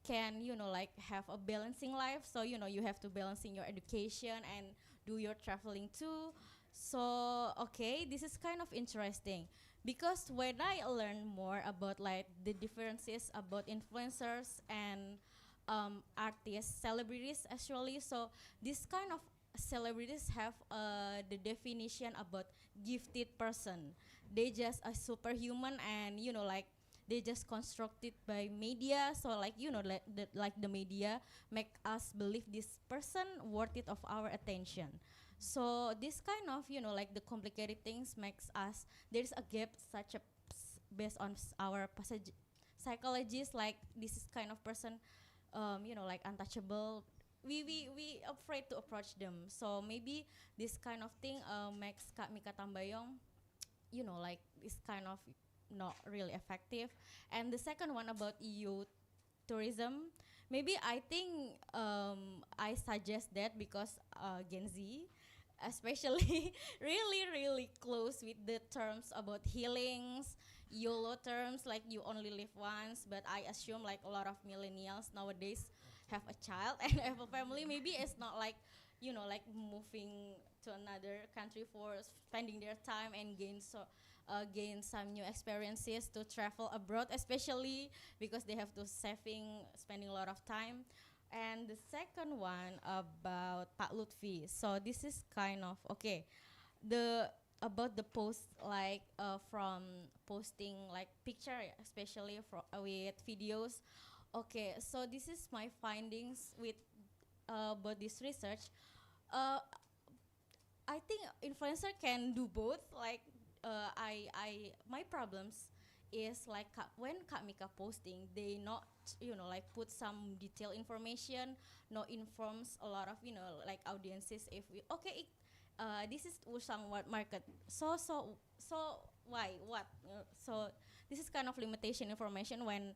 can like have a balancing life. So you have to balancing your education and do your traveling too. So okay, this is kind of interesting because when I learn more about like the differences about influencers and artists, celebrities actually. So this kind of celebrities have the definition about gifted person. They just a superhuman and like they just constructed by media. So like like the media make us believe this person worth it of our attention. So this kind of like the complicated things makes us there's a gap such a based on our passage psychologists like this is kind of person like untouchable. We afraid to approach them. So maybe this kind of thing makes Kak Mika Tambayong, like this kind of not really effective. And the second one about EU tourism, maybe I think I suggest that because Gen Z, especially really close with the terms about healings, YOLO terms like you only live once. But I assume like a lot of millennials nowadays have a child and have a family. Maybe it's not like like moving to another country for spending their time and gain some new experiences to travel abroad, especially because they have to spending a lot of time. And the second one about Pak Lutfi. So this is kind of okay. The about the post like from posting like picture, especially with videos. Okay, so this is my findings with about this research. Uh, I think influencer can do both. Like my problems is like when Kak Mika posting, they not like put some detailed information, not informs a lot of like audiences if we okay. This is Usang what market. So why what? So this is kind of limitation information when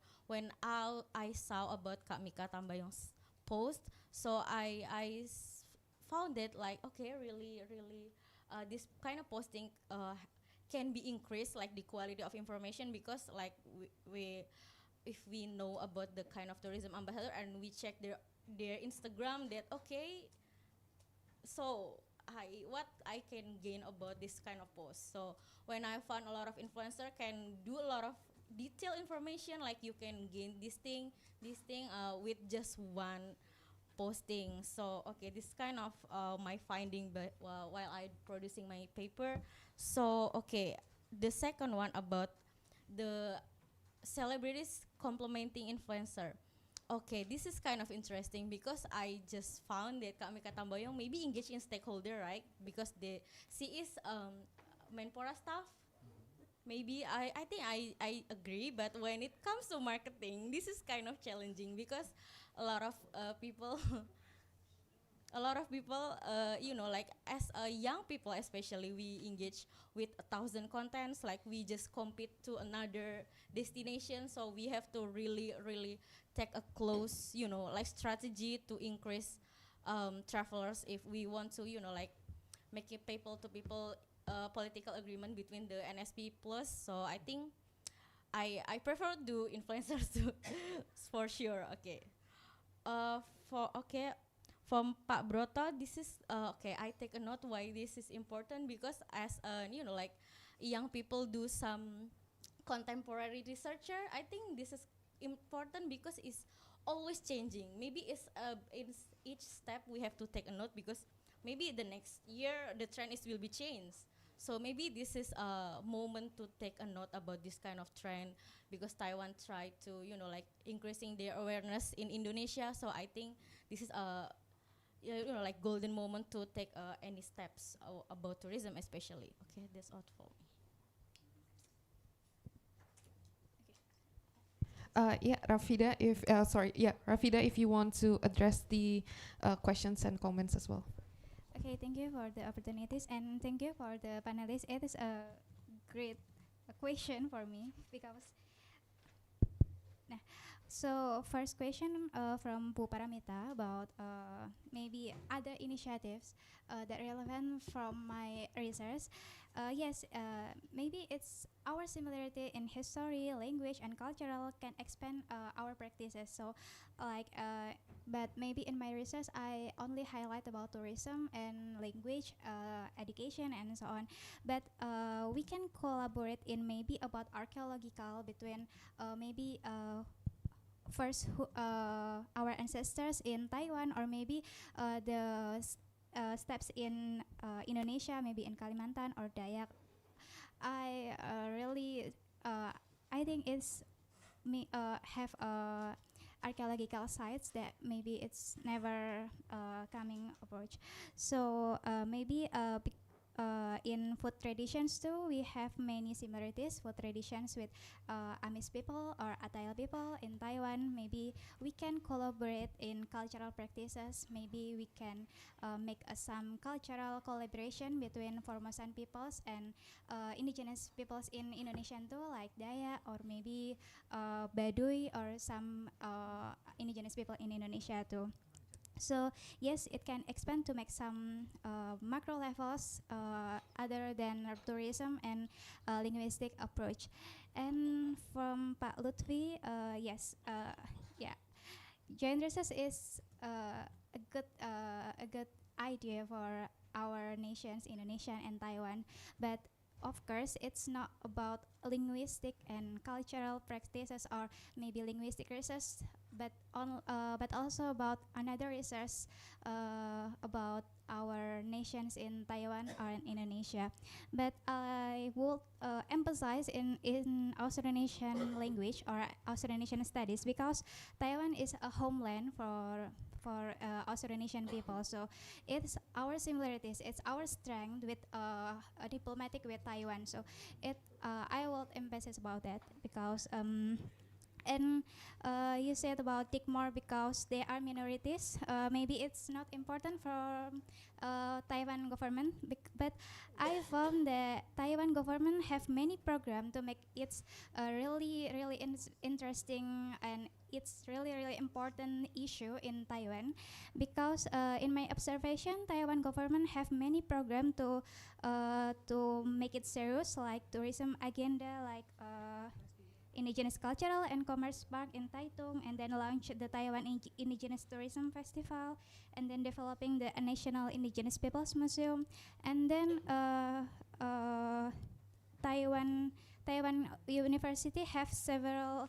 I saw about Kak Mika Tambayong's post. So I found it like okay really this kind of posting can be increased like the quality of information because like we if we know about the kind of tourism ambassador and we check their Instagram that okay so what I can gain about this kind of post. So when I found a lot of influencer can do a lot of detailed information like you can gain this thing with just one posting. So okay, this kind of my finding but while I producing my paper. So okay, the second one about the celebrities complementing influencer. Okay, this is kind of interesting because I just found that Kak Mika Tambayong maybe engage in stakeholder, right? Because she is Menpora staff. Maybe I think I agree, but when it comes to marketing, this is kind of challenging because a lot of people like as young people especially we engage with 1,000 contents like we just compete to another destination. So we have to really take a close like strategy to increase travelers if we want to like make it people to people political agreement between the NSP plus. So I think I prefer do influencers to for sure. Okay. From Pak Broto, this is okay. I take a note why this is important because as like young people do some contemporary researcher, I think this is important because it's always changing. Maybe it's in each step we have to take a note because maybe the next year the trend is will be changed. So maybe this is a moment to take a note about this kind of trend because Taiwan tried to like increasing their awareness in Indonesia. So I think this is a like golden moment to take any steps about tourism, especially. Okay, that's all for me. Yeah, Rafida, if you want to address the questions and comments as well. Okay, thank you for the opportunities and thank you for the panelists. It is a great question for me because. Nah, so first question from Bu Paramita about maybe other initiatives that relevant from my research. Yes, maybe it's our similarity in history, language, and cultural can expand our practices. So, but maybe in my research I only highlight about tourism and language, education, and so on. But we can collaborate in maybe about archaeological between maybe first our ancestors in Taiwan, or maybe steps in Indonesia, maybe in Kalimantan or Dayak. I really I think it's me have archaeological sites that maybe it's never coming approach. So maybe in food traditions too, we have many similarities. Food traditions with Amis people or Atayal people in Taiwan. Maybe we can collaborate in cultural practices. Maybe we can make some cultural collaboration between Formosan peoples and indigenous peoples in Indonesian too, like Dayak or maybe Baduy or some indigenous people in Indonesia too. So yes, it can expand to make some macro levels other than tourism and linguistic approach. And from Pak Lutfi, yes, yeah, joint research is a good idea for our nations, Indonesia and Taiwan, but of course, it's not about linguistic and cultural practices or maybe linguistic research, but also about another research about our nations in Taiwan or in Indonesia. But I would emphasize in Austronesian language or Austronesian studies because Taiwan is a homeland for Austronesian people. So it's our similarities, it's our strength with a diplomatic with Taiwan. So I will emphasize about that because and you said about dig more because they are minorities. Maybe it's not important for Taiwan government, but I found that Taiwan government have many programs to make it really interesting, and it's really important issue in Taiwan because in my observation, Taiwan government have many programs to make it serious, like tourism agenda, like Indigenous Cultural and Commerce Park in Taitung, and then launch the Taiwan Indigenous Tourism Festival, and then developing the National Indigenous Peoples Museum, and then Taiwan University have several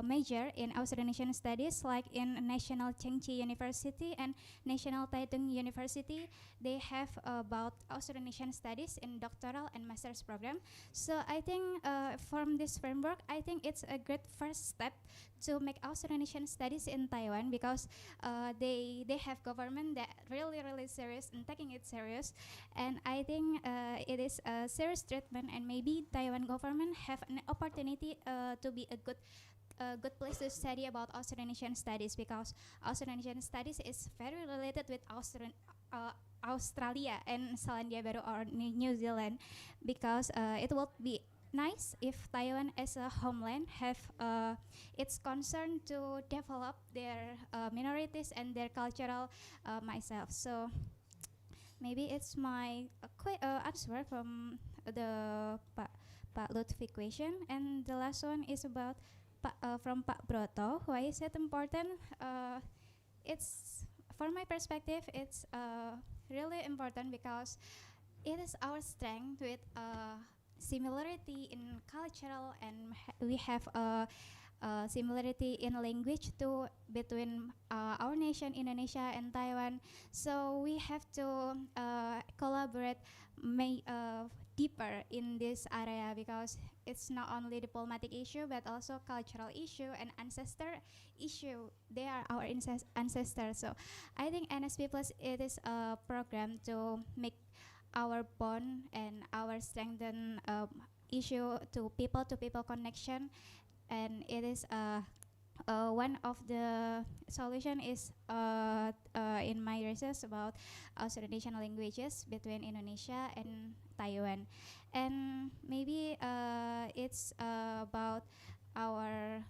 major in Austronesian studies, like in National Chengchi University and National Taitung University. They have about Austronesian studies in doctoral and master's program. So I think from this framework, I think it's a great first step to make Austronesian studies in Taiwan because they have government that really serious and taking it serious, and I think it is a serious treatment, and maybe Taiwan government have an opportunity to be a good place to study about Austronesian studies because Austronesian studies is very related with Australia and Selandia Baru or New Zealand because it will be nice if Taiwan as a homeland have its concern to develop their minorities and their cultural myself. So maybe it's my answer from the Pak Lutfi question, and the last one is about from Pak Broto. Why is it important? It's for my perspective, it's really important because it is our strength with similarity in cultural, and we have a similarity in language too between our nation, Indonesia and Taiwan. So we have to collaborate deeper in this area because it's not only diplomatic issue but also cultural issue and ancestor issue. They are our ancestors. So I think NSP Plus, it is a program to make our bond and our strengthen issue to people connection, and it is one of the solution is in my research about Austronesian languages between Indonesia and Taiwan, and maybe it's about our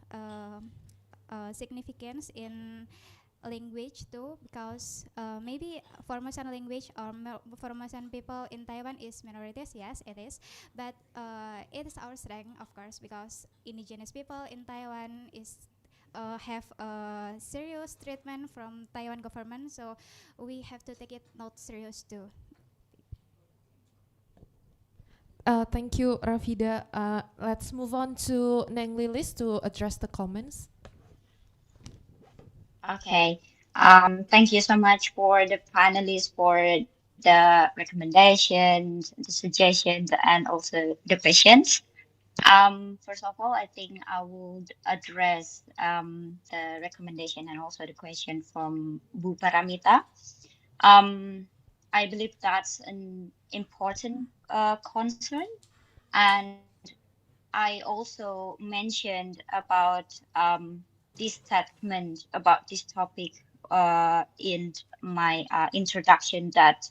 significance in language too, because maybe Formosan language or Formosan people in Taiwan is minorities. Yes, it is, but it is our strength, of course, because indigenous people in Taiwan is have a serious treatment from Taiwan government, so we have to take it not serious too. Thank you, Rafida. Let's move on to Neng Lilis to address the comments. Okay. Thank you so much for the panelists for the recommendations, the suggestions, and also the questions. First of all, I think I would address the recommendation and also the question from Bu Paramita. I believe that's an important concern, and I also mentioned about this statement about this topic in my introduction, that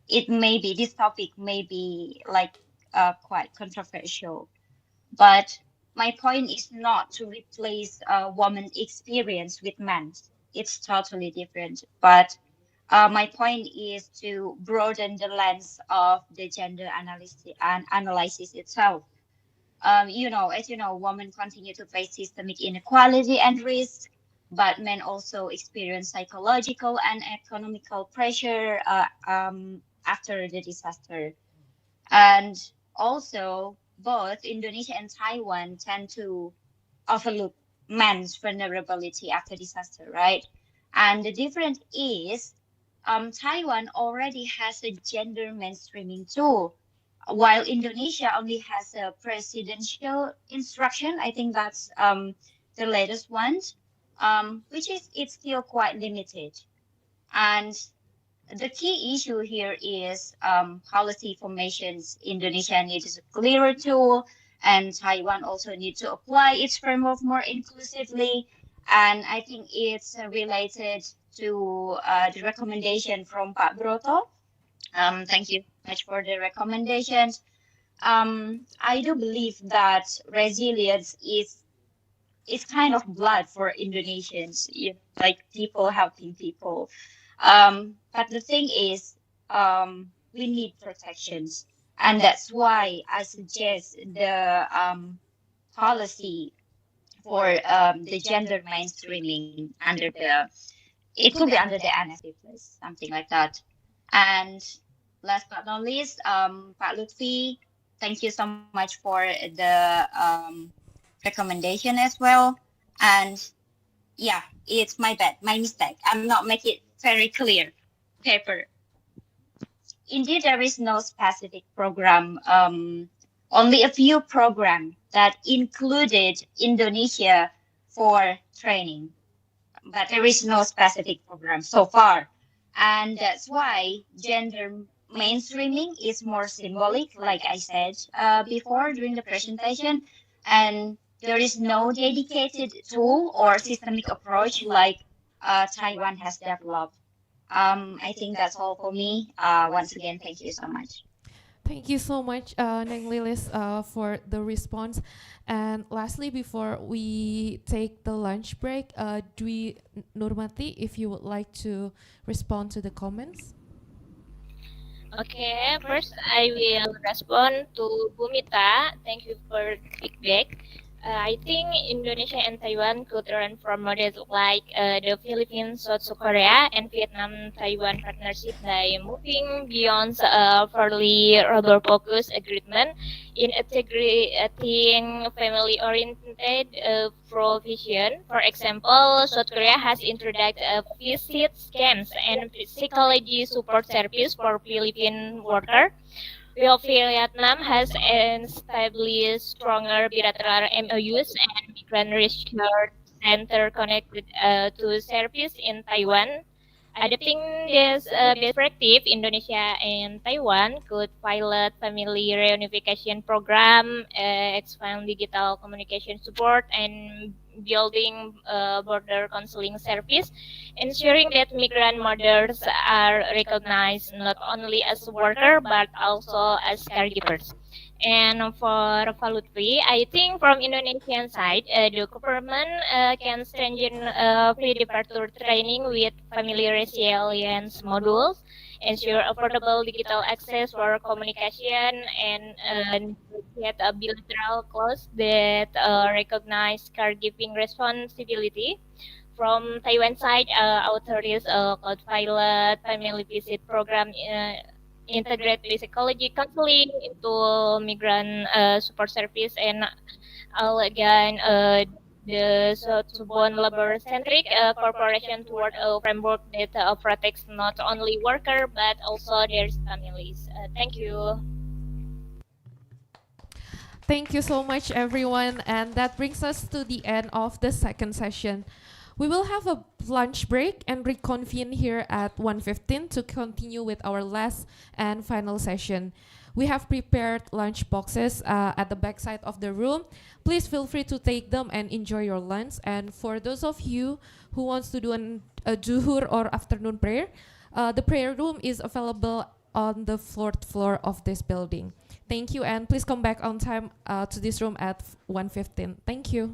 this topic may be like quite controversial, but my point is not to replace woman's experience with men's. It's totally different. But my point is to broaden the lens of the gender analysis and analysis itself. As you know, women continue to face systemic inequality and risk, but men also experience psychological and economical pressure after the disaster. And also, both Indonesia and Taiwan tend to overlook men's vulnerability after disaster, right? And the difference is Taiwan already has a gender mainstreaming tool, while Indonesia only has a presidential instruction. I think that's the latest one, which is it's still quite limited. And the key issue here is policy formations. Indonesia needs a clearer tool, and Taiwan also needs to apply its framework more inclusively. And I think it's related to the recommendation from Pak Broto. Thank you much for the recommendations. I do believe that resilience is kind of blood for Indonesians, like people helping people. But the thing is, we need protections, and that's why I suggest the policy for the gender mainstreaming under it could be under the NSP plus, something like that. And last but not least, Pak Lutfi, thank you so much for the recommendation as well. And yeah, it's my bad, my mistake. I'm not making it very clear. Paper. Indeed, there is no specific program. Only a few programs that included Indonesia for training, but there is no specific program so far. And that's why gender mainstreaming is more symbolic, like I said before during the presentation. And there is no dedicated tool or systemic approach like Taiwan has developed. I think that's all for me. Once again, thank you so much. Thank you so much, Neng Lilis, for the response. And lastly, before we take the lunch break, Dwi Nurmati, if you would like to respond to the comments. Okay, first I will respond to Bumita. Thank you for feedback. I think Indonesia and Taiwan could learn from models like the Philippines, South Korea, and Vietnam-Taiwan partnership by moving beyond a fairly rubber-focused agreement in integrating family-oriented provision. For example, South Korea has introduced a visit scams and psychology support service for Philippine workers, while Vietnam has established stronger bilateral MOUs and migrant research center connected to service in Taiwan. Adopting this best practice, Indonesia and Taiwan could pilot family reunification program, expand digital communication support, and building border counseling service, ensuring that migrant mothers are recognized not only as workers but also as caregivers. And for Falutri, I think from Indonesian side, the government can strengthen pre-departure training with family resilience modules, ensure affordable digital access for communication, and get a bilateral clause that recognize caregiving responsibility. From Taiwan side, authorities could pilot family visit program integrate psychology counseling into migrant support service and again the Southbound labor-centric corporation toward a framework that protects not only worker but also their families. Thank you. Thank you so much, everyone. And that brings us to the end of the second session. We will have a lunch break and reconvene here at 1:15 to continue with our last and final session. We have prepared lunch boxes at the back side of the room. Please feel free to take them and enjoy your lunch. And for those of you who wants to do a zuhur or afternoon prayer, the prayer room is available on the fourth floor of this building. Thank you, and please come back on time to this room at 1:15. Thank you.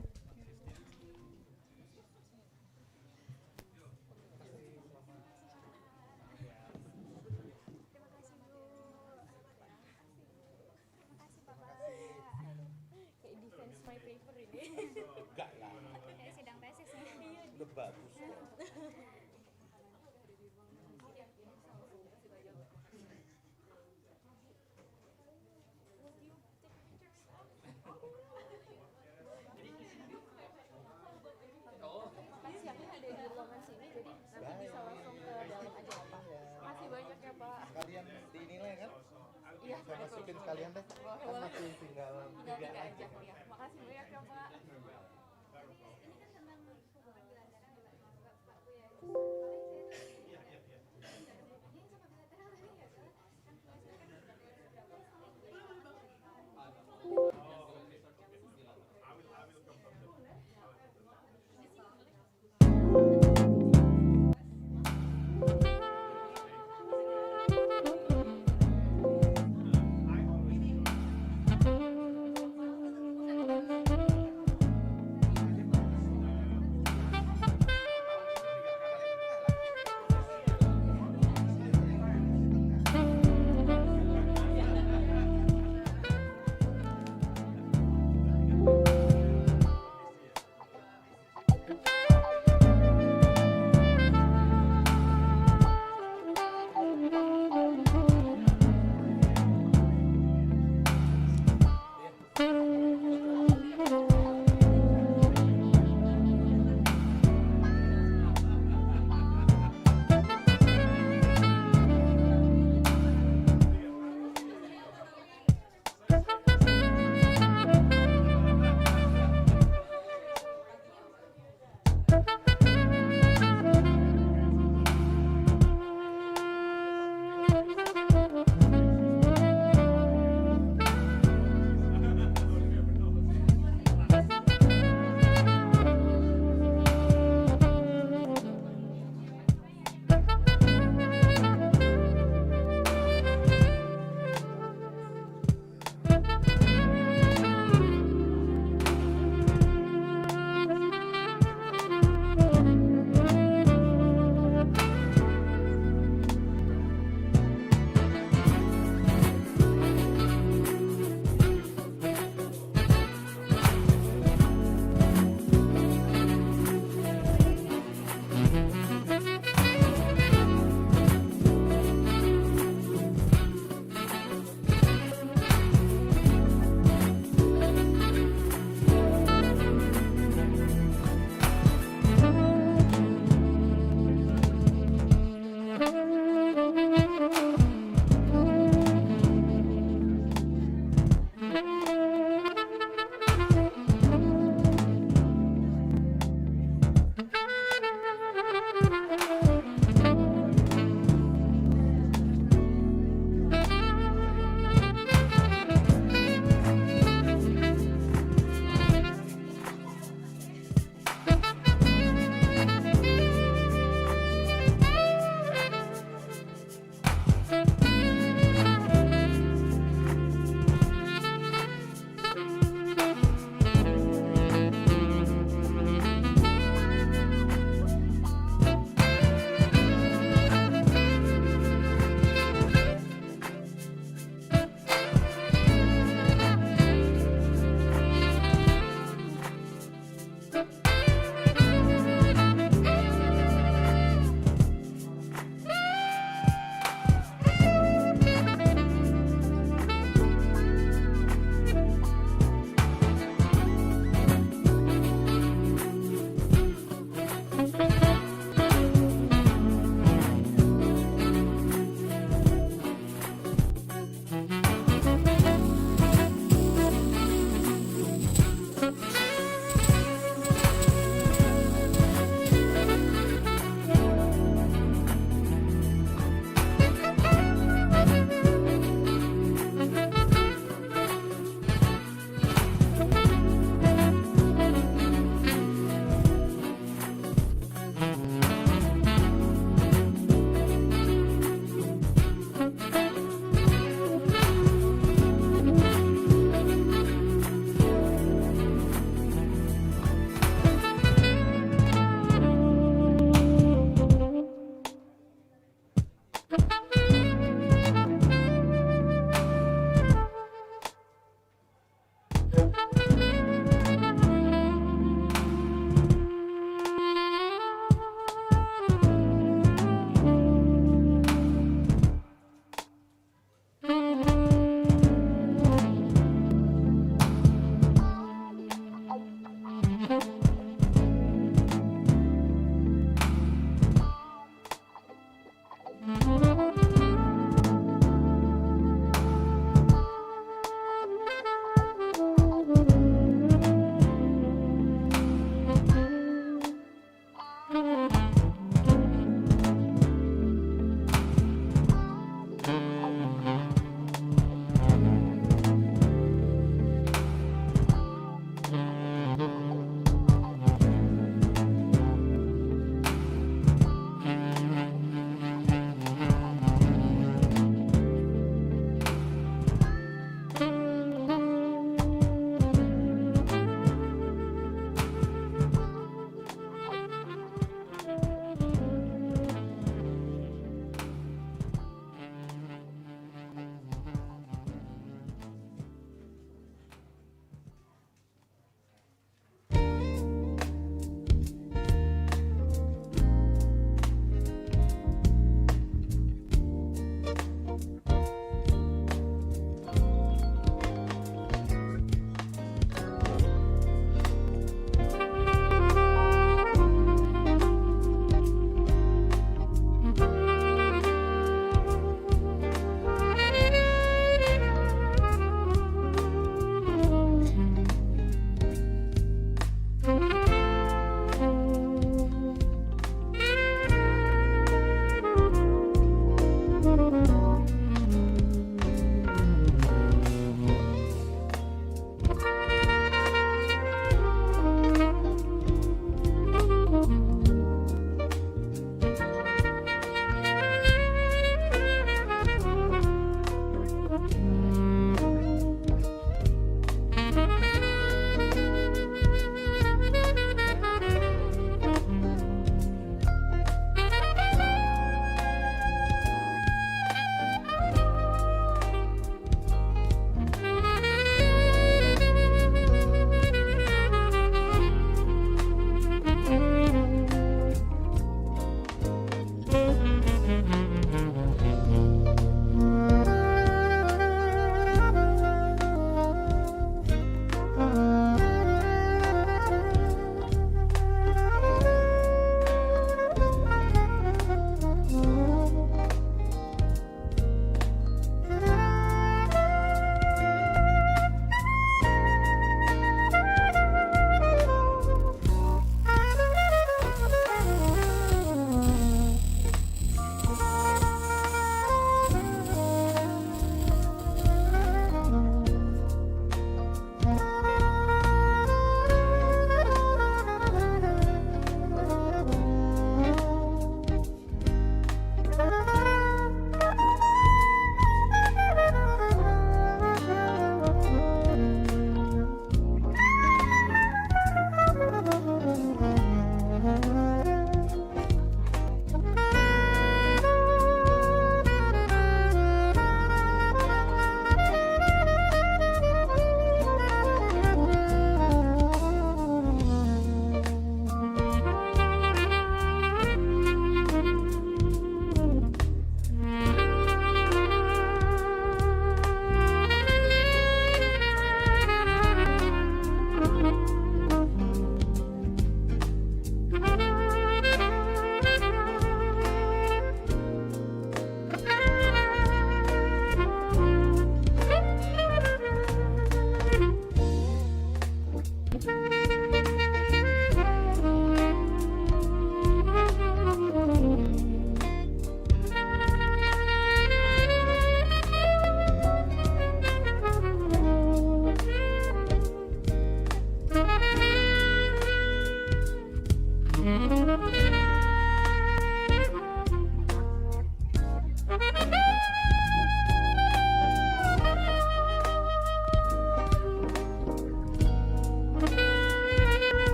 Kalian dinilai kan? Iya, saya masukin sekalian deh. Kan masih tinggal 3 aja. Makasih banyak ya, Pak.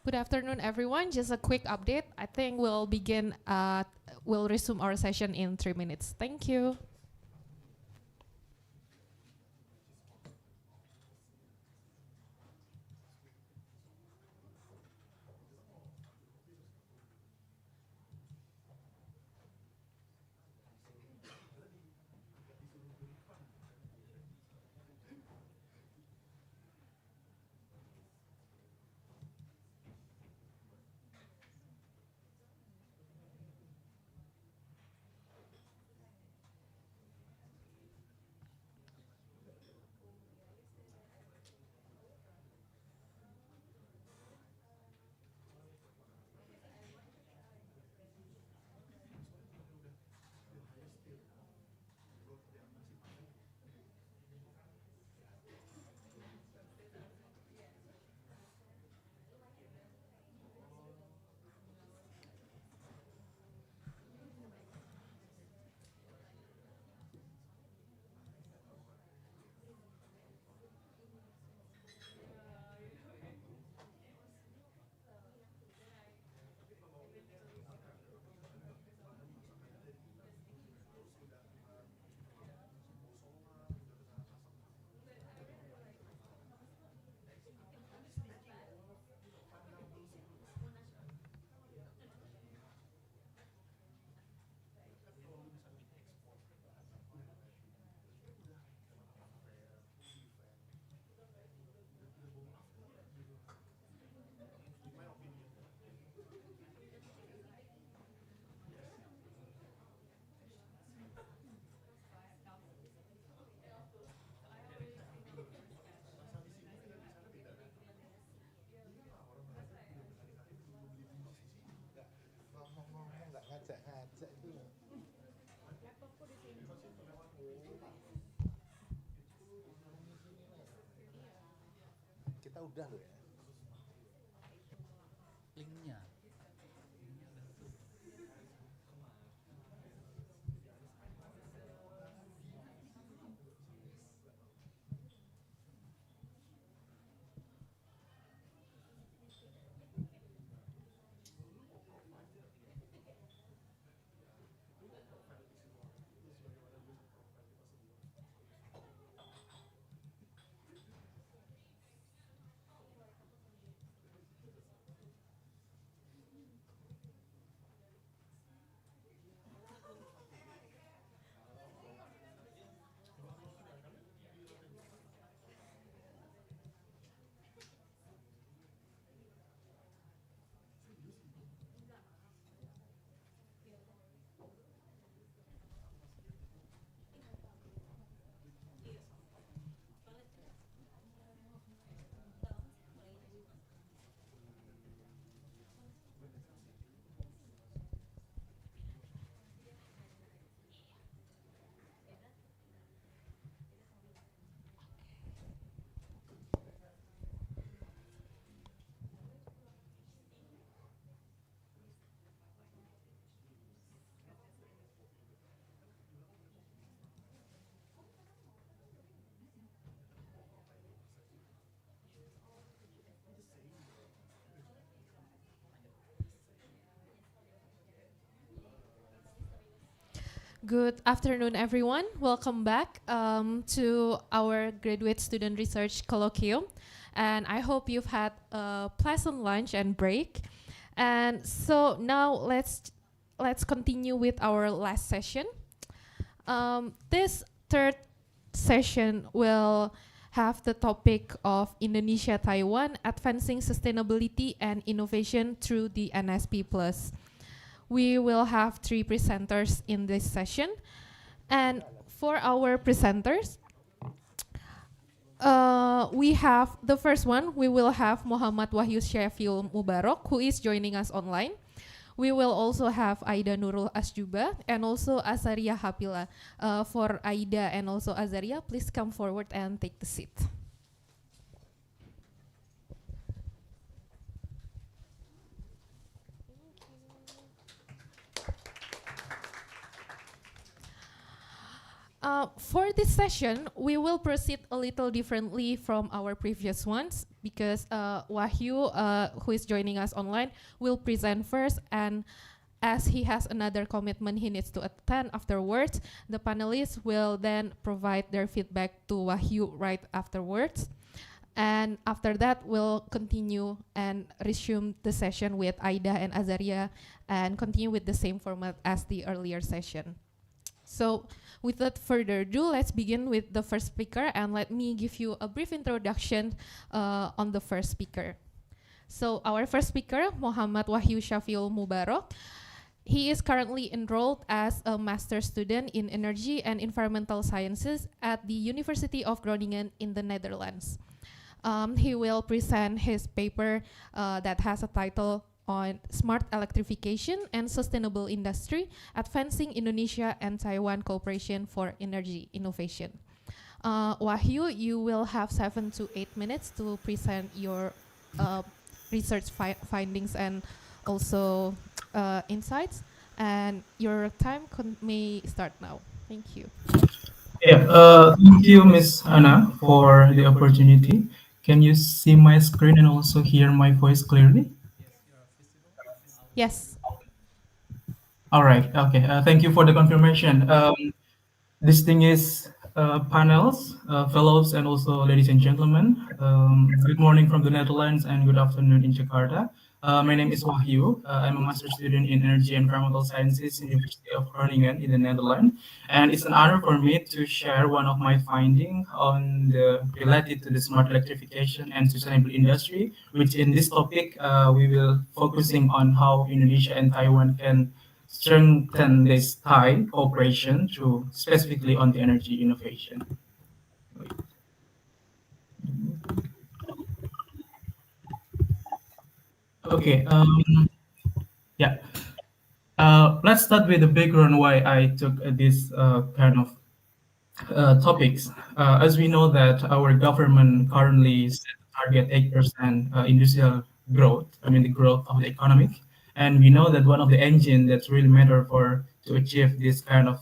Good afternoon, everyone. Just a quick update. I think we'll resume our session in 3 minutes. Thank you. Kita udah loh ya. Linknya. Good afternoon, everyone. Welcome back to our Graduate Student Research Colloquium. And I hope you've had a pleasant lunch and break. And so now let's continue with our last session. This third session will have the topic of Indonesia-Taiwan, advancing sustainability and innovation through the NSP+. We will have 3 presenters in this session. And for our presenters, we have the first one, we will have Muhammad Wahyu Syafiul Mubarak, who is joining us online. We will also have Aida Nurul Asjuba and also Azaria Hapila. For Aida and also Azaria, please come forward and take the seat. For this session, we will proceed a little differently from our previous ones because Wahyu, who is joining us online, will present first, and as he has another commitment he needs to attend afterwards, the panelists will then provide their feedback to Wahyu right afterwards. And after that, we'll continue and resume the session with Aida and Azaria and continue with the same format as the earlier session. So without further ado, let's begin with the first speaker, and let me give you a brief introduction on the first speaker. So our first speaker, Muhammad Wahyu Syafiul Mubarak. He is currently enrolled as a master's student in energy and environmental sciences at the University of Groningen in the Netherlands. He will present his paper that has a title on smart electrification and sustainable industry, advancing Indonesia and Taiwan cooperation for energy innovation. Wahyu, you will have 7 to 8 minutes to present your research findings and also insights, and your time may start now. Thank you. Yeah, thank you, Ms. Anna, for the opportunity. Can you see my screen and also hear my voice clearly? Yes. All right. Okay. Thank you for the confirmation. Distinguished panels, fellows, and also ladies and gentlemen. Good morning from the Netherlands and good afternoon in Jakarta. My name is Wahyu. I'm a master's student in energy and environmental sciences in the University of Groningen in the Netherlands. And it's an honor for me to share one of my findings on related to the smart electrification and sustainable industry, which in this topic, we will focusing on how Indonesia and Taiwan can strengthen this Thai cooperation through specifically on the energy innovation. Okay, yeah. Let's start with the background why I took this kind of topics. As we know that our government currently set target 8% industrial growth, I mean the growth of the economic. And we know that one of the engine that's really matter for to achieve this kind of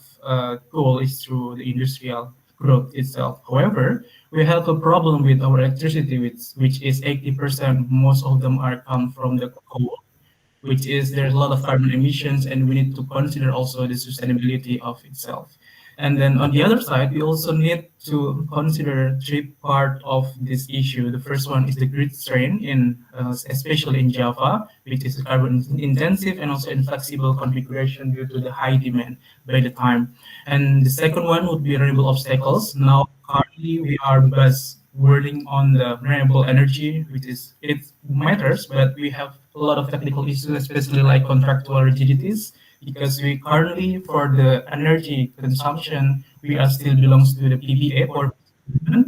goal is through the industrial growth itself. However, we have a problem with our electricity, which is 80%. Most of them are come from the coal, which is there's a lot of carbon emissions, and we need to consider also the sustainability of itself. And then on the other side, we also need to consider 3 parts of this issue. The first one is the grid strain, especially in Java, which is carbon intensive and also inflexible configuration due to the high demand by the time. And the second one would be renewable obstacles. Now, currently we are just working on the renewable energy, which is, it matters, but we have a lot of technical issues, especially like contractual rigidities, because we currently, for the energy consumption, we are still belongs to the PPA, or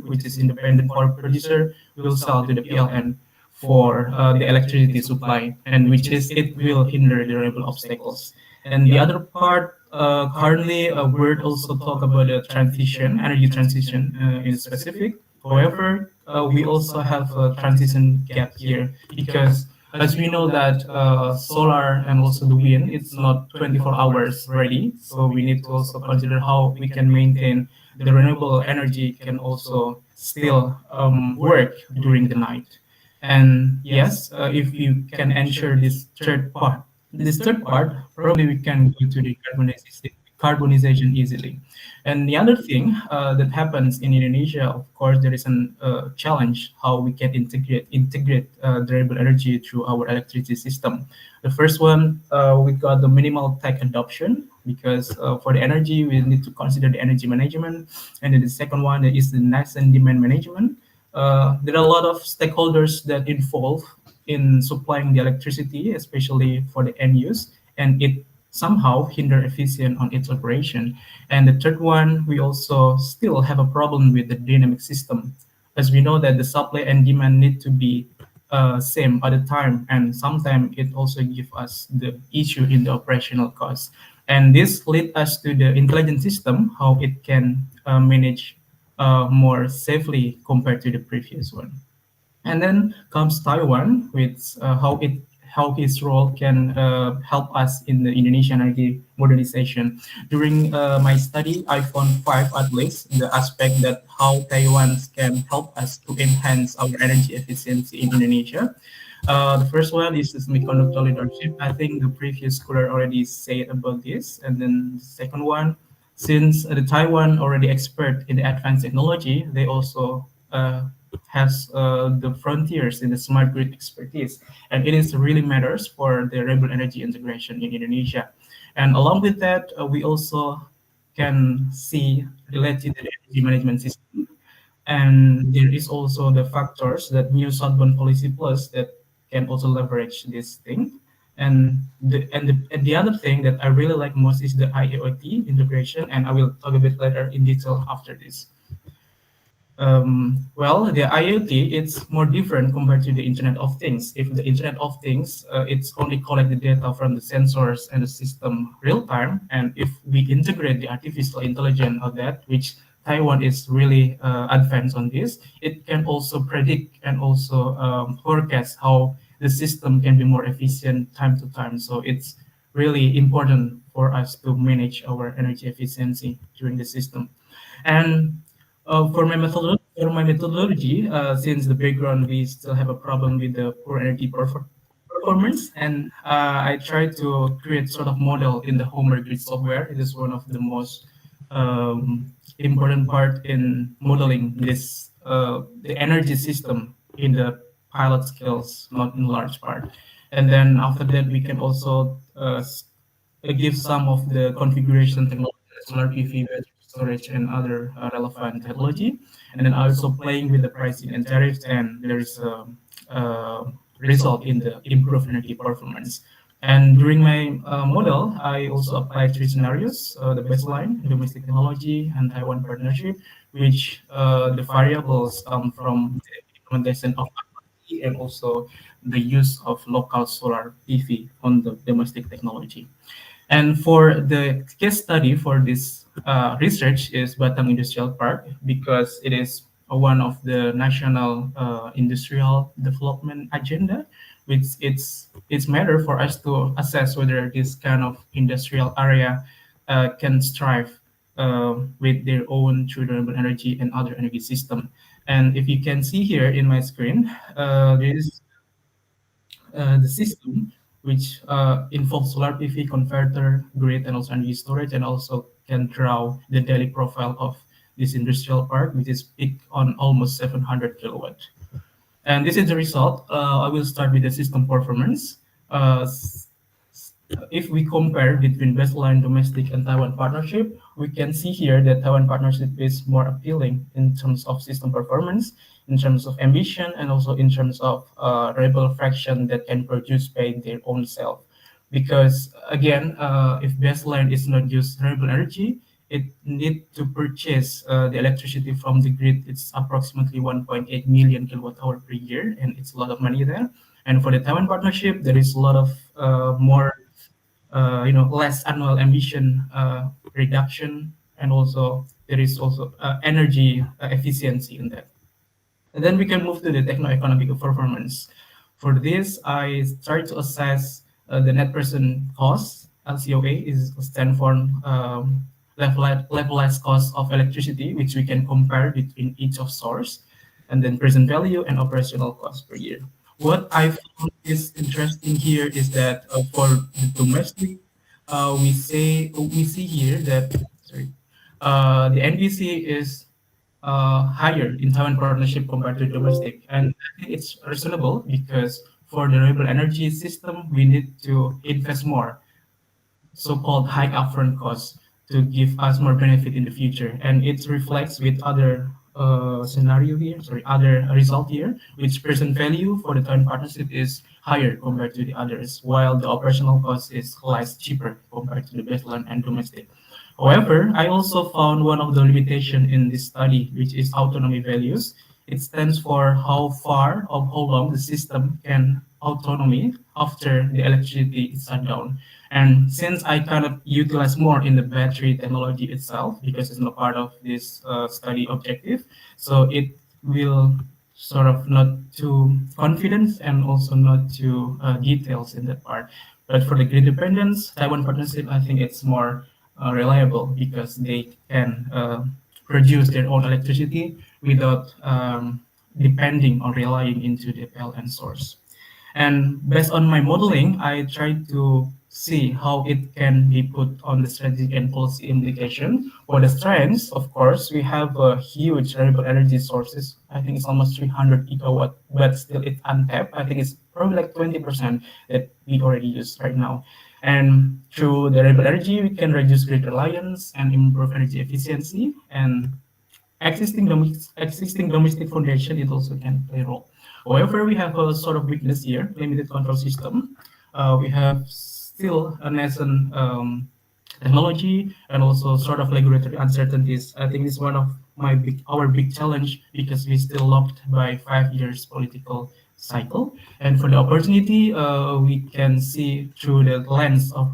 which is independent power producer, will sell to the PLN for the electricity supply, and which is, it will hinder the renewable obstacles. And the other part, currently, we're also talk about the transition, energy transition in specific. However, we also have a transition gap here, because as we know that solar and also the wind, it's not 24 hours ready. So we need to also consider how we can maintain the renewable energy can also still work during the night. And yes, if you can ensure this third part, probably we can go to the decarbonization, carbonization easily. And the other thing that happens in Indonesia, of course, there is a challenge how we can integrate durable energy through our electricity system. The first one, we got the minimal tech adoption, because for the energy, we need to consider the energy management. And then the second one is the nascent demand management. There are a lot of stakeholders that involve in supplying the electricity, especially for the end use, and it somehow hinder efficient on its operation. And the third one, we also still have a problem with the dynamic system, as we know that the supply and demand need to be same at the time, and sometimes it also give us the issue in the operational cost. And this lead us to the intelligent system, how it can manage more safely compared to the previous one. And then comes Taiwan, with how his role can help us in the Indonesian energy modernization. During my study, I found five at least the aspect that how Taiwan can help us to enhance our energy efficiency in Indonesia. The first one is the semiconductor leadership. I think the previous scholar already said about this. And then the second one, since the Taiwan already expert in the advanced technology, they also has the frontiers in the smart grid expertise, and it is really matters for the renewable energy integration in Indonesia. And along with that, we also can see related to the energy management system. And there is also the factors that new Southbound Policy Plus that can also leverage this thing. And the other thing that I really like most is the IoT integration, and I will talk a bit later in detail after this. Well, the IoT, it's more different compared to the Internet of Things. If the Internet of Things, it's only collect the data from the sensors and the system real time. And if we integrate the artificial intelligence of that, which Taiwan is really advanced on this, it can also predict and also forecast how the system can be more efficient time to time. So it's really important for us to manage our energy efficiency during the system. And for my methodology, since the background we still have a problem with the poor energy performance, and I try to create sort of model in the homework grid software. It is one of the most important part in modeling this the energy system in the pilot scales, not in large part. And then after that, we can also give some of the configuration technology, solar PV, battery storage, and other relevant technology. And then also playing with the pricing and tariffs, and there is a result in the improved energy performance. And during my model, I also applied three scenarios: the baseline, domestic technology, and Taiwan partnership, which the variables come from the implementation of IoT and also the use of local solar PV on the domestic technology. And for the case study for this research is Batam Industrial Park, because it is one of the national industrial development agenda, which it's matter for us to assess whether this kind of industrial area can strive with their own renewable energy and other energy system. And if you can see here in my screen, there is the system, which involves solar PV converter, grid, and also energy storage, and also can draw the daily profile of this industrial park, which is peak on almost 700 kilowatt. And this is the result. I will start with the system performance. If we compare between baseline, domestic, and Taiwan partnership, we can see here that Taiwan partnership is more appealing in terms of system performance, in terms of ambition, and also in terms of renewable fraction that can produce by their own self. Because again, if baseline is not just renewable energy, it need to purchase the electricity from the grid. It's approximately 1.8 million kilowatt hour per year, and it's a lot of money there. And for the Taiwan partnership, there is a lot of more less annual emission reduction, and also there is also energy efficiency in that. And then we can move to the techno-economic performance. For this, I try to assess the net present cost. LCOA is stand for levelized cost of electricity, which we can compare between each of source, and then present value and operational cost per year. What I found is interesting here is that for the domestic we see here that the NDC is higher in Taiwan partnership compared to domestic, and I think it's reasonable because for the renewable energy system we need to invest more, so-called high upfront costs to give us more benefit in the future. And it reflects with other other result here, which present value for the Taiwan partnership is higher compared to the others, while the operational cost is less cheaper compared to the baseline and domestic. However, I also found one of the limitation in this study, which is autonomy values. It stands for how far or how long the system can autonomy after the electricity is shut down. And since I cannot utilize more in the battery technology itself, because it's not part of this study objective, so it will sort of not too confidence and also not too details in that part. But for the grid dependence, Taiwan partnership, I think it's more reliable because they can produce their own electricity without depending on relying into the PLN source. And based on my modeling, I tried to see how it can be put on the strategic and policy implication. For the strengths, of course, we have a huge renewable energy sources. I think it's almost 300 gigawatt, but still it's untapped. I think it's probably like 20% that we already use right now. And through the renewable energy, we can reduce grid reliance and improve energy efficiency. And existing domestic foundation, it also can play a role. However, we have a sort of weakness here, limited control system. We have still a nascent technology and also sort of regulatory uncertainties. I think it's one of our big challenge because we're still locked by 5 years political cycle. And for the opportunity, we can see through the lens of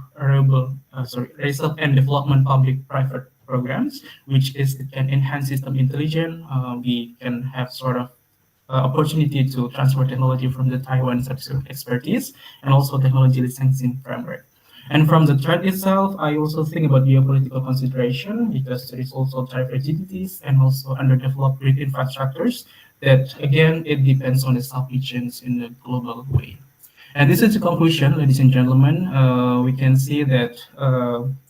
research and development public-private programs, which is it can enhance system intelligence. We can have sort of opportunity to transfer technology from the Taiwan expertise and also technology licensing framework. And from the threat itself, I also think about geopolitical consideration because there is also tariff rigidities and also underdeveloped grid infrastructures that, again, it depends on the supply chains in the global way. And this is the conclusion, ladies and gentlemen. We can see that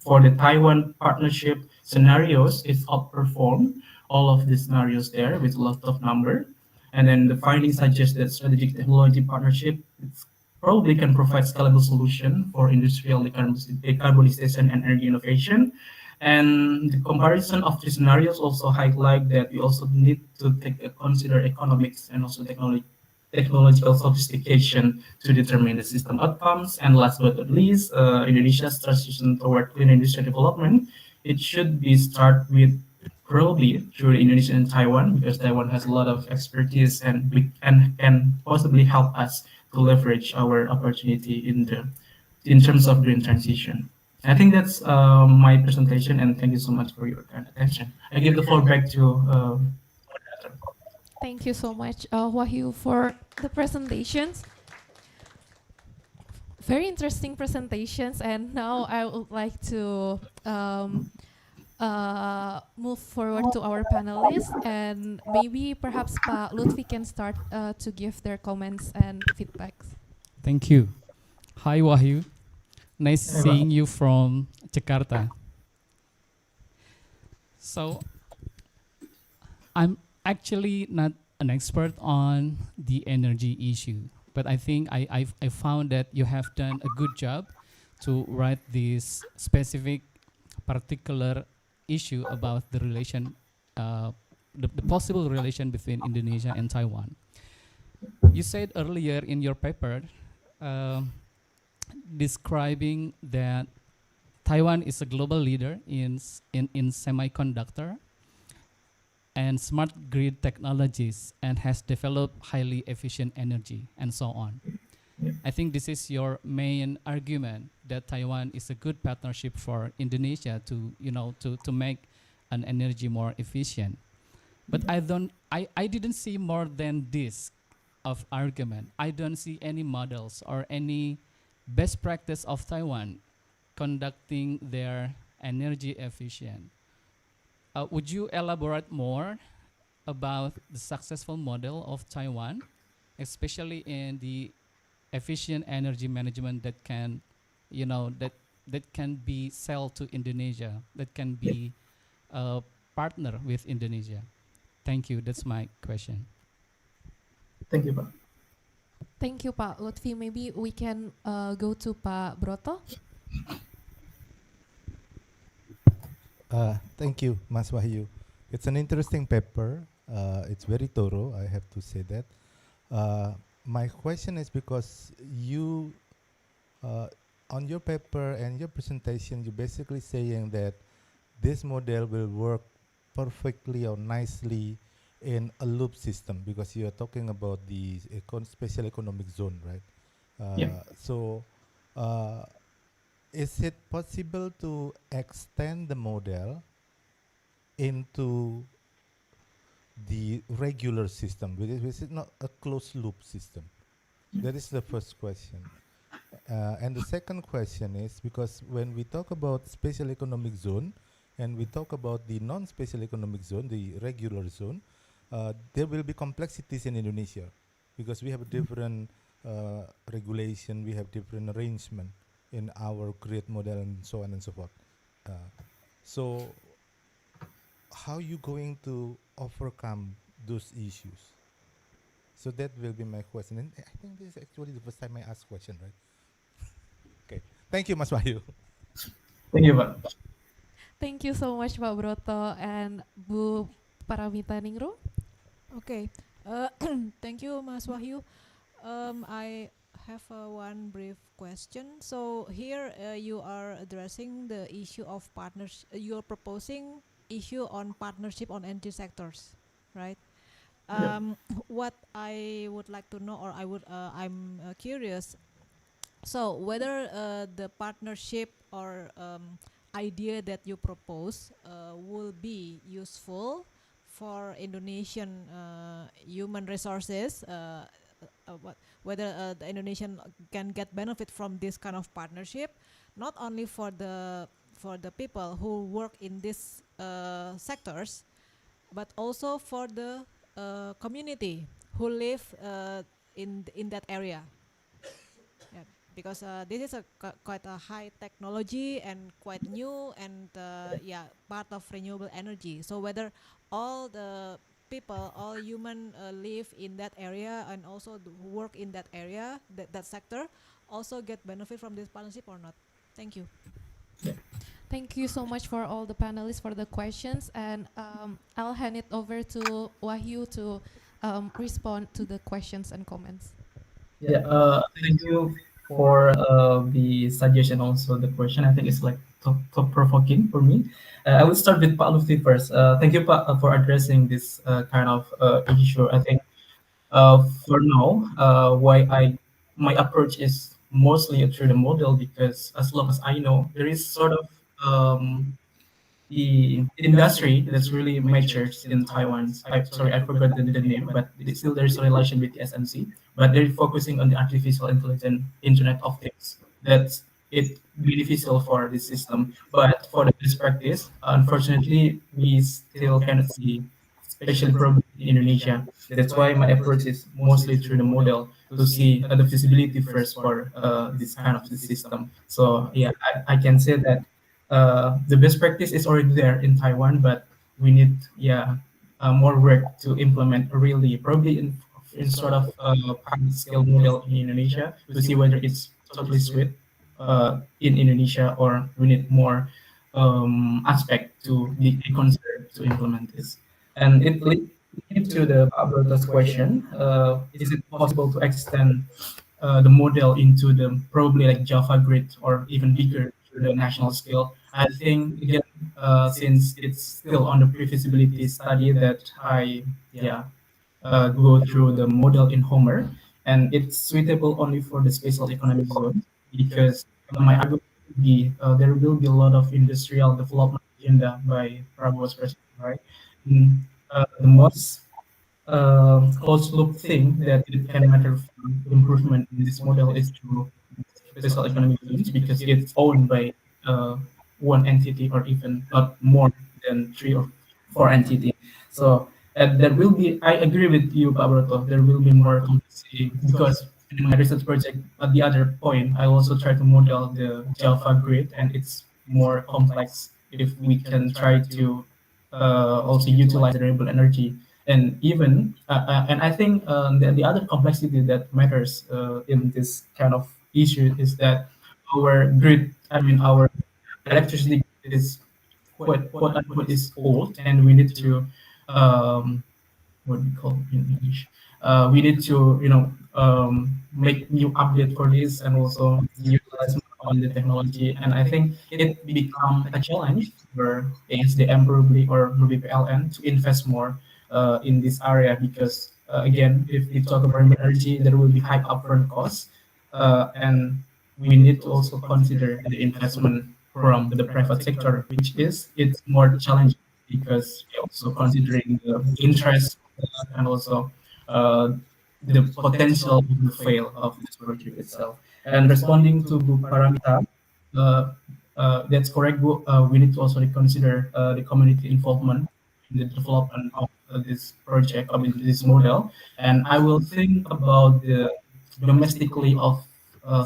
for the Taiwan partnership scenarios, it's outperformed all of the scenarios there with a lot of number. And then the findings suggest that strategic technology partnership probably can provide scalable solution for industrial decarbonization and energy innovation. And the comparison of the scenarios also highlight that we also need to consider economics and also technological sophistication to determine the system outcomes. And last but not least, Indonesia's transition toward clean industry development, it should be start with probably through Indonesia and Taiwan because Taiwan has a lot of expertise and can possibly help us to leverage our opportunity in terms of green transition. I think that's my presentation, and thank you so much for your kind attention. I give the floor back to Thank you so much, Wahyu, for the presentations. Very interesting presentations, and now I would like to move forward to our panelists, and maybe perhaps Pak Lutfi can start to give their comments and feedbacks. Thank you. Hi, Wahyu. Nice seeing you from Jakarta. So, I'm actually not an expert on the energy issue, but I think I found that you have done a good job to write this specific particular issue about the relation, the possible relation between Indonesia and Taiwan. You said earlier in your paper, describing that Taiwan is a global leader in semiconductor and smart grid technologies and has developed highly efficient energy and so on. I think this is your main argument that Taiwan is a good partnership for Indonesia to make an energy more efficient. But I didn't see more than this of argument. I don't see any models or any best practice of Taiwan conducting their energy efficient. Would you elaborate more about the successful model of Taiwan, especially in the efficient energy management that can, that can be sell to Indonesia, that can be a partner with Indonesia? Thank you. That's my question. Thank you, Pak. Thank you, Pak Lutfi. Maybe we can go to Pak Broto. Thank you, Mas Wahyu. It's an interesting paper. It's very thorough, I have to say that. My question is because you, on your paper and your presentation, you're basically saying that this model will work perfectly or nicely in a loop system because you are talking about the special economic zone, right? So, is it possible to extend the model into the regular system? Is it not a closed loop system? That is the first question. And the second question is because when we talk about special economic zone and we talk about the non-special economic zone, the regular zone, there will be complexities in Indonesia because we have a different regulation, we have different arrangement in our grid model and so on and so forth. So how are you going to overcome those issues? So that will be my question. And I think this is actually the first time I ask question, right? Okay. Thank you, Mas Wahyu. Thank you, Pak. Thank you so much, Pak Broto and Bu Paramita Ningrum. Okay. Thank you, Mas Wahyu. I have one brief question. So here you are addressing the issue of partnership. You are proposing issue on partnership on energy sectors, right? What I would like to know, or I'm curious. So whether the partnership or idea that you propose will be useful for Indonesian human resources, whether the Indonesian can get benefit from this kind of partnership, not only for the people who work in these sectors, but also for the community who live in that area. Yeah, because this is quite a high technology and quite new and part of renewable energy. So whether all the people, all human live in that area and also work in that area, that sector, also get benefit from this partnership or not? Thank you. Thank you so much for all the panelists for the questions, and I'll hand it over to Wahyu to respond to the questions and comments. Yeah, thank you for the suggestion, also the question. I think it's like thought-provoking for me. I will start with Pak Lutfi first. Thank you, Pak, for addressing this kind of issue. I think for now, my approach is mostly through the model because as long as I know, there is sort of the industry that's really matures in Taiwan. Sorry, I forgot the name, but still there's a relation with the SMC. But they're focusing on the artificial intelligence Internet of Things. That's it beneficial for the system. But for the best practice, unfortunately, we still cannot see, especially probably in Indonesia. That's why my approach is mostly through the model to see the feasibility first for this kind of the system. So yeah, I can say that the best practice is already there in Taiwan, but we need more work to implement really probably in sort of pilot scale model in Indonesia to see whether it's totally sweet in Indonesia or we need more aspect to be considered to implement this. And it leads to the Brota's question: is it possible to extend the model into the probably like Java grid or even bigger to the national scale? I think again, since it's still on the pre-feasibility study that I go through the model in Homer, and it's suitable only for the special economic zone because my argument would be there will be a lot of industrial development agenda by Prabowo's president, right? The most closed loop thing that it can matter for improvement in this model is through special economic zones because it's owned by one entity or even not more than 3 or 4 entities. So there will be, I agree with you, Pak Broto, there will be more complexity because in my research project, at the other point, I also try to model the Java grid, and it's more complex if we can try to also utilize renewable energy. And even, and I think the other complexity that matters in this kind of issue is that our grid, I mean, our electricity is quote unquote is old, and we need to what we call in English. We need to, make new update for this and also utilize more on the technology. And I think it become a challenge for ASDM probably or maybe PLN to invest more in this area because again, if we talk about energy, there will be high upfront costs, and we need to also consider the investment from the private sector, which is it's more challenging because also considering the interest and also uh, the potential to fail of this project itself. And responding to Bu Paramita, uh, that's correct, Bu. We need to also consider the community involvement in the development of this project, I mean, this model. And I will think about the domestically of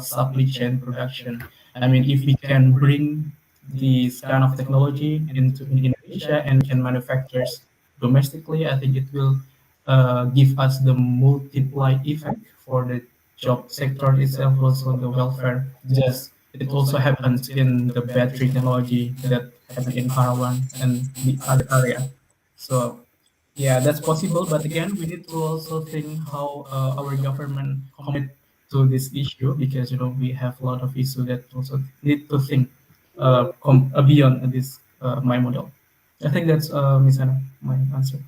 supply chain production. I mean, if we can bring this kind of technology into in Indonesia and can manufacture domestically, I think it will give us the multiply effect for the job sector itself, also the welfare. Just it also happens in the battery technology that happen in Parawan and the other area. So yeah, that's possible. But again, we need to also think how our government commit to this issue because we have a lot of issues that also need to think beyond this my model. I think that's Miss Anna, my answer.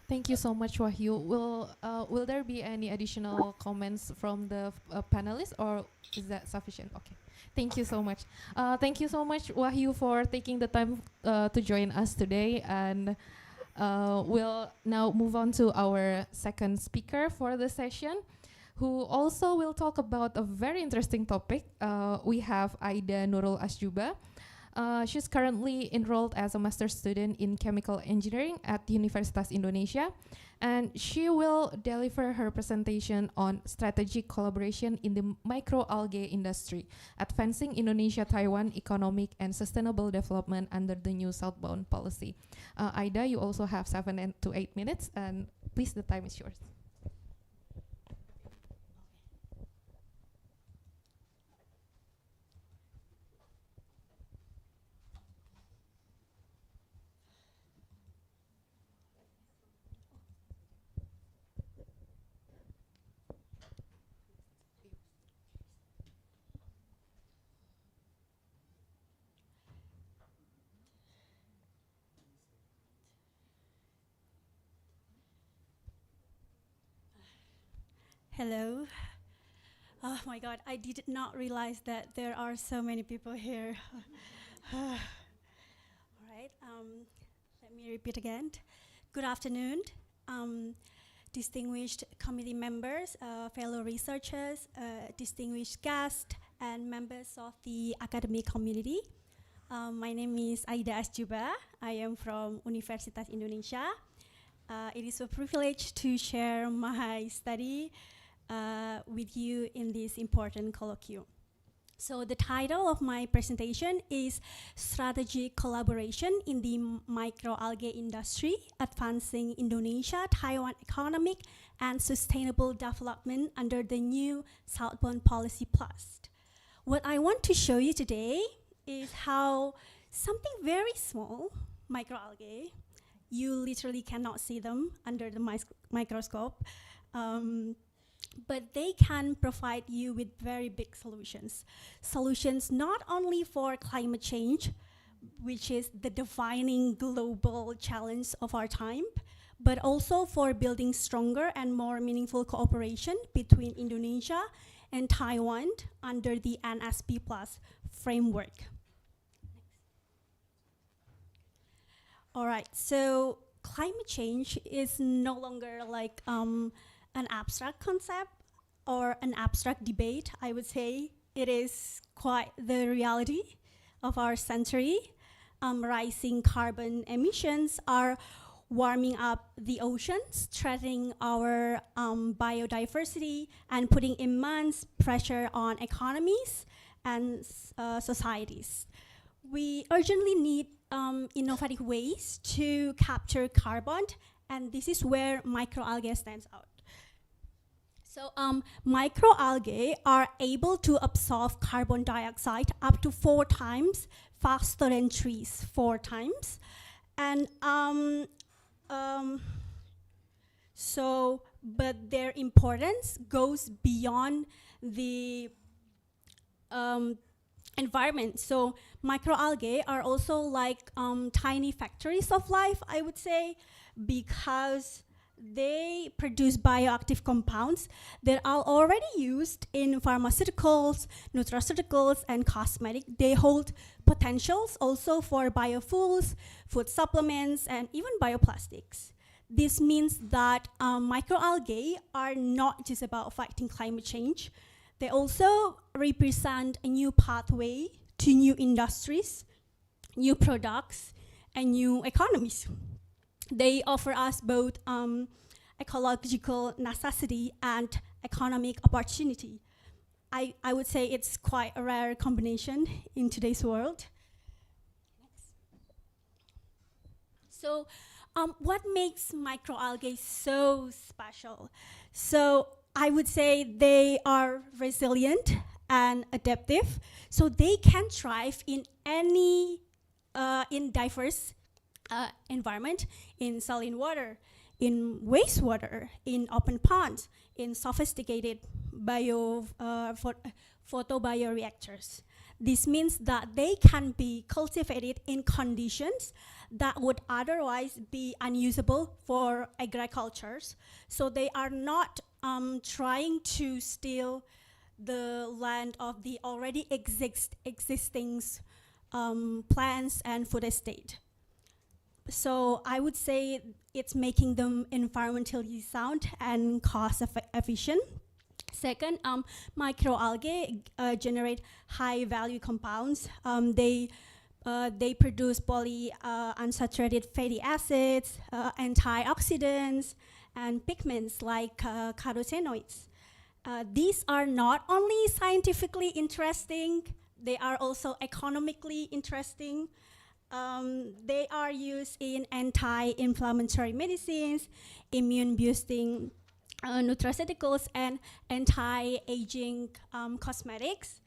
Thank you so much, Wahyu. Will there be any additional comments from the panelists, or is that sufficient? Okay. Thank you so much. Thank you so much, Wahyu, for taking the time to join us today. And we'll now move on to our second speaker for the session, who also will talk about a very interesting topic. We have Aida Nurul Asjuba. She's currently enrolled as a master's student in chemical engineering at Universitas Indonesia, and she will deliver her presentation on strategic collaboration in the microalgae industry, advancing Indonesia-Taiwan economic and sustainable development under the new Southbound Policy. Aida, you also have 7 to 8 minutes, and please, the time is yours. Hello. Oh my God, I did not realize that there are so many people here. All right, let me repeat again. Good afternoon, distinguished committee members, fellow researchers, distinguished guests, and members of the academic community. My name is Aida Asjuba. I am from Universitas Indonesia. It is a privilege to share my study with you in this important colloquium. So the title of my presentation is Strategic Collaboration in the Microalgae Industry, Advancing Indonesia-Taiwan Economic and Sustainable Development under the new Southbound Policy Plus. What I want to show you today is how something very small, microalgae, you literally cannot see them under the microscope, but they can provide you with very big solutions. Solutions not only for climate change, which is the defining global challenge of our time, but also for building stronger and more meaningful cooperation between Indonesia and Taiwan under the NSP Plus framework. All right, so climate change is no longer like an abstract concept or an abstract debate. I would say it is quite the reality of our century. Rising carbon emissions are warming up the oceans, threatening our biodiversity, and putting immense pressure on economies and societies. We urgently need innovative ways to capture carbon, and this is where microalgae stands out. So microalgae are able to absorb carbon dioxide up to 4 times faster than trees, 4 times. And but their importance goes beyond the environment. So microalgae are also like tiny factories of life, I would say, because they produce bioactive compounds that are already used in pharmaceuticals, nutraceuticals, and cosmetics. They hold potentials also for biofuels, food supplements, and even bioplastics. This means that microalgae are not just about fighting climate change. They also represent a new pathway to new industries, new products, and new economies. They offer us both ecological necessity and economic opportunity. I would say it's quite a rare combination in today's world. So what makes microalgae so special? So I would say they are resilient and adaptive, so they can thrive in any in diverse environment, in saline water, in wastewater, in open ponds, in sophisticated photobioreactors. This means that they can be cultivated in conditions that would otherwise be unusable for agricultures. So they are not trying to steal the land of the already existing plants and food estate. So I would say it's making them environmentally sound and cost efficient. Second, microalgae generate high value compounds. They produce polyunsaturated fatty acids, antioxidants, and pigments like carotenoids. These are not only scientifically interesting, they are also economically interesting. They are used in anti-inflammatory medicines, immune-boosting nutraceuticals, and anti-aging cosmetics.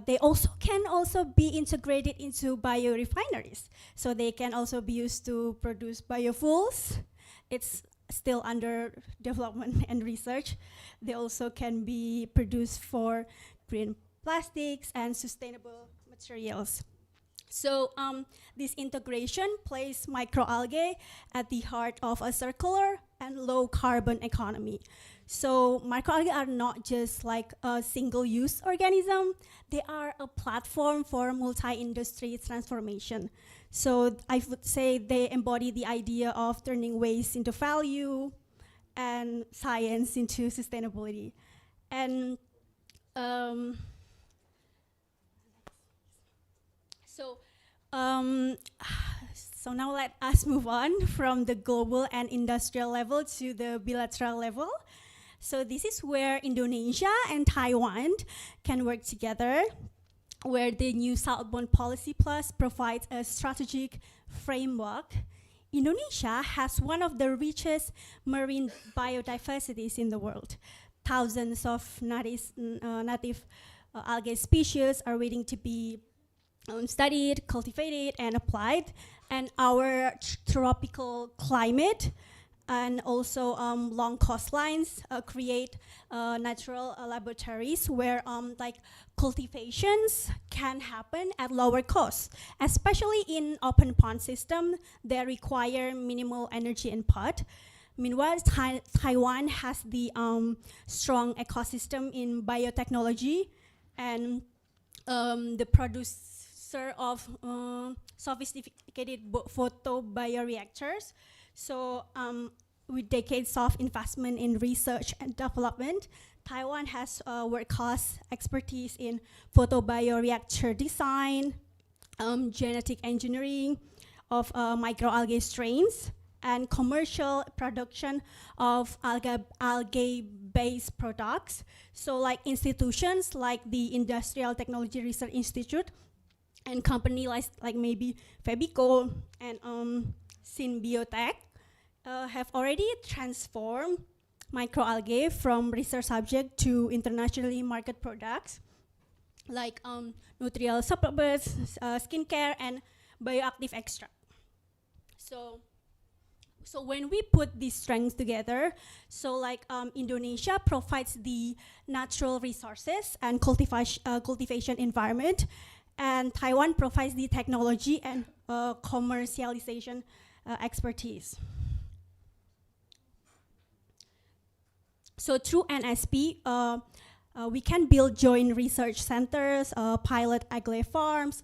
They can also be integrated into biorefineries. So they can also be used to produce biofuels. It's still under development and research. They also can be produced for green plastics and sustainable materials. So this integration places microalgae at the heart of a circular and low carbon economy. So microalgae are not just like a single-use organism, they are a platform for multi-industry transformation. So I would say they embody the idea of turning waste into value and science into sustainability. And so now let us move on from the global and industrial level to the bilateral level. So this is where Indonesia and Taiwan can work together, where the new Southbound Policy Plus provides a strategic framework. Indonesia has one of the richest marine biodiversities in the world. Thousands of native algae species are waiting to be studied, cultivated, and applied. And our tropical climate and also long coastlines create natural laboratories where like cultivations can happen at lower cost, especially in open pond system that require minimal energy input. Meanwhile, Taiwan has the strong ecosystem in biotechnology and the producer of sophisticated photobioreactors. So with decades of investment in research and development, Taiwan has world-class expertise in photobioreactor design, genetic engineering of microalgae strains, and commercial production of algae-based products. So like institutions like the Industrial Technology Research Institute and company like maybe Fabico and Synbiotech have already transformed microalgae from research subject to internationally market products like nutritional supplements, skincare, and bioactive extract. So when we put these strengths together, so like Indonesia provides the natural resources and cultivation environment, and Taiwan provides the technology and commercialization expertise. So through NSP, we can build joint research centers, pilot agri farms,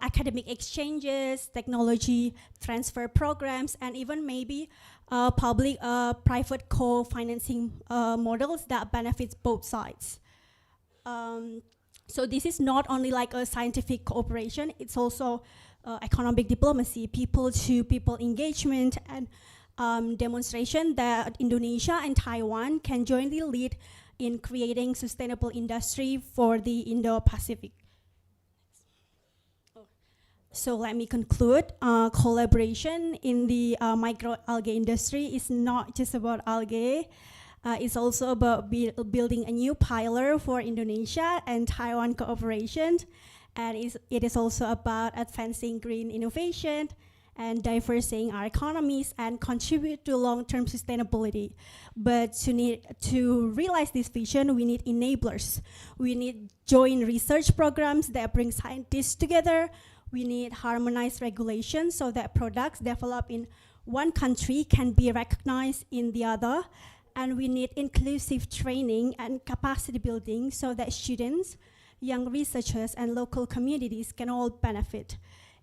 academic exchanges, technology transfer programs, and even maybe public-private co-financing models that benefits both sides. So this is not only like a scientific cooperation, it's also economic diplomacy, people-to-people engagement, and demonstration that Indonesia and Taiwan can jointly lead in creating sustainable industry for the Indo-Pacific. So let me conclude. Collaboration in the microalgae industry is not just about algae. It's also about building a new pillar for Indonesia and Taiwan cooperation. And it is also about advancing green innovation and diversifying our economies and contribute to long-term sustainability. But to realize this vision, we need enablers. We need joint research programs that bring scientists together. We need harmonized regulations so that products developed in one country can be recognized in the other. And we need inclusive training and capacity building so that students, young researchers, and local communities can all benefit.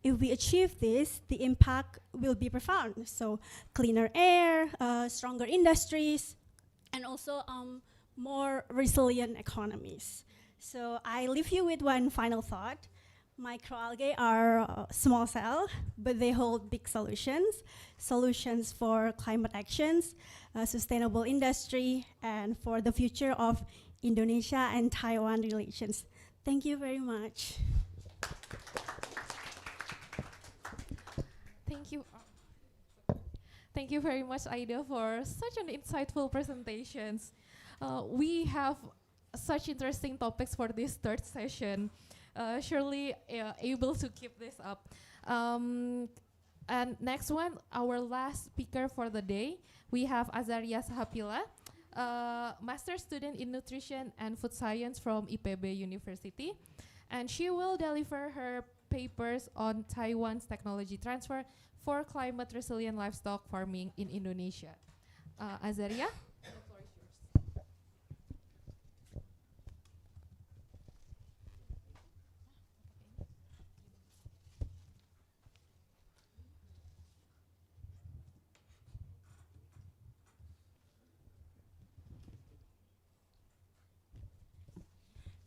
If we achieve this, the impact will be profound. So cleaner air, stronger industries, and also more resilient economies. So I leave you with one final thought. Microalgae are small cell, but they hold big solutions. Solutions for climate actions, sustainable industry, and for the future of Indonesia and Taiwan relations. Thank you very much. Thank you. Thank you very much, Aida, for such an insightful presentations. We have such interesting topics for this third session. Surely able to keep this up. And next one, our last speaker for the day, we have Azaria Sahapila, master student in nutrition and food science from IPB University. And she will deliver her papers on Taiwan's technology transfer for climate resilient livestock farming in Indonesia. Azaria, the floor is yours.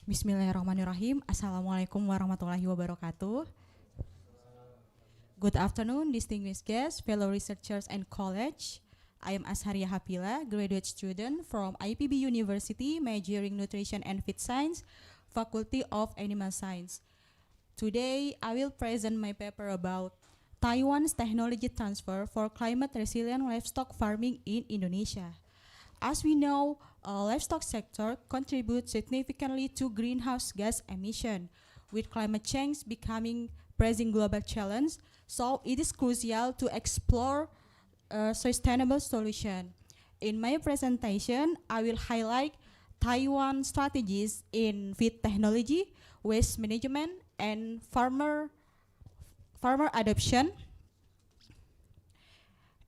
Bismillahirrahmanirrahim. Assalamualaikum warahmatullahi wabarakatuh. Good afternoon, distinguished guests, fellow researchers and college. I am Azharia Hapila, graduate student from IPB University, majoring nutrition and feed science, Faculty of Animal Science. Today, I will present my paper about Taiwan's technology transfer for climate resilient livestock farming in Indonesia. As we know, livestock sector contributes significantly to greenhouse gas emission, with climate change becoming pressing global challenge. So it is crucial to explore a sustainable solution. In my presentation, I will highlight Taiwan strategies in feed technology, waste management, and farmer adoption,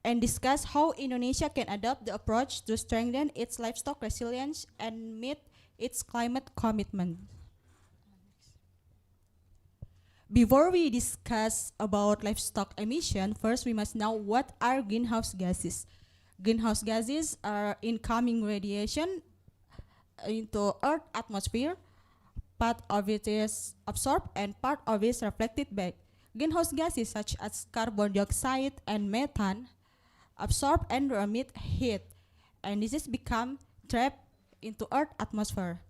and discuss how Indonesia can adopt the approach to strengthen its livestock resilience and meet its climate commitment. Before we discuss about livestock emission, first we must know what are greenhouse gases. Greenhouse gases are incoming radiation into Earth's atmosphere. Part of it is absorbed and part of it is reflected back. Greenhouse gases such as carbon dioxide and methane absorb and emit heat, and this is become trapped into Earth atmosphere.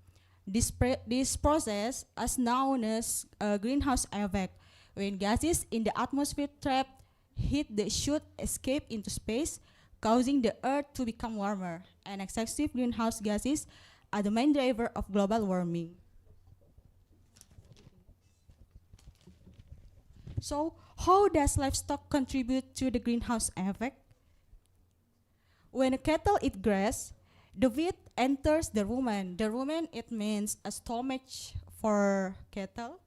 This process is known as a greenhouse effect. When gases in the atmosphere trap heat, they should escape into space, causing the Earth to become warmer. And excessive greenhouse gases are the main driver of global warming. So, how does livestock contribute to the greenhouse effect? When a cattle eat grass, the wheat enters the rumen. The rumen, it means a stomach for cattle,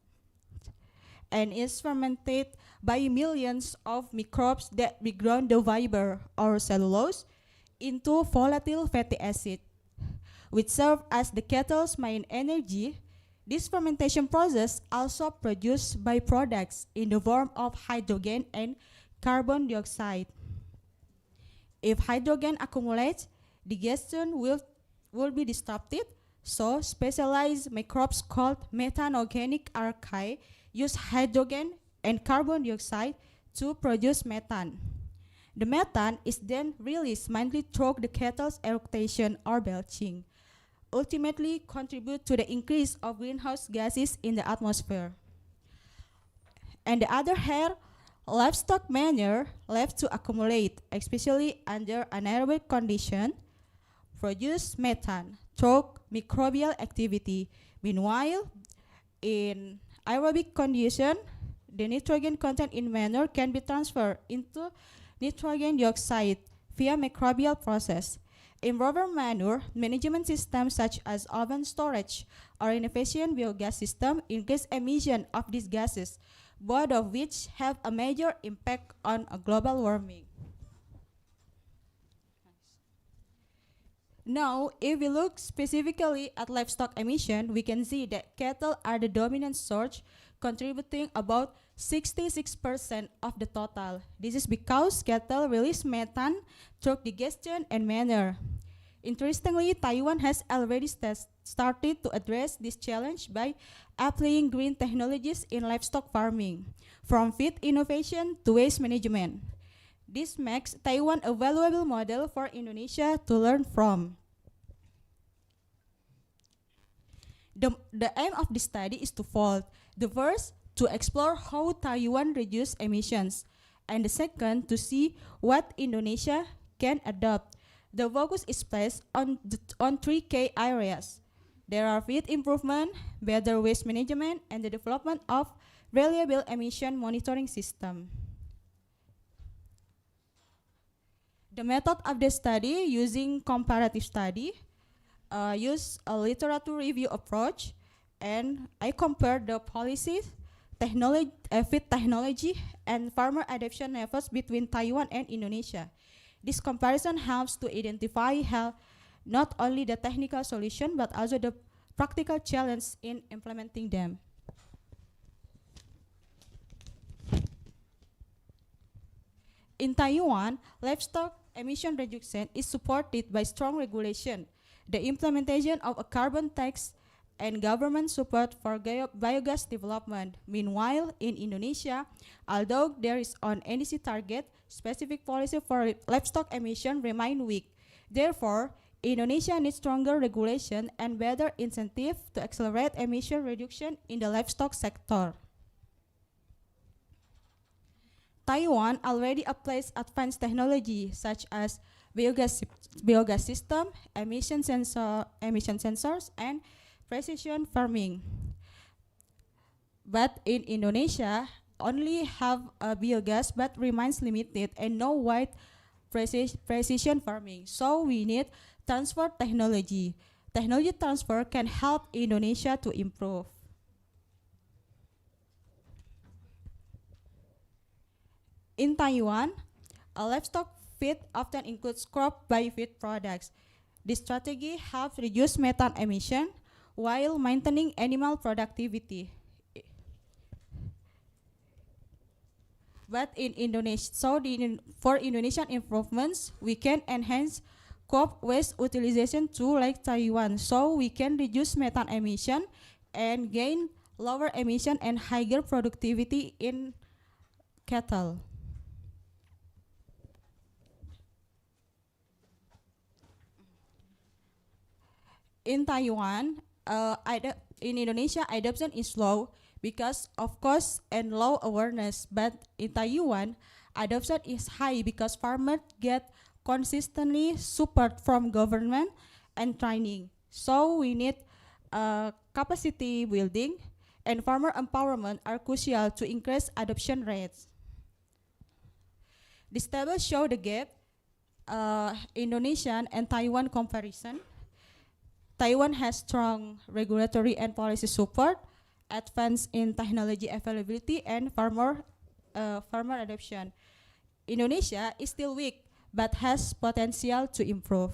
and is fermented by millions of microbes that reground the fiber or cellulose into volatile fatty acid, which serve as the cattle's main energy. This fermentation process also produces byproducts in the form of hydrogen and carbon dioxide. If hydrogen accumulates, digestion will be disrupted, so specialized microbes called methanogenic archaea use hydrogen and carbon dioxide to produce methane. The methane is then released mainly through the cattle's eructation or belching, ultimately contribute to the increase of greenhouse gases in the atmosphere. On the other hand, livestock manure left to accumulate, especially under anaerobic conditions, produce methane through microbial activity. Meanwhile, in aerobic condition, the nitrogen content in manure can be transferred into nitrogen dioxide via microbial process. In rubber manure, management systems such as oven storage or an efficient biogas system increase emission of these gases, both of which have a major impact on global warming. Now, if we look specifically at livestock emission, we can see that cattle are the dominant source, contributing about 66% of the total. This is because cattle release methane through digestion and manure. Interestingly, Taiwan has already started to address this challenge by applying green technologies in livestock farming, from feed innovation to waste management. This makes Taiwan a valuable model for Indonesia to learn from. The aim of this study is twofold. The first, to explore how Taiwan reduces emissions, and the second, to see what Indonesia can adopt. The focus is placed on three key areas. There are feed improvement, better waste management, and the development of reliable emission monitoring system. The method of the study using comparative study use a literature review approach, and I compared the policies, feed technology, and farmer adoption efforts between Taiwan and Indonesia. This comparison helps to identify how not only the technical solution but also the practical challenge in implementing them. In Taiwan, livestock emission reduction is supported by strong regulation, the implementation of a carbon tax, and government support for biogas development. Meanwhile, in Indonesia, although there is an NDC target, specific policy for livestock emission remain weak. Therefore, Indonesia needs stronger regulation and better incentive to accelerate emission reduction in the livestock sector. Taiwan already applies advanced technology such as biogas system, emission sensors, and precision farming. But in Indonesia, only have biogas but remains limited and no wide precision farming. So we need transfer technology. Technology transfer can help Indonesia to improve. In Taiwan, a livestock feed often includes crop by feed products. This strategy helps reduce methane emission while maintaining animal productivity. But in Indonesia, for Indonesian improvements, we can enhance crop waste utilization too, like Taiwan, so we can reduce methane emission and gain lower emission and higher productivity in cattle. in Taiwan, in Indonesia, adoption is slow because of cost and low awareness. But in Taiwan, adoption is high because farmers get consistently support from government and training. So we need capacity building and farmer empowerment are crucial to increase adoption rates. This table shows the gap Indonesian and Taiwan comparison. Taiwan has strong regulatory and policy support, advance in technology availability, and farmer adoption. Indonesia is still weak, but has potential to improve.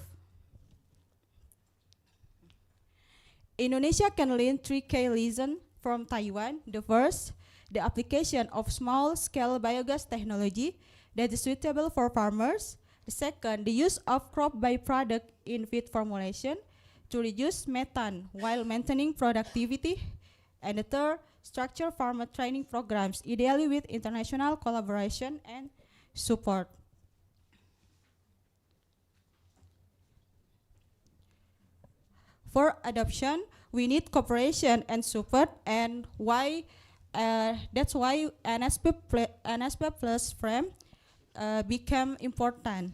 Indonesia can learn 3 key lessons from Taiwan. The first, the application of small-scale biogas technology that is suitable for farmers. The second, the use of crop byproduct in feed formulation to reduce methane while maintaining productivity. And the third, structure farmer training programs, ideally with international collaboration and support. For adoption, we need cooperation and support, and that's why NSP Plus frame became important.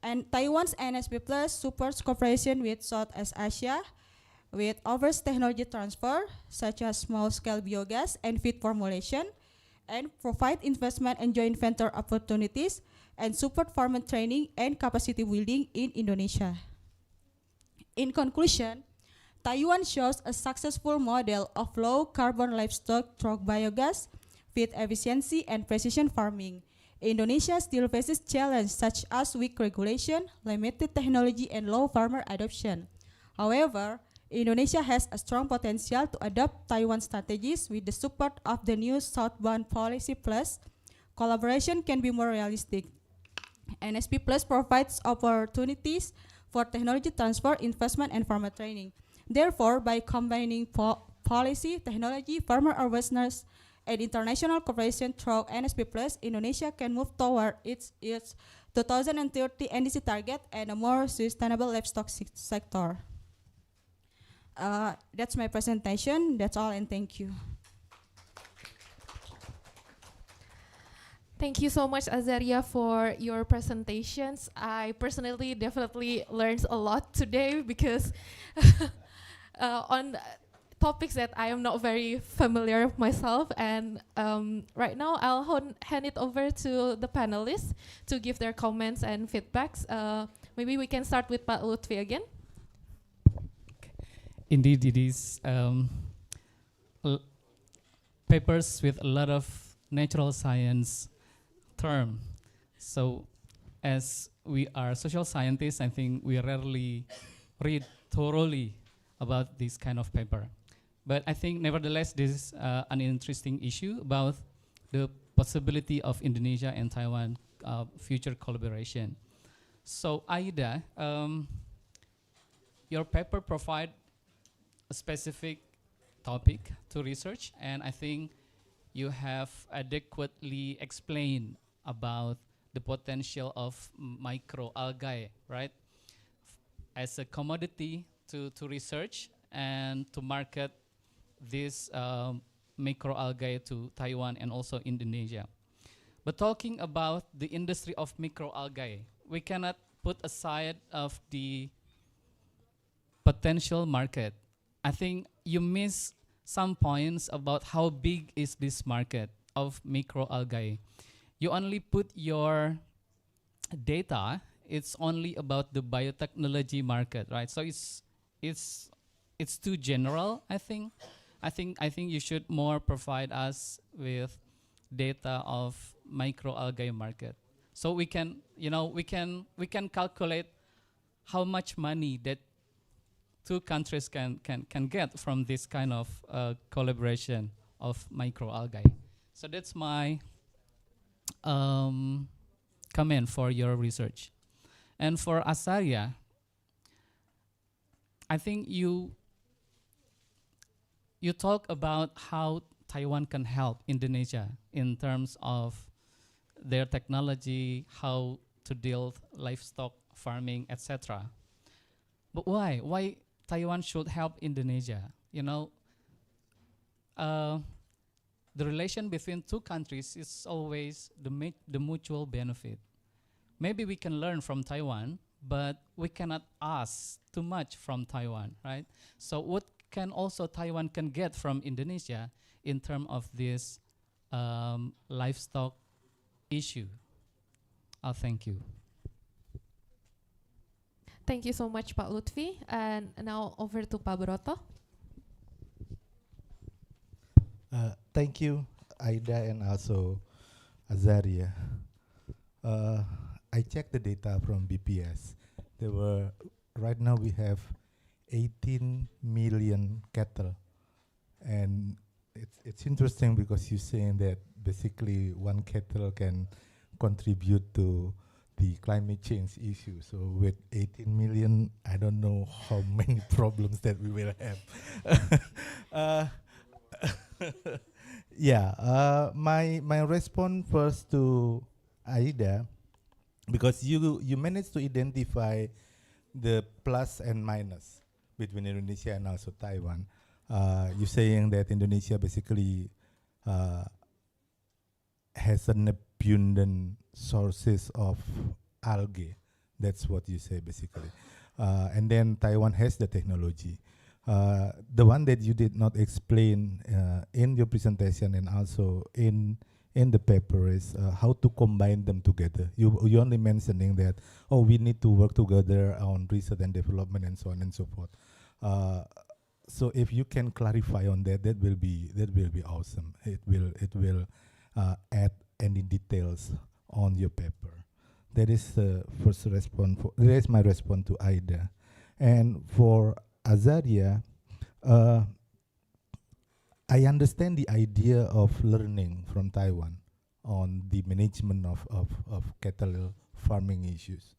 And Taiwan's NSP Plus supports cooperation with Southeast Asia, with offers technology transfer, such as small-scale biogas and feed formulation, and provide investment and joint venture opportunities, and support farmer training and capacity building in Indonesia. In conclusion, Taiwan shows a successful model of low-carbon livestock through biogas, feed efficiency, and precision farming. Indonesia still faces challenges such as weak regulation, limited technology, and low farmer adoption. However, Indonesia has a strong potential to adopt Taiwan strategies with the support of the new Southbound Policy Plus. Collaboration can be more realistic. NSP Plus provides opportunities for technology transfer, investment, and farmer training. Therefore, by combining policy, technology, farmer awareness, and international cooperation through NSP Plus, Indonesia can move toward its 2030 NDC target and a more sustainable livestock sector. That's my presentation. That's all, and thank you. Thank you so much, Azaria, for your presentations. I personally definitely learned a lot today because on topics that I am not very familiar myself. And right now, I'll hand it over to the panelists to give their comments and feedbacks. Maybe we can start with Pak Lutfi again. Indeed, it is papers with a lot of natural science term. So as we are social scientists, I think we rarely read thoroughly about this kind of paper. But I think nevertheless, this is an interesting issue about the possibility of Indonesia and Taiwan future collaboration. So Aida, your paper provide a specific topic to research, and I think you have adequately explained about the potential of microalgae, right? As a commodity to research and to market this microalgae to Taiwan and also Indonesia. But talking about the industry of microalgae, we cannot put aside of the potential market. I think you miss some points about how big is this market of microalgae. You only put your data, it's only about the biotechnology market, right? So it's too general, I think. I think you should more provide us with data of microalgae market. So we can, we can calculate how much money that two countries can get from this kind of collaboration of microalgae. So that's my comment for your research. And for Azaria, I think you talk about how Taiwan can help Indonesia in terms of their technology, how to deal livestock farming, etc. But why? Why Taiwan should help Indonesia. You know, the relation between two countries is always the mutual benefit. Maybe we can learn from Taiwan, but we cannot ask too much from Taiwan, right? So what can also Taiwan can get from Indonesia in terms of this livestock issue? Thank you. Thank you so much, Pak Lutfi. And now over to Pak Broto. Thank you, Aida, and also Azaria. I checked the data from BPS. Right now we have 18 million cattle. And it's interesting because you're saying that basically one cattle can contribute to the climate change issue. So with 18 million, I don't know how many problems that we will have. Yeah, my response first to Aida, because you managed to identify the plus and minus between Indonesia and also Taiwan. You're saying that Indonesia basically has an abundant sources of algae. That's what you say basically. And then Taiwan has the technology. The one that you did not explain in your presentation and also in the paper is how to combine them together. You only mentioning that, oh, we need to work together on research and development and so on and so forth. So if you can clarify on that, that will be awesome. It will add any details on your paper. That is the first response. That is my response to Aida, and for Azaria, I understand the idea of learning from Taiwan on the management of cattle farming issues.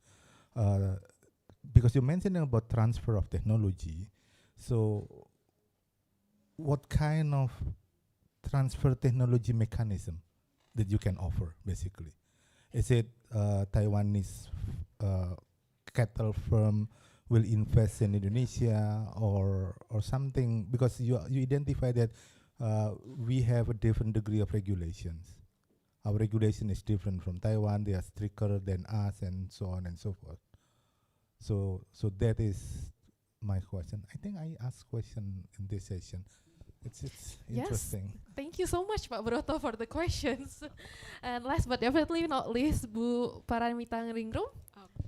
Because you're mentioning about transfer of technology, so what kind of transfer technology mechanism that you can offer, basically? Is it Taiwanese cattle firm will invest in Indonesia or something? Because you identify that we have a different degree of regulations. Our regulation is different from Taiwan. They are stricter than us, and so on and so forth. So that is my question. I think I asked question in this session. It's interesting. Yes, thank you so much, Pak Broto, for the questions. And last but definitely not least, Bu Paramita Ningrum.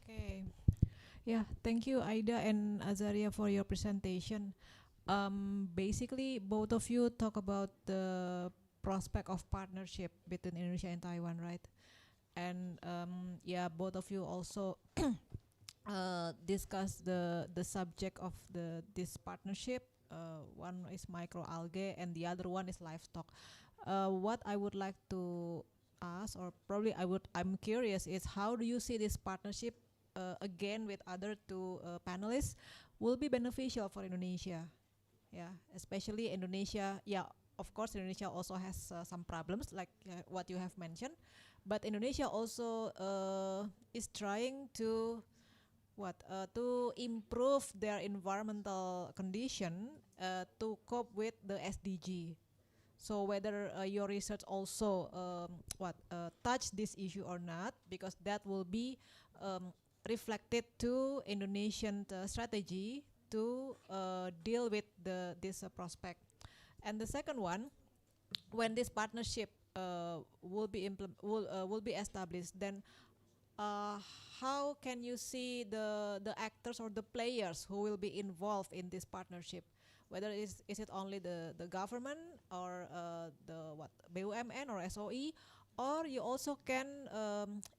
Okay. Yeah, thank you, Aida and Azaria, for your presentation. Basically, both of you talk about the prospect of partnership between Indonesia and Taiwan, right? And yeah, both of you also discuss the subject of this partnership. One is microalgae and the other one is livestock. What I would like to ask, or probably I'm curious, is how do you see this partnership again with other two panelists will be beneficial for Indonesia? Yeah, especially Indonesia. Yeah, of course, Indonesia also has some problems like what you have mentioned, but Indonesia also is trying to improve their environmental condition to cope with the SDG. So whether your research also touch this issue or not, because that will be reflected to Indonesian strategy to deal with this prospect. And the second one, when this partnership will be established, then how can you see the actors or the players who will be involved in this partnership? Whether is it only the government or the BUMN or SOE, or you also can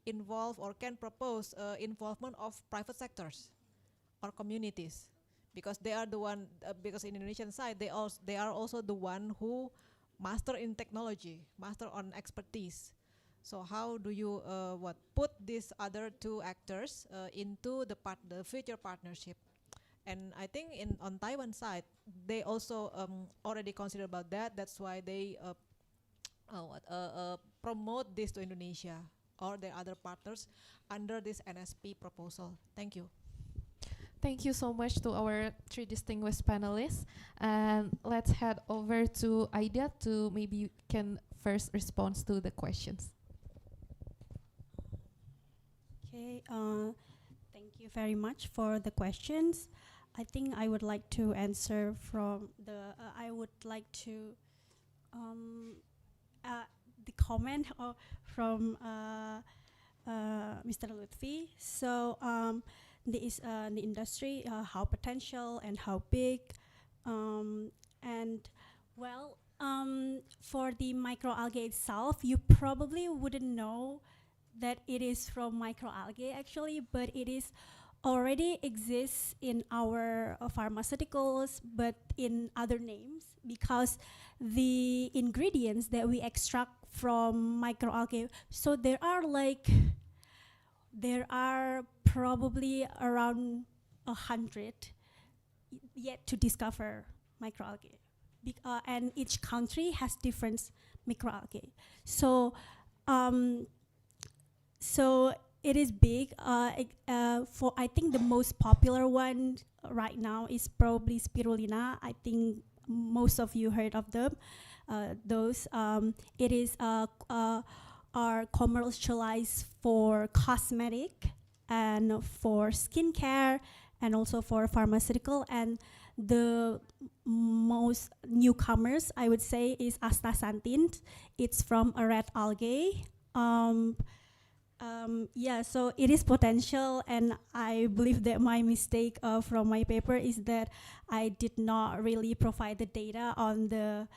involve or can propose involvement of private sectors or communities, because they are the one. Because in Indonesian side, they are also the one who master in technology, master on expertise. So how do you put these other two actors into the future partnership? And I think on Taiwan side, they also already consider about that. That's why they promote this to Indonesia or their other partners under this NSP proposal. Thank you. Thank you so much to our three distinguished panelists. And let's head over to Aida to maybe you can first respond to the questions. Okay, thank you very much for the questions. I think I would like to answer from the, I would like to, the comment from Mr. Lutfi. So the industry, how potential and how big, and well, for the microalgae itself, you probably wouldn't know that it is from microalgae actually, but it is already exists in our pharmaceuticals, but in other names, because the ingredients that we extract from microalgae, so there are probably around 100 yet to discover microalgae, and each country has different microalgae. So so it is big. For I think the most popular one right now is probably spirulina. I think most of you heard of them. Those it is are commercialized for cosmetic and for skincare and also for pharmaceutical. And the most newcomers, I would say, is astaxanthin. It's from a red algae. Yeah, so it is potential, and I believe that my mistake from my paper is that I did not really provide the data on the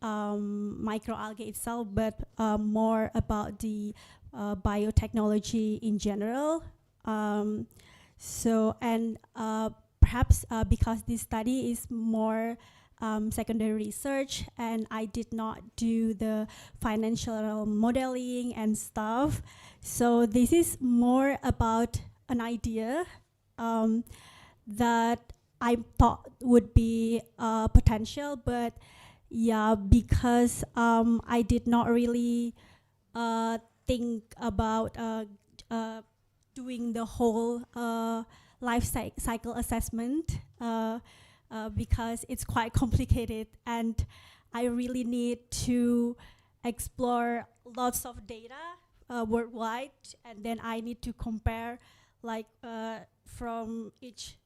microalgae itself, but more about the biotechnology in general. So, and perhaps because this study is more secondary research, and I did not do the financial modeling and stuff. So this is more about an idea that I thought would be potential, but yeah, because I did not really think about doing the whole life cycle assessment because it's quite complicated, and I really need to explore lots of data worldwide, and then I need to compare like from each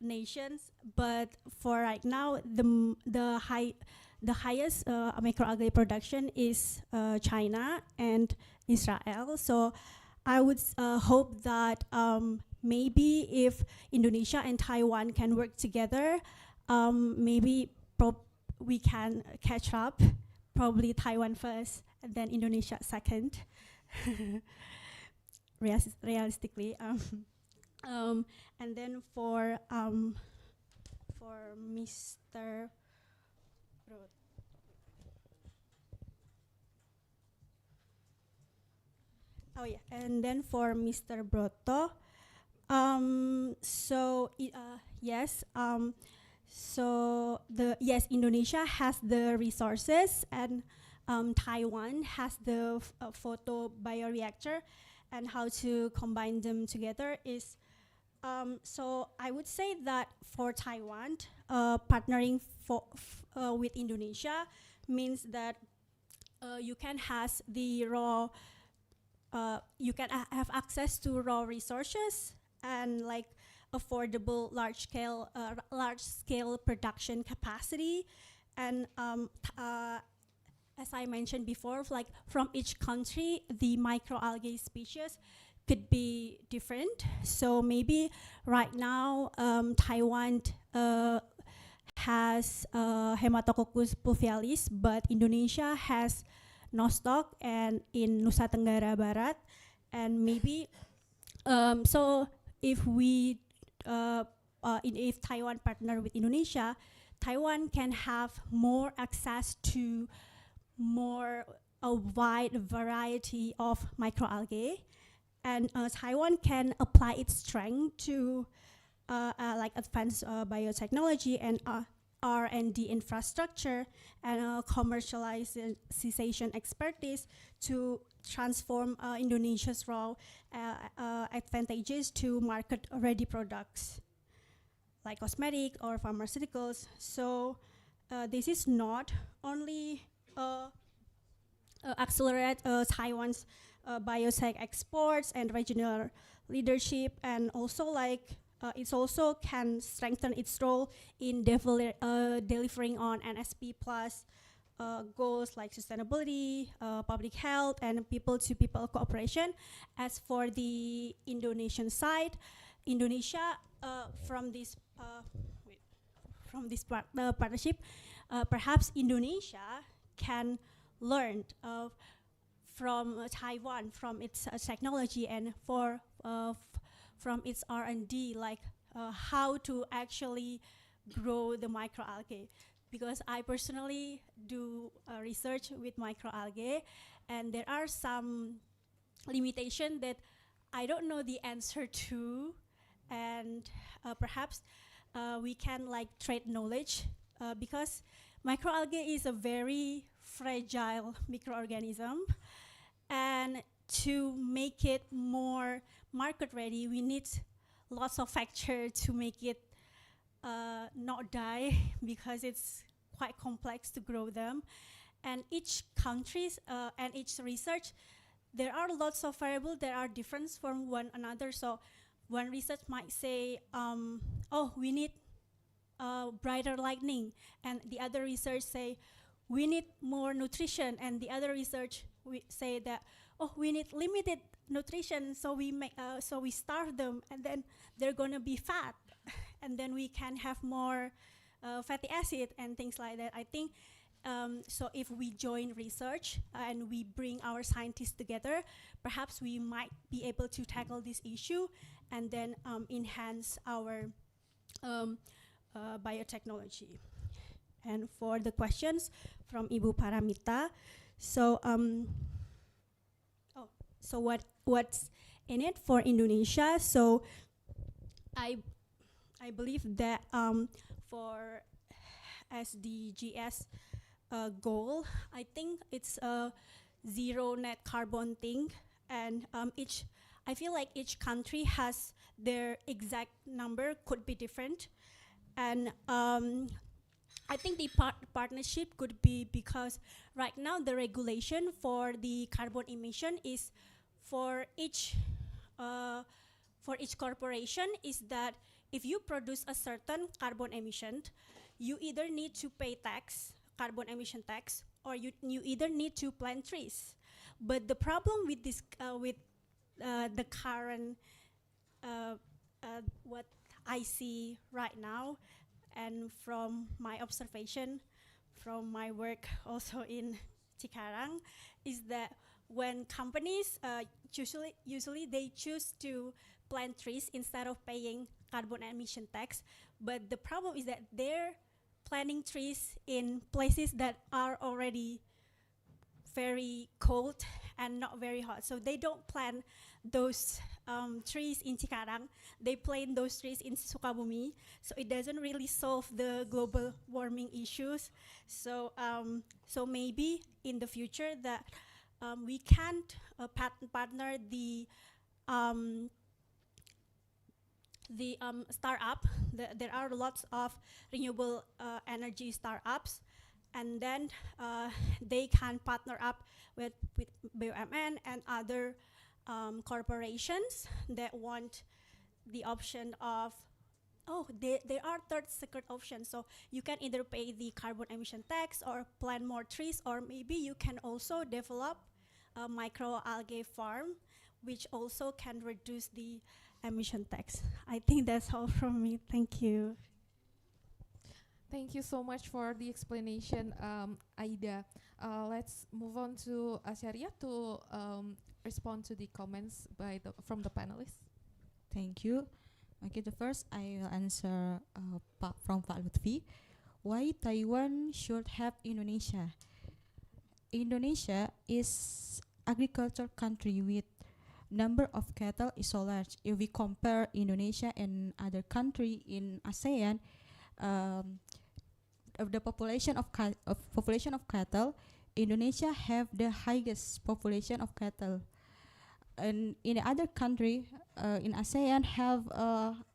nations. But for right now, the highest microalgae production is China and Israel. So I would hope that maybe if Indonesia and Taiwan can work together, maybe we can catch up. Probably Taiwan first, and then Indonesia second. Realistically, and then for Mr. Oh yeah, and then for Mr. Broto, so yes, so yes, Indonesia has the resources, and Taiwan has the photo bioreactor, and how to combine them together is. So I would say that for Taiwan, partnering with Indonesia means that you can have the raw. You can have access to raw resources and like affordable large scale production capacity, and as I mentioned before, like from each country, the microalgae species could be different. So maybe right now Taiwan has Hematococcus pluvialis, but Indonesia has Nostoc and in Nusa Tenggara Barat, and maybe so if we if Taiwan partner with Indonesia, Taiwan can have more access to a wide variety of microalgae, and Taiwan can apply its strength to like advanced biotechnology and R&D infrastructure and commercialization expertise to transform Indonesia's raw advantages to market-ready products. like cosmetic or pharmaceuticals. So this is not only accelerate Taiwan's biotech exports and regional leadership, and also like it also can strengthen its role in delivering on NSP plus goals like sustainability, public health, and people-to-people cooperation. As for the Indonesian side, Indonesia from this partnership, perhaps Indonesia can learn from Taiwan, from its technology, and from its R&D, like how to actually grow the microalgae. Because I personally do research with microalgae, and there are some limitations that I don't know the answer to, and perhaps we can like trade knowledge because microalgae is a very fragile microorganism, and to make it more market ready, we need lots of factors to make it not die because it's quite complex to grow them. And each countries and each research, there are lots of variables that are different from one another. So one research might say, oh, we need brighter lightning, and the other research say we need more nutrition, and the other research we say that, oh, we need limited nutrition, so we starve them, and then they're gonna be fat, and then we can have more fatty acid and things like that. I think so if we join research and we bring our scientists together, perhaps we might be able to tackle this issue and then enhance our biotechnology. And for the questions from Ibu Paramita, so so what's in it for Indonesia? So I believe that for SDGs goal, I think it's a zero net carbon thing, and I feel like each country has their exact number, could be different, and I think the partnership could be, because right now the regulation for the carbon emission is for each corporation is that if you produce a certain carbon emission, you either need to pay tax, carbon emission tax, or you either need to plant trees. But the problem with this, the current, what I see right now, and from my observation, from my work also in Cikarang, is that when companies usually they choose to plant trees instead of paying carbon emission tax, but the problem is that they're planting trees in places that are already very cold and not very hot. So they don't plant those trees in Cikarang, they plant those trees in Sukabumi. So it doesn't really solve the global warming issues. So so maybe in the future that we can't partner the startup. There are lots of renewable energy startups, and then they can partner up with BUMN and other corporations that want the option of, there are third secret options. So you can either pay the carbon emission tax or plant more trees, or maybe you can also develop a microalgae farm, which also can reduce the emission tax. I think that's all from me. Thank you. Thank you so much for the explanation, Aida. Let's move on to Asharia to respond to the comments from the panelists. Thank you. Okay, the first I will answer from Pak Lutfi. Why Taiwan should have Indonesia? Indonesia is agriculture country with number of cattle is so large. If we compare Indonesia and other country in ASEAN, of the population of cattle, Indonesia have the highest population of cattle. And in the other country in ASEAN have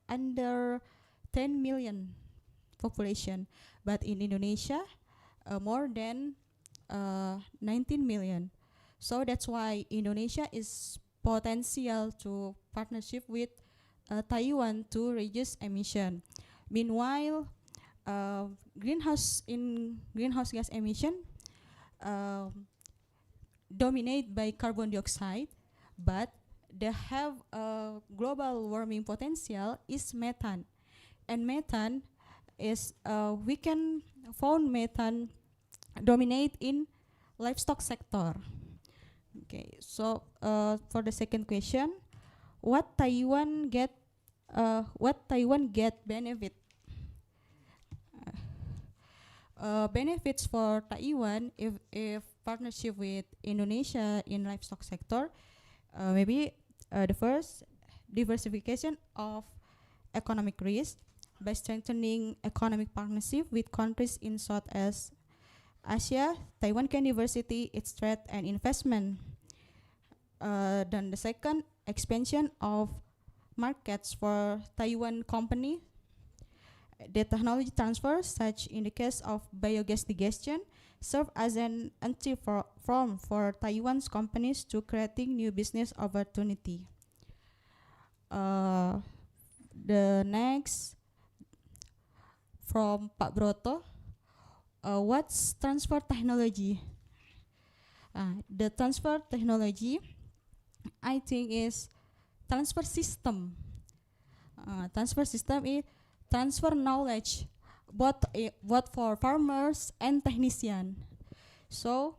under 10 million population, but in Indonesia, more than 19 million. So that's why Indonesia is potential to partnership with Taiwan to reduce emission. Meanwhile, greenhouse gas emission dominate by carbon dioxide, but they have a global warming potential is methane, and methane is we can found methane dominate in livestock sector. Okay, so for the second question, what Taiwan get benefit? Benefits for Taiwan if partnership with Indonesia in livestock sector, maybe the first, diversification of economic risk by strengthening economic partnership with countries in Southeast Asia. Taiwan can diversify its trade and investment. Then the second, expansion of markets for Taiwan company. The technology transfer, such in the case of biogas digestion, serve as an entry form for Taiwan's companies to creating new business opportunity. The next, from Pak Broto, what's transfer technology? The transfer technology, I think, is transfer system. Transfer system is transfer knowledge, both for farmers and technician. So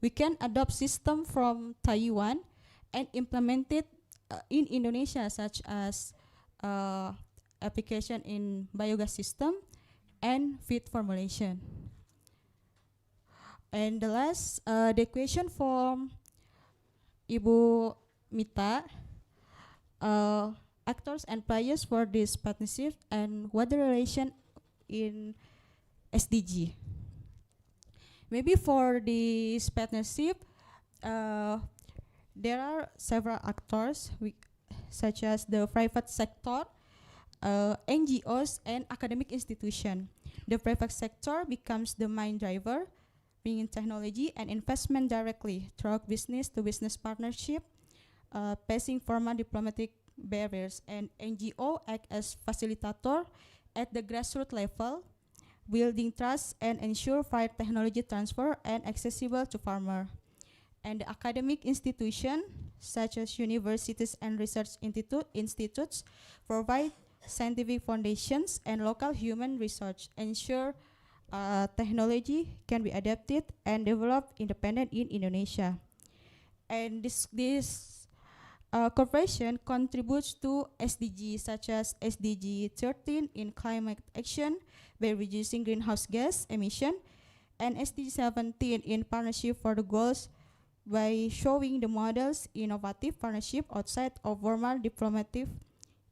we can adopt system from Taiwan and implement it in Indonesia, such as application in biogas system and feed formulation. And the last, the question from Ibu Mita, actors and players for this partnership and what the relation in SDG. Maybe for this partnership, there are several actors, such as the private sector, NGOs, and academic institution. The private sector becomes the main driver, bringing technology and investment directly through business-to-business partnership, passing formal diplomatic barriers, and NGO act as facilitator at the grassroots level, building trust and ensure fair technology transfer and accessible to farmer. And the academic institution, such as universities and research institutes, provide scientific foundations and local human research, ensure technology can be adapted and developed independent in Indonesia. And this cooperation contributes to SDG, such as SDG 13 in climate action by reducing greenhouse gas emission, and SDG 17 in partnership for the goals by showing the models innovative partnership outside of formal diplomatic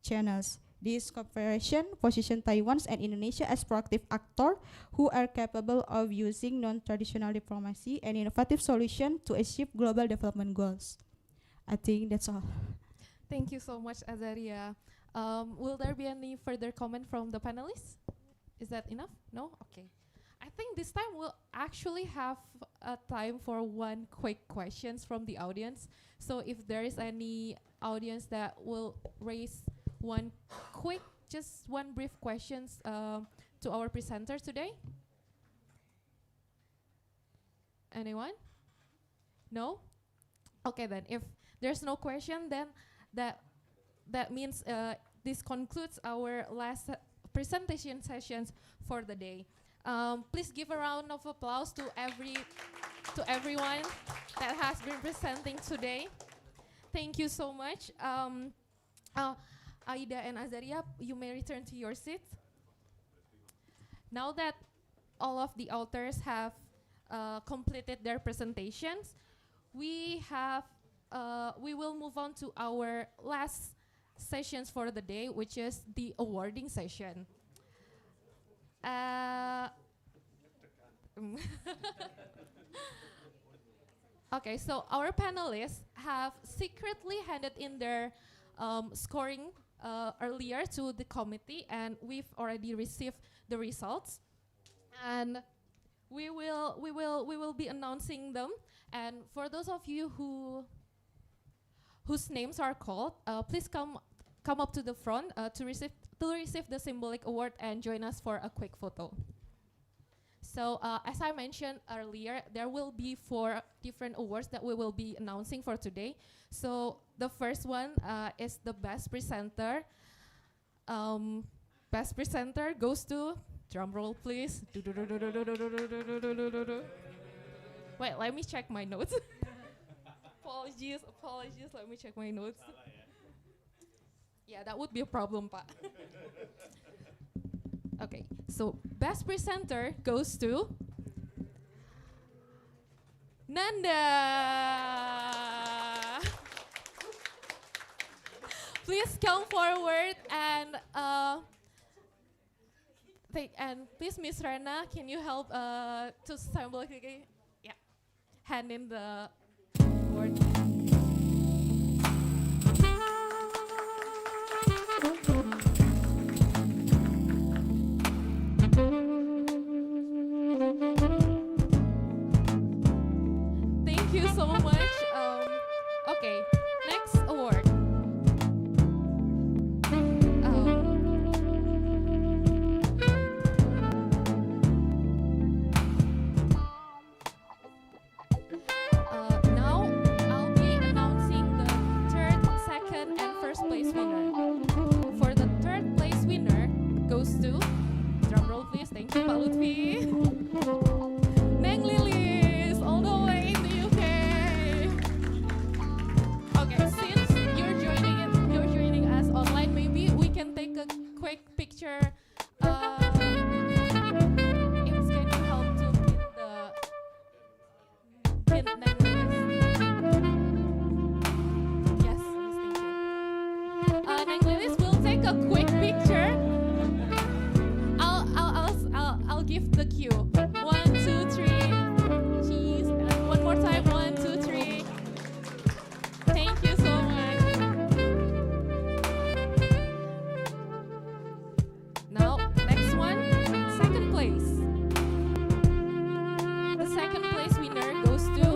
channels. This cooperation positions Taiwan and Indonesia as proactive actors who are capable of using non-traditional diplomacy and innovative solutions to achieve global development goals. I think that's all. Thank you so much, Azaria. Will there be any further comment from the panelists? Is that enough? No? Okay. I think this time we'll actually have time for one quick questions from the audience. So if there is any audience that will raise one quick, just one brief questions to our presenters today. Anyone? No? Okay, then if there's no question, then that means this concludes our last presentation sessions for the day. Please give a round of applause to everyone that has been presenting today. Thank you so much. Aida and Azaria, you may return to your seat. Now that all of the authors have completed their presentations, we will move on to our last sessions for the day, which is the awarding session. Okay, so our panelists have secretly handed in their scoring earlier to the committee, and we've already received the results, and we will be announcing them. And for those of you whose names are called, please come up to the front to receive the symbolic award and join us for a quick photo. So as I mentioned earlier, there will be 4 different awards that we will be announcing for today. So the first one is the best presenter. Best presenter goes to, drum roll please. Wait, let me check my notes. Apologies, let me check my notes. Yeah, that would be a problem, Pak. Okay, so best presenter goes to Nanda. Please come forward and please, Miss Rena, can you help to symbolically, hand in the award. Thank you so much. Okay, next award. Now I'll be announcing the third, second, and first place winner. For the third place winner goes to, drum roll please, thank you Pak Lutfi. Neng Lilis, all the way in the UK. Okay, since you're joining us online, maybe we can take a quick picture. It's going to help to pin Neng Lilis. Yes, thank you. Neng Lilis will take a quick picture. I'll give the cue. 1, 2, 3. Cheese. And one more time. 1, 2, 3. Thank you so much. Now, next one. Second place. The second place winner goes to.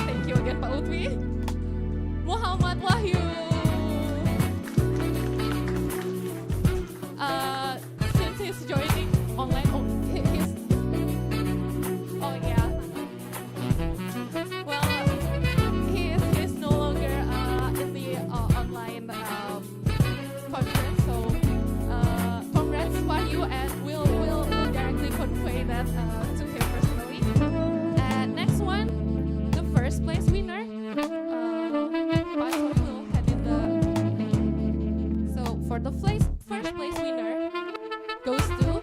Thank you again, Pak Lutfi. Muhammad Wahyu. Since he's joining online, well, he's no longer in the online conference, so congrats Wahyu, and we'll directly convey that to him personally. And next one, the first place winner. Pak Sori will hand in the name. So for the first place winner goes to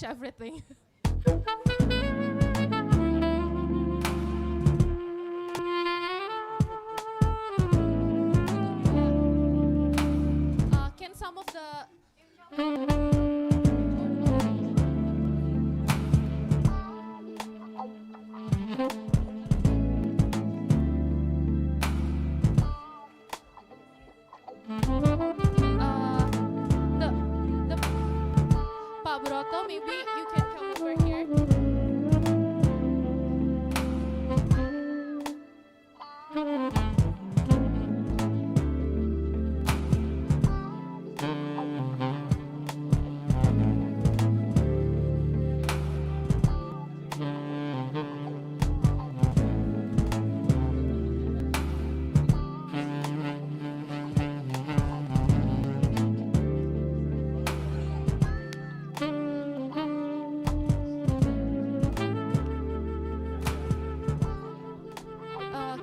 everything. Can some of the the Pak Broto, maybe you can come over here.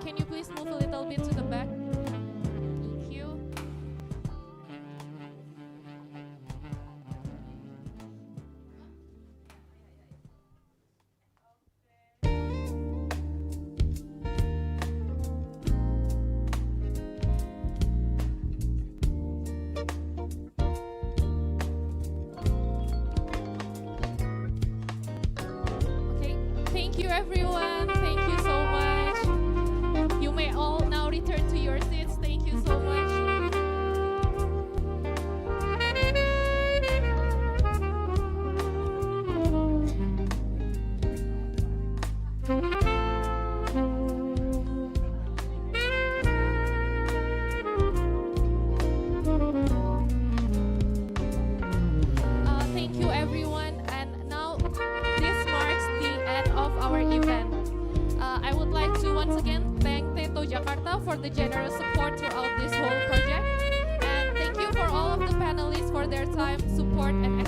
Can you please move a little bit to the back? Thank you. Okay, thank you everyone. Thank you so much. You may all now return to your seats. Thank you so much. Thank you everyone, and now this marks the end of our event. I would like to once again thank Teto Jakarta for the generous support throughout this whole project, and thank you for all of the panelists for their time, support, and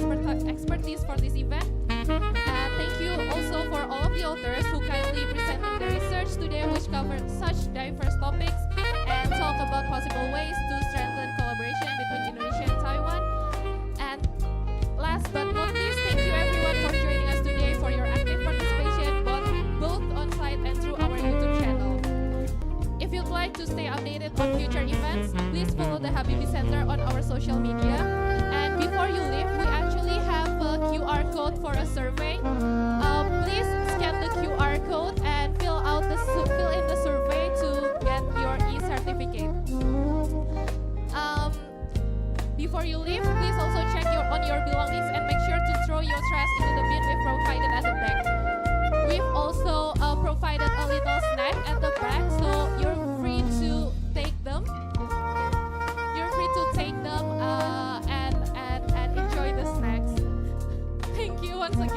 expertise for this event. Thank you also for all of the authors who kindly presented the research today, which covered such diverse topics and talk about possible ways to strengthen collaboration between Indonesia and Taiwan. And last but not least, thank you everyone for joining us today, for your active participation, both on site and through our YouTube channel. If you'd like to stay updated on future events, please follow the Habibie Center on our social media. And before you leave, we actually have a QR code for a survey. Please scan the QR code and fill in the survey to get your e-certificate. Before you leave, please also check on your belongings and make sure to throw your trash into the bin we've provided at the back. We've also provided a little snack at the back, so you're free to take them. And enjoy the snacks. Thank you once again.